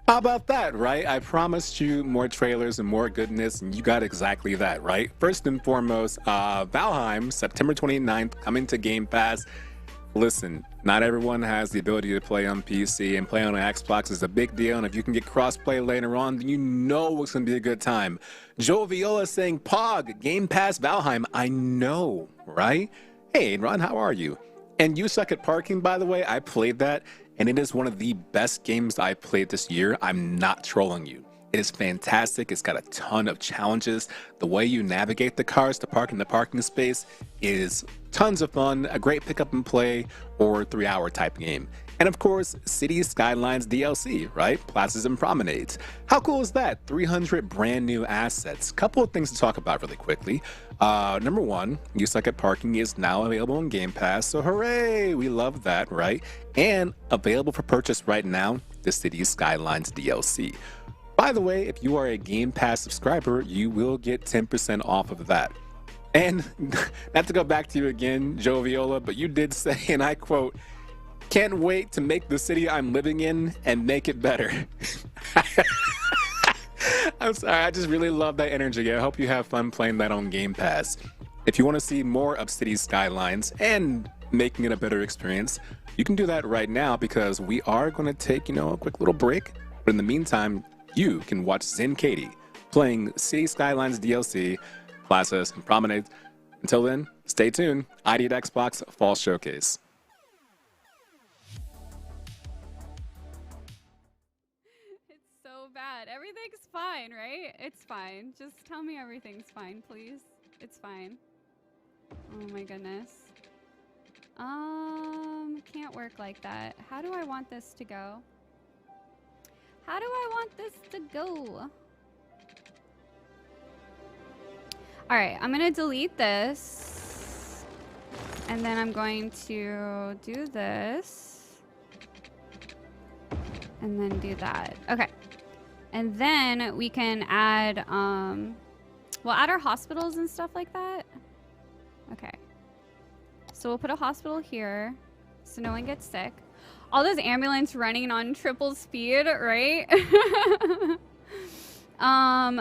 How about that, right? I promised you more trailers and more goodness, and you got exactly that, right? First and foremost, Valheim, September 29th, coming to Game Pass. Listen, not everyone has the ability to play on PC, and play on an Xbox is a big deal, and if you can get crossplay later on, then you know it's going to be a good time. Joe Viola saying, Pog, Game Pass Valheim. I know, right? Hey, Ron, how are you? And You Suck at Parking, by the way, I played that, and it is one of the best games I played this year. I'm not trolling you. It is fantastic. It's got a ton of challenges. The way you navigate the cars to park in the parking space is tons of fun, a great pick up and play or 3-hour type game. And of course, Cities Skylines DLC, right? Plazas and promenades. How cool is that? 300 brand new assets. Couple of things to talk about really quickly. Number one, You Suck at Parking is now available on Game Pass, so hooray! We love that, right? And available for purchase right now, the Cities Skylines DLC. By the way, if you are a Game Pass subscriber, you will get 10% off of that. And not to go back to you again, Joe Viola, but you did say, and I quote, "Can't wait to make the city I'm living in and make it better." I'm sorry, I just really love that energy. I hope you have fun playing that on Game Pass. If you want to see more of Cities Skylines and making it a better experience, you can do that right now because we are going to take, a quick little break. But in the meantime, you can watch Zen Katie playing Cities Skylines DLC, Plazas, and Promenades. Until then, stay tuned. ID at Xbox Fall Showcase. So bad. Everything's fine, right? It's fine. Just tell me everything's fine, please. It's fine. Oh my goodness. Can't work like that. How do I want this to go? How do I want this to go? All right, I'm gonna delete this. And then I'm going to do this. And then do that. Okay. And then we can add, we'll add our hospitals and stuff like that. Okay. So we'll put a hospital here so no one gets sick. All those ambulance running on triple speed, right?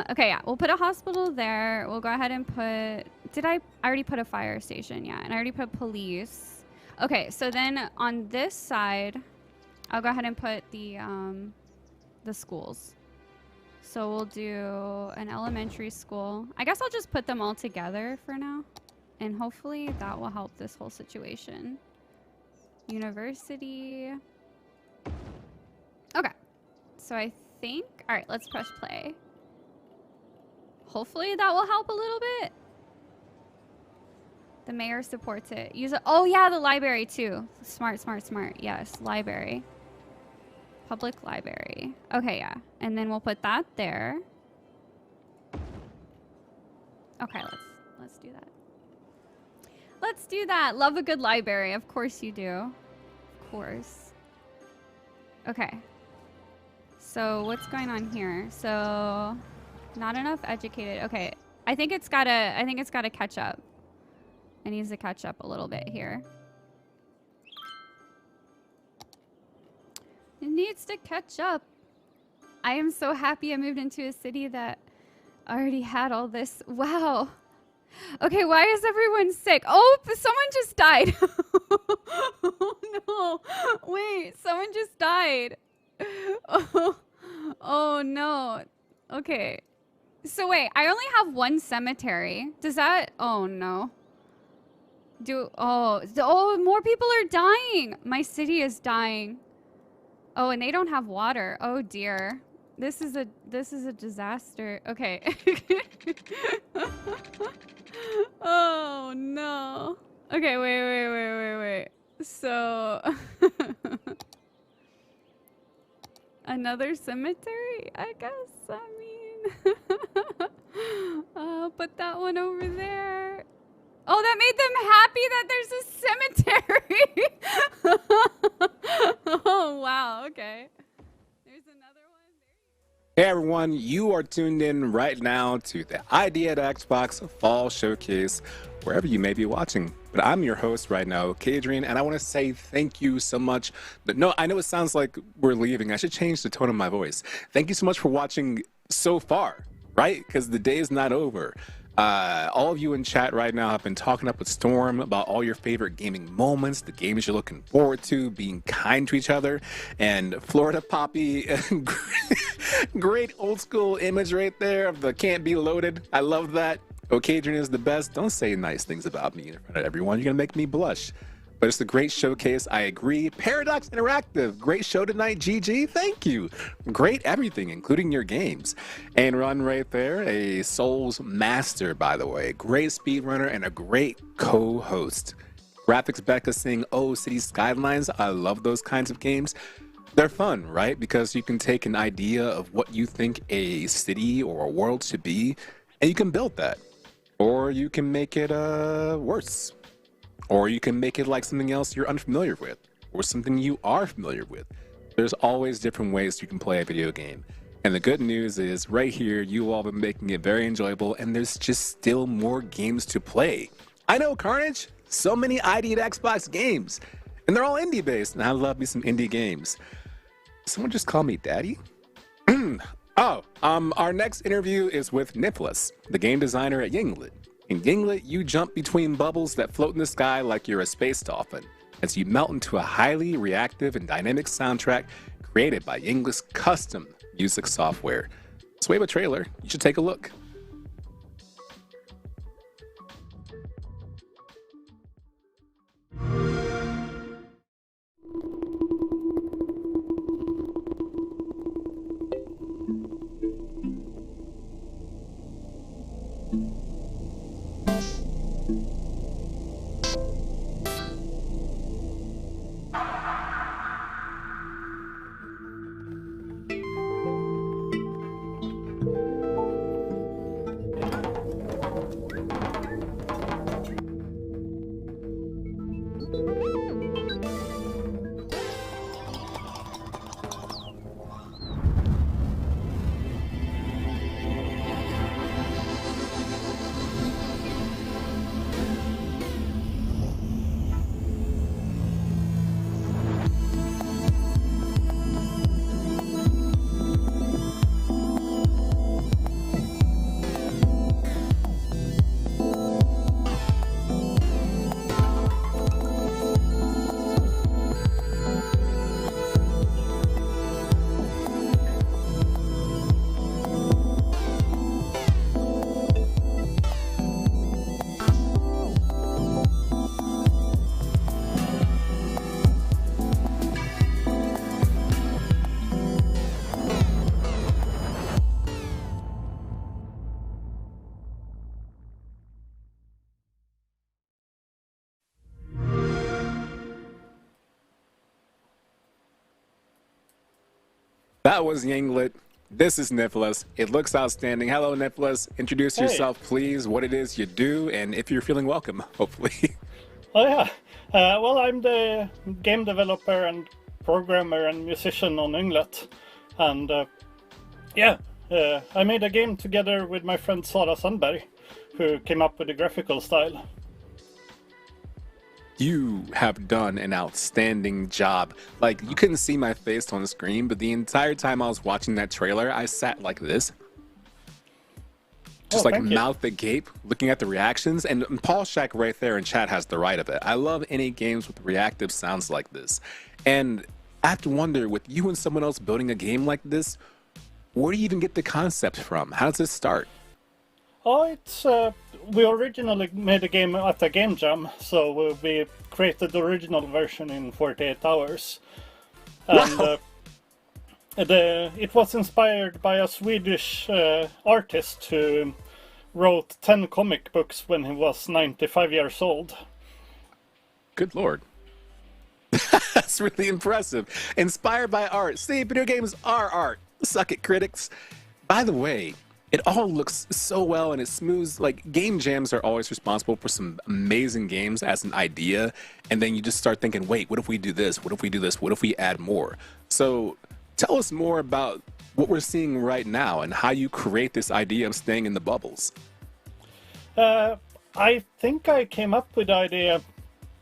Okay, yeah, we'll put a hospital there. We'll go ahead and put, I already put a fire station, yeah, and I already put police. Okay, so then on this side, I'll go ahead and put the schools. So we'll do an elementary school. I guess I'll just put them all together for now. And hopefully that will help this whole situation. University. Okay. So I think, all right, let's press play. Hopefully that will help a little bit. The mayor supports it. Use it. Oh yeah, the library too. Smart, smart, smart. Yes, library. Public library. Okay, yeah. And then we'll put that there. Okay, let's do that. Let's do that. Love a good library. Of course you do. Of course. Okay. So what's going on here? So not enough educated. Okay. I think it's gotta catch up. It needs to catch up a little bit here. It needs to catch up. I am so happy I moved into a city that already had all this. Wow. Okay, why is everyone sick? Oh, someone just died. Oh no. Wait, someone just died. Oh no. Okay. So wait, I only have one cemetery. Does that, oh no. Oh, more people are dying. My city is dying. Oh, and they don't have water. Oh dear. This is a disaster. Okay. Oh no. Okay, wait. So another cemetery, I guess. I mean, put that one over there. Oh, that made them happy that there's a cemetery. Oh wow. Okay. There's another one. Hey everyone, you are tuned in right now to the Idea at Xbox Fall Showcase, wherever you may be watching. But I'm your host right now, Kadrian, and I want to say thank you so much. But no, I know it sounds like we're leaving. I should change the tone of my voice. Thank you so much for watching so far, right? Because the day is not over. All of you in chat right now have been talking up with Storm about all your favorite gaming moments, the games you're looking forward to, being kind to each other, and Florida Poppy, great old school image right there of the can't be loaded. I love that. Ocadrian is the best. Don't say nice things about me in front of everyone. You're gonna make me blush. But it's a great showcase, I agree. Paradox Interactive, great show tonight, GG, thank you. Great everything, including your games. And Run right there, a Souls master, by the way. Great speedrunner and a great co-host. Graphics Becca saying, oh, City Skylines, I love those kinds of games. They're fun, right? Because you can take an idea of what you think a city or a world should be, and you can build that. Or you can make it worse. Or you can make it like something else you're unfamiliar with, or something you are familiar with. There's always different ways you can play a video game. And the good news is, right here, you all have been making it very enjoyable, and there's just still more games to play. I know, Carnage, so many ID at Xbox games, and they're all indie-based, and I love me some indie games. Someone just call me Daddy? Our next interview is with Nicholas, the game designer at Inglet. In Inglet, you jump between bubbles that float in the sky like you're a space dolphin, as you melt into a highly reactive and dynamic soundtrack created by Inglet's custom music software. So we have a trailer. You should take a look. That was Inglet. This is Nicholas. It looks outstanding. Hello, Nicholas. Introduce yourself, please, what it is you do, and if you're feeling welcome, hopefully. Oh, yeah. Well, I'm the game developer and programmer and musician on Inglet. And, I made a game together with my friend Sara Sandberg, who came up with the graphical style. You have done an outstanding job. Like, you couldn't see my face on the screen, but the entire time I was watching that trailer, I sat like this. Just mouth agape, looking at the reactions. And Paul Shack right there in chat has the right of it. I love any games with reactive sounds like this. And I have to wonder, with you and someone else building a game like this, where do you even get the concept from? How does this start? Oh, it's we originally made a game at a game jam, so we created the original version in 48 hours. And wow. It was inspired by a Swedish artist who wrote 10 comic books when he was 95 years old. Good lord. That's really impressive. Inspired by art. See, video games are art. Suck it, critics. By the way, it all looks so well and it smooths. Like, game jams are always responsible for some amazing games as an idea, and then you just start thinking, wait, what if we do this? What if we do this? What if we add more? So tell us more about what we're seeing right now and how you create this idea of staying in the bubbles? I think I came up with the idea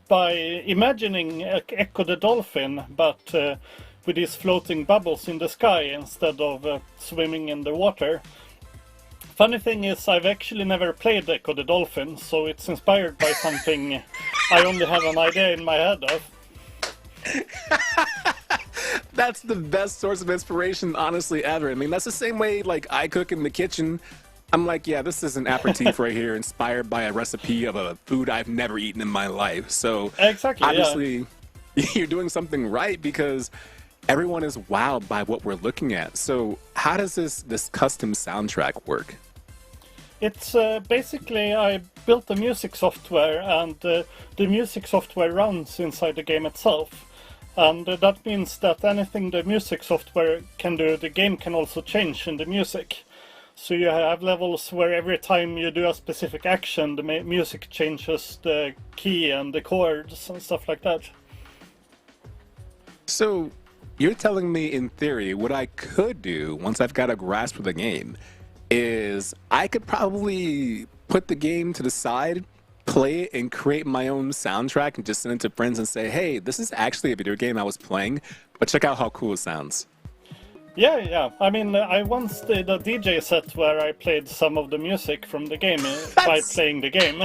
by imagining Echo the Dolphin, but with these floating bubbles in the sky instead of swimming in the water. Funny thing is, I've actually never played Echo the Dolphin, so it's inspired by something I only have an idea in my head of. That's the best source of inspiration, honestly, ever. I mean, that's the same way, like, I cook in the kitchen. I'm like, yeah, this is an aperitif right here, inspired by a recipe of a food I've never eaten in my life. So, exactly, obviously, you're doing something right because everyone is wowed by what we're looking at. So, how does this custom soundtrack work? It's basically, I built the music software, and the music software runs inside the game itself. And that means that anything the music software can do, the game can also change in the music. So you have levels where every time you do a specific action, the music changes the key and the chords and stuff like that. So you're telling me, in theory, what I could do once I've got a grasp of the game is I could probably put the game to the side, play it, and create my own soundtrack and just send it to friends and say, hey, this is actually a video game I was playing, but check out how cool it sounds. Yeah. I mean, I once did a DJ set where I played some of the music from the game by playing the game.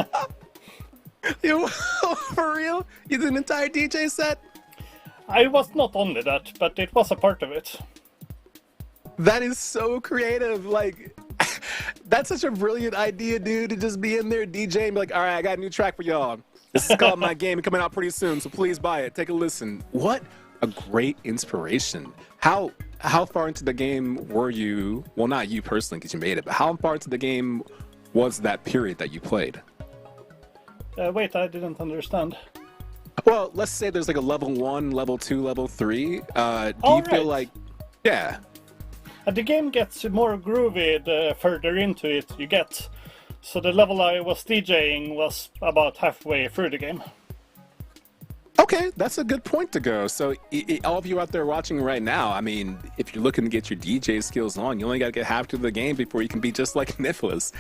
For real? You did an entire DJ set? I was not only that, but it was a part of it. That is so creative. Like, that's such a brilliant idea, dude, to just be in there DJ and be like, all right, I got a new track for y'all. This is called My Game, coming out pretty soon, so please buy it. Take a listen. What a great inspiration. How far into the game were you? Well, not you personally because you made it, but how far into the game was that period that you played? Wait, I didn't understand. Well, let's say there's like a level 1, level 2, level 3. Do you feel like... Yeah. The game gets more groovy the further into it you get. So the level I was DJing was about halfway through the game. Okay, that's a good point to go. So all of you out there watching right now, I mean, if you're looking to get your DJ skills on, you only got to get half through the game before you can be just like Nicholas.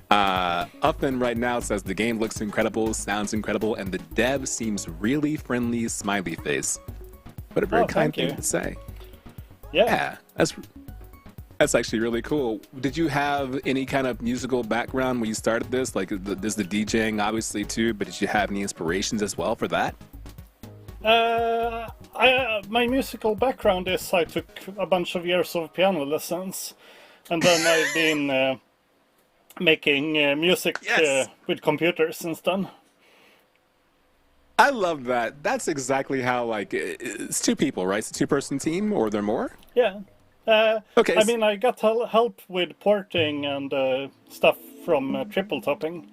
Upton right now says the game looks incredible, sounds incredible, and the dev seems really friendly, smiley face. What a very kind thing to say. Yeah, that's actually really cool. Did you have any kind of musical background when you started this? Like, there's the DJing obviously too, but did you have any inspirations as well for that? My musical background is I took a bunch of years of piano lessons, and then I've been making music with computers since then. I love that. That's exactly how, like, it's two people, right? It's a two-person team, or there more? Yeah. Okay. I mean, I got help with porting and stuff from Triple Topping.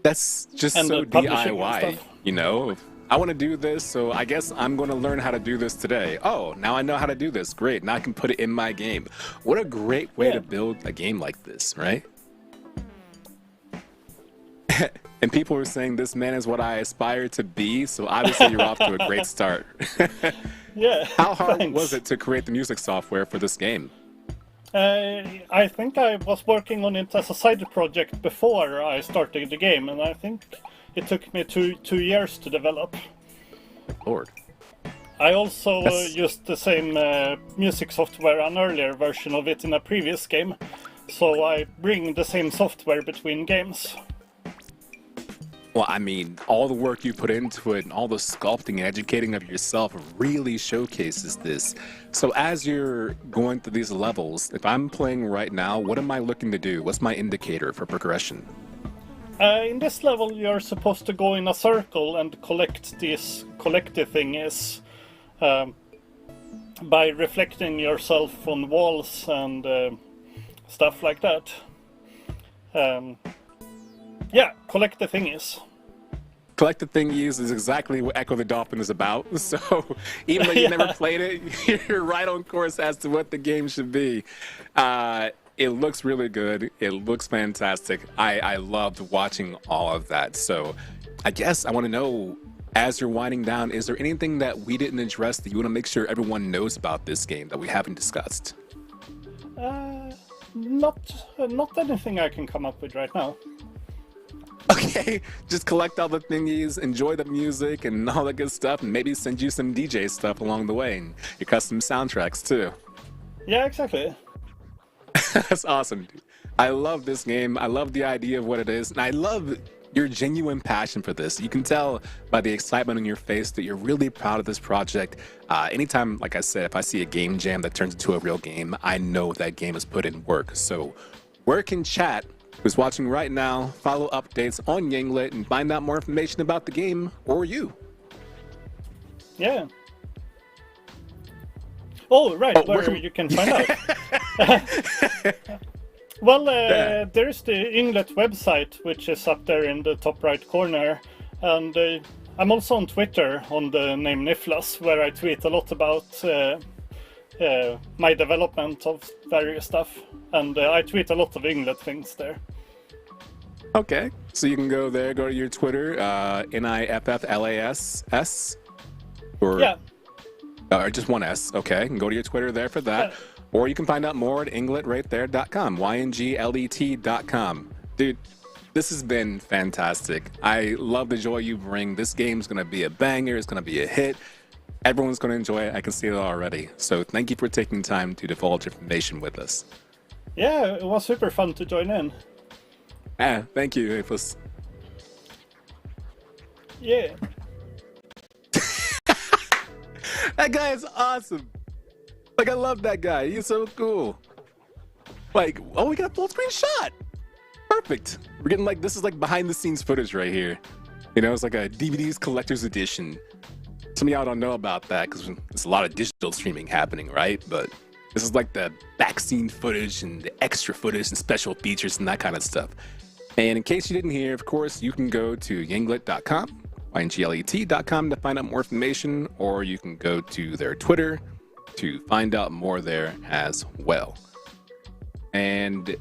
That's just and so DIY, you know? I want to do this, so I guess I'm going to learn how to do this today. Oh, now I know how to do this. Great. Now I can put it in my game. What a great way to build a game like this, right? And people were saying this man is what I aspire to be, so obviously you're off to a great start. Yeah. How hard was it to create the music software for this game? I think I was working on it as a side project before I started the game, and I think it took me two years to develop. Lord. I also used the same music software, an earlier version of it in a previous game, so I bring the same software between games. Well, I mean, all the work you put into it and all the sculpting and educating of yourself really showcases this. So as you're going through these levels, if I'm playing right now, what am I looking to do? What's my indicator for progression? In this level, you're supposed to go in a circle and collect these collective thingies by reflecting yourself on walls and stuff like that. Yeah, collect the thingies. Collect the thingies is exactly what Echo the Dolphin is about. So even though you never played it, you're right on course as to what the game should be. It looks really good. It looks fantastic. I loved watching all of that. So I guess I want to know, as you're winding down, is there anything that we didn't address that you want to make sure everyone knows about this game that we haven't discussed? Not anything I can come up with right now. Okay, just collect all the thingies, enjoy the music and all that good stuff, and maybe send you some DJ stuff along the way and your custom soundtracks too. Yeah, exactly. That's awesome, dude. I love this game. I love the idea of what it is, and I love your genuine passion for this. You can tell by the excitement on your face that you're really proud of this project. Anytime, like I said, if I see a game jam that turns into a real game, I know that game has put in work. So where can chat, who's watching right now, follow updates on Inglet and find out more information about the game or you? Yeah. Oh, right, where you can find out. Well, there's the Inglet website, which is up there in the top right corner. And I'm also on Twitter on the name Niflas, where I tweet a lot about my development of various stuff. And I tweet a lot of Inglet things there. Okay, so you can go there, go to your Twitter, NIFFLASS, or, yeah. Or just one S, okay, and go to your Twitter there for that. Yeah. Or you can find out more at ingletraighthere.com, YNGLET.com. Dude, this has been fantastic. I love the joy you bring. This game's going to be a banger. It's going to be a hit. Everyone's going to enjoy it. I can see it already. So thank you for taking time to divulge information with us. Yeah, it was super fun to join in. Thank you, Apis. Yeah. That guy is awesome. Like, I love that guy. He's so cool. Like, oh, we got a full screen shot. Perfect. We're getting like, this is like behind the scenes footage right here. You know, it's like a DVD's collector's edition. Some of y'all don't know about that because there's a lot of digital streaming happening, right? But this is like the back scene footage and the extra footage and special features and that kind of stuff. And in case you didn't hear, of course, you can go to Inglet.com, YNGLET.com to find out more information, or you can go to their Twitter to find out more there as well. And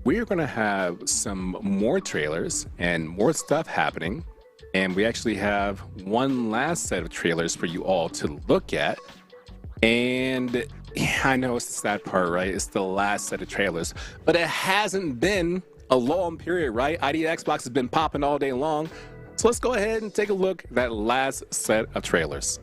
we're going to have some more trailers and more stuff happening. And we actually have one last set of trailers for you all to look at. And yeah, I know it's the sad part, right? It's the last set of trailers, but it hasn't been a long period, right? ID Xbox has been popping all day long. So let's go ahead and take a look at that last set of trailers.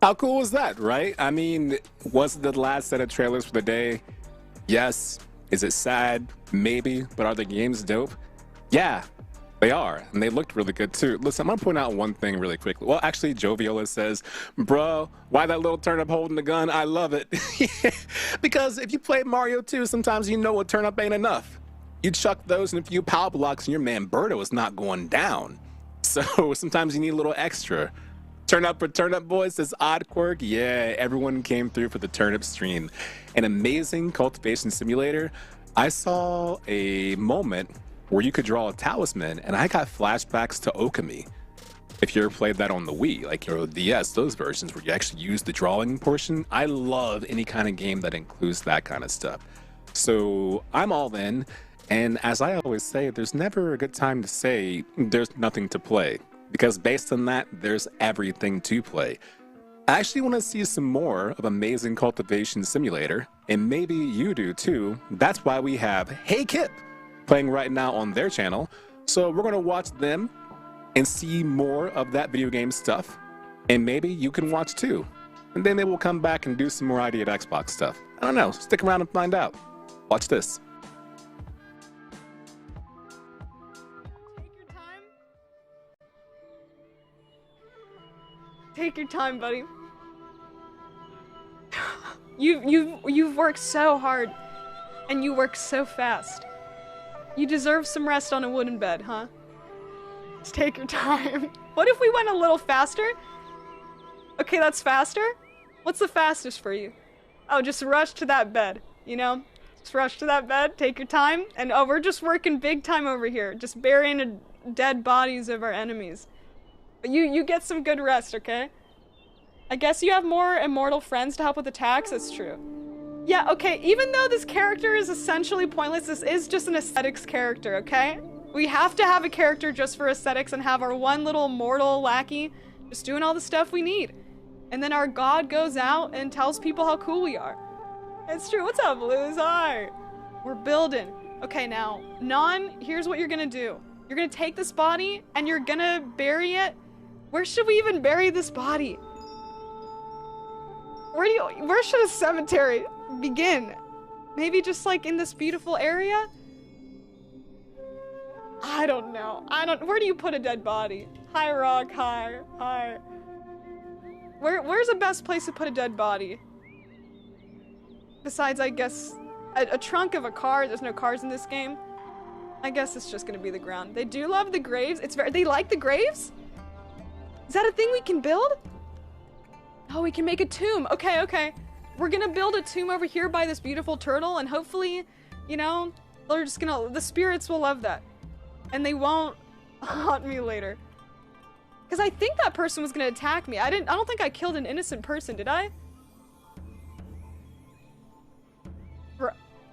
How cool was that, right? I mean, was it the last set of trailers for the day? Yes. Is it sad? Maybe. But are the games dope? Yeah, they are. And they looked really good too. Listen, I'm going to point out one thing really quickly. Well, actually, Joe Viola says, bro, why that little turnip holding the gun? I love it. Because if you play Mario 2, sometimes you know a turnip ain't enough. You chuck those and a few power blocks and your man Birdo is not going down. So sometimes you need a little extra. Turn up for Turnip Boys, says Odd Quirk. Yeah, everyone came through for the turnip stream. An amazing cultivation simulator. I saw a moment where you could draw a talisman, and I got flashbacks to Okami. If you ever played that on the Wii, like your DS, those versions where you actually use the drawing portion. I love any kind of game that includes that kind of stuff. So I'm all in, and as I always say, there's never a good time to say there's nothing to play. Because based on that, there's everything to play. I actually want to see some more of Amazing Cultivation Simulator, and maybe you do too. That's why we have Hey Kip playing right now on their channel. So we're going to watch them and see more of that video game stuff, and maybe you can watch too. And then they will come back and do some more Idea of Xbox stuff. I don't know, stick around and find out. Watch this. Take your time, buddy. You've worked so hard, and you work so fast. You deserve some rest on a wooden bed, huh? Just take your time. What if we went a little faster? Okay, that's faster. What's the fastest for you? Oh, just rush to that bed, you know? Just rush to that bed, take your time, and oh, we're just working big time over here, just burying the dead bodies of our enemies. But you get some good rest, okay? I guess you have more immortal friends to help with attacks, that's true. Yeah, okay, even though this character is essentially pointless, this is just an aesthetics character, okay? We have to have a character just for aesthetics and have our one little mortal lackey just doing all the stuff we need. And then our god goes out and tells people how cool we are. It's true, what's up, Luz? Hi! We're building. Okay, now, Non, here's what you're gonna do. You're gonna take this body and you're gonna bury it. Where should we even bury this body? Where should a cemetery begin? Maybe just like in this beautiful area? I don't know. Where do you put a dead body? Hi, Rock. Hi. Where's the best place to put a dead body? Besides, I guess, a trunk of a car. There's no cars in this game. I guess it's just gonna be the ground. They do love the graves. They like the graves? Is that a thing we can build? Oh, we can make a tomb. Okay. We're gonna build a tomb over here by this beautiful turtle, and hopefully, you know, the spirits will love that. And they won't haunt me later. Because I think that person was gonna attack me. I don't think I killed an innocent person, did I?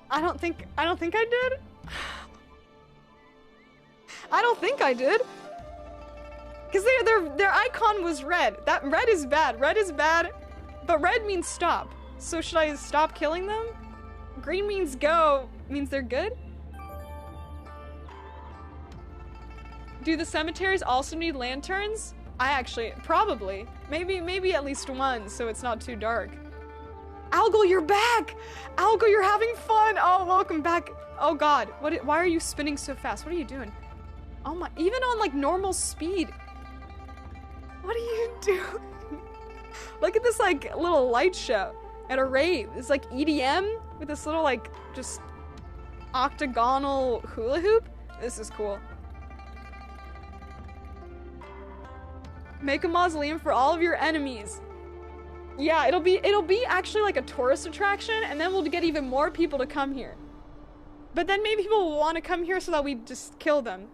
I don't think I did. I don't think I did. Because their icon was red. That red is bad. Red is bad, but red means stop. So should I stop killing them? Green means go, means they're good? Do the cemeteries also need lanterns? I actually, probably. Maybe at least one, so it's not too dark. Algal, you're back! Algal, you're having fun! Oh, welcome back. Oh god, why are you spinning so fast? What are you doing? Oh my, even on like normal speed. What are you doing? Look at this like little light show at a rave. It's like EDM with this little like just octagonal hula hoop. This is cool. Make a mausoleum for all of your enemies. Yeah, it'll be actually like a tourist attraction, and then we'll get even more people to come here. But then maybe people will want to come here so that we just kill them.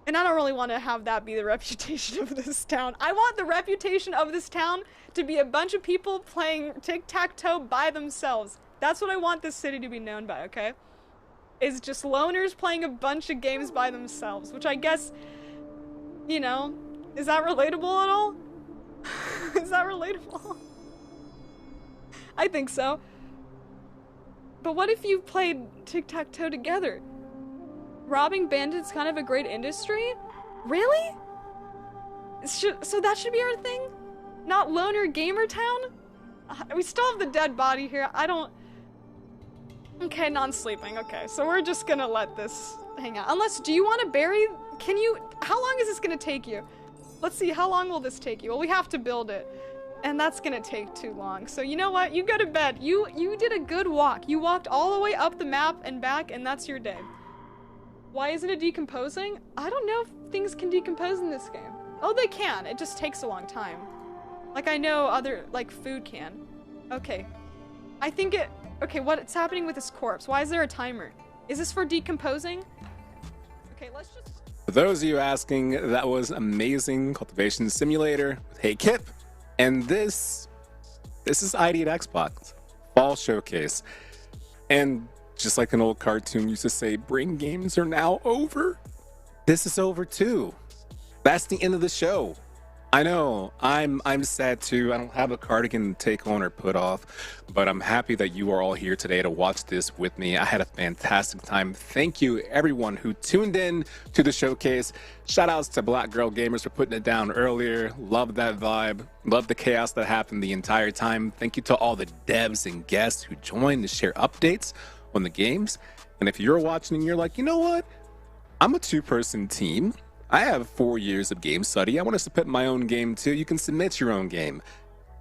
And I don't really want to have that be the reputation of this town. I want the reputation of this town to be a bunch of people playing tic-tac-toe by themselves. That's what I want this city to be known by, okay? Is just loners playing a bunch of games by themselves, which I guess, you know, is that relatable at all? Is that relatable? I think so. But what if you played tic-tac-toe together? Robbing bandits kind of a great industry? Really? So that should be our thing? Not Loner Gamer Town? We still have the dead body here. I don't... Okay, non-sleeping. Okay, so we're just gonna let this hang out. Unless, do you want to bury... Can you... How long is this gonna take you? Let's see, how long will this take you? Well, we have to build it. And that's gonna take too long. So you know what? You go to bed. You did a good walk. You walked all the way up the map and back, and that's your day. Why isn't it decomposing? I don't know if things can decompose in this game. Oh, they can. It just takes a long time. Like I know other, like food can. Okay. I think it... Okay, what's happening with this corpse? Why is there a timer? Is this for decomposing? Okay, let's just... For those of you asking, that was Amazing Cultivation Simulator with Hey Kip. And this is ID at Xbox Fall Showcase. And just like an old cartoon used to say, bring games are now over. This is over too. That's the end of the show. I know, I'm sad too. I don't have a cardigan to take on or put off, but I'm happy that you are all here today to watch this with me. I had a fantastic time. Thank you everyone who tuned in to the showcase. Shout outs to Black Girl Gamers for putting it down earlier. Love that vibe. Love the chaos that happened the entire time. Thank you to all the devs and guests who joined to share updates on the games. And if you're watching and you're like, you know what? I'm a two-person team. I have 4 years of game study. I want to submit my own game too. You can submit your own game.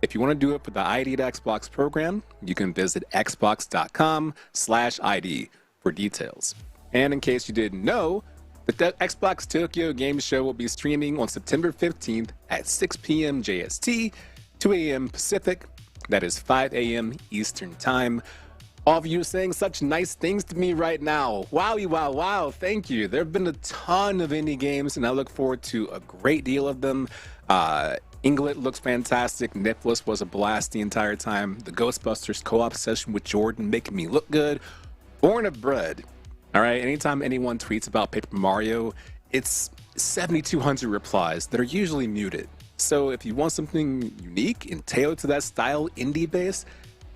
If you want to do it with the ID at Xbox program, you can visit xbox.com/ID for details. And in case you didn't know, the Xbox Tokyo Game Show will be streaming on September 15th at 6 p.m. JST, 2 a.m. Pacific, that is 5 a.m. Eastern Time. All of you are saying such nice things to me right now. Wowie, wow, wow, thank you. There have been a ton of indie games, and I look forward to a great deal of them. Inglet looks fantastic. Nicholas was a blast the entire time. The Ghostbusters co-op session with Jordan making me look good. Born of Bread. All right, anytime anyone tweets about Paper Mario, it's 7,200 replies that are usually muted. So if you want something unique and tailored to that style, indie-based,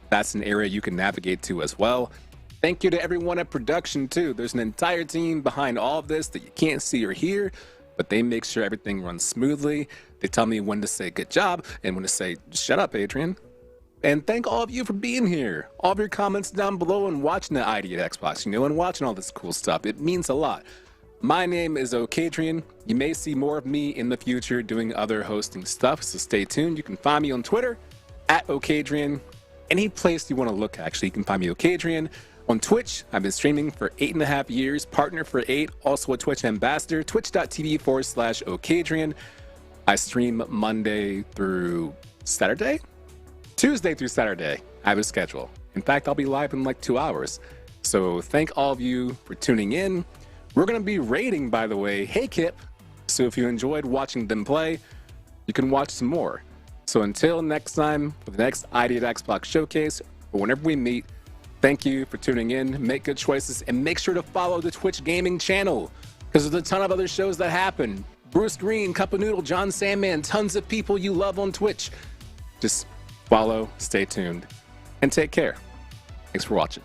that's an area you can navigate to as well. Thank you to everyone at production too. There's an entire team behind all of this that you can't see or hear, but they make sure everything runs smoothly. They tell me when to say good job and when to say shut up, Adrian. And thank all of you for being here. All of your comments down below and watching the ID at Xbox, and watching all this cool stuff. It means a lot. My name is Okadrian. You may see more of me in the future doing other hosting stuff, so stay tuned. You can find me on Twitter at Okadrian. Any place you want to look, actually, you can find me Okadrian. On Twitch, I've been streaming for 8.5 years, partner for 8, also a Twitch ambassador, twitch.tv/Okadrian. I stream Monday through Saturday? Tuesday through Saturday. I have a schedule. In fact, I'll be live in like 2 hours. So thank all of you for tuning in. We're going to be rating, by the way, Hey Kip. So if you enjoyed watching them play, you can watch some more. So until next time, for the next ID at Xbox Showcase, or whenever we meet, thank you for tuning in, make good choices, and make sure to follow the Twitch Gaming channel, because there's a ton of other shows that happen. Bruce Green, Cup of Noodle, John Sandman, tons of people you love on Twitch. Just follow, stay tuned, and take care. Thanks for watching.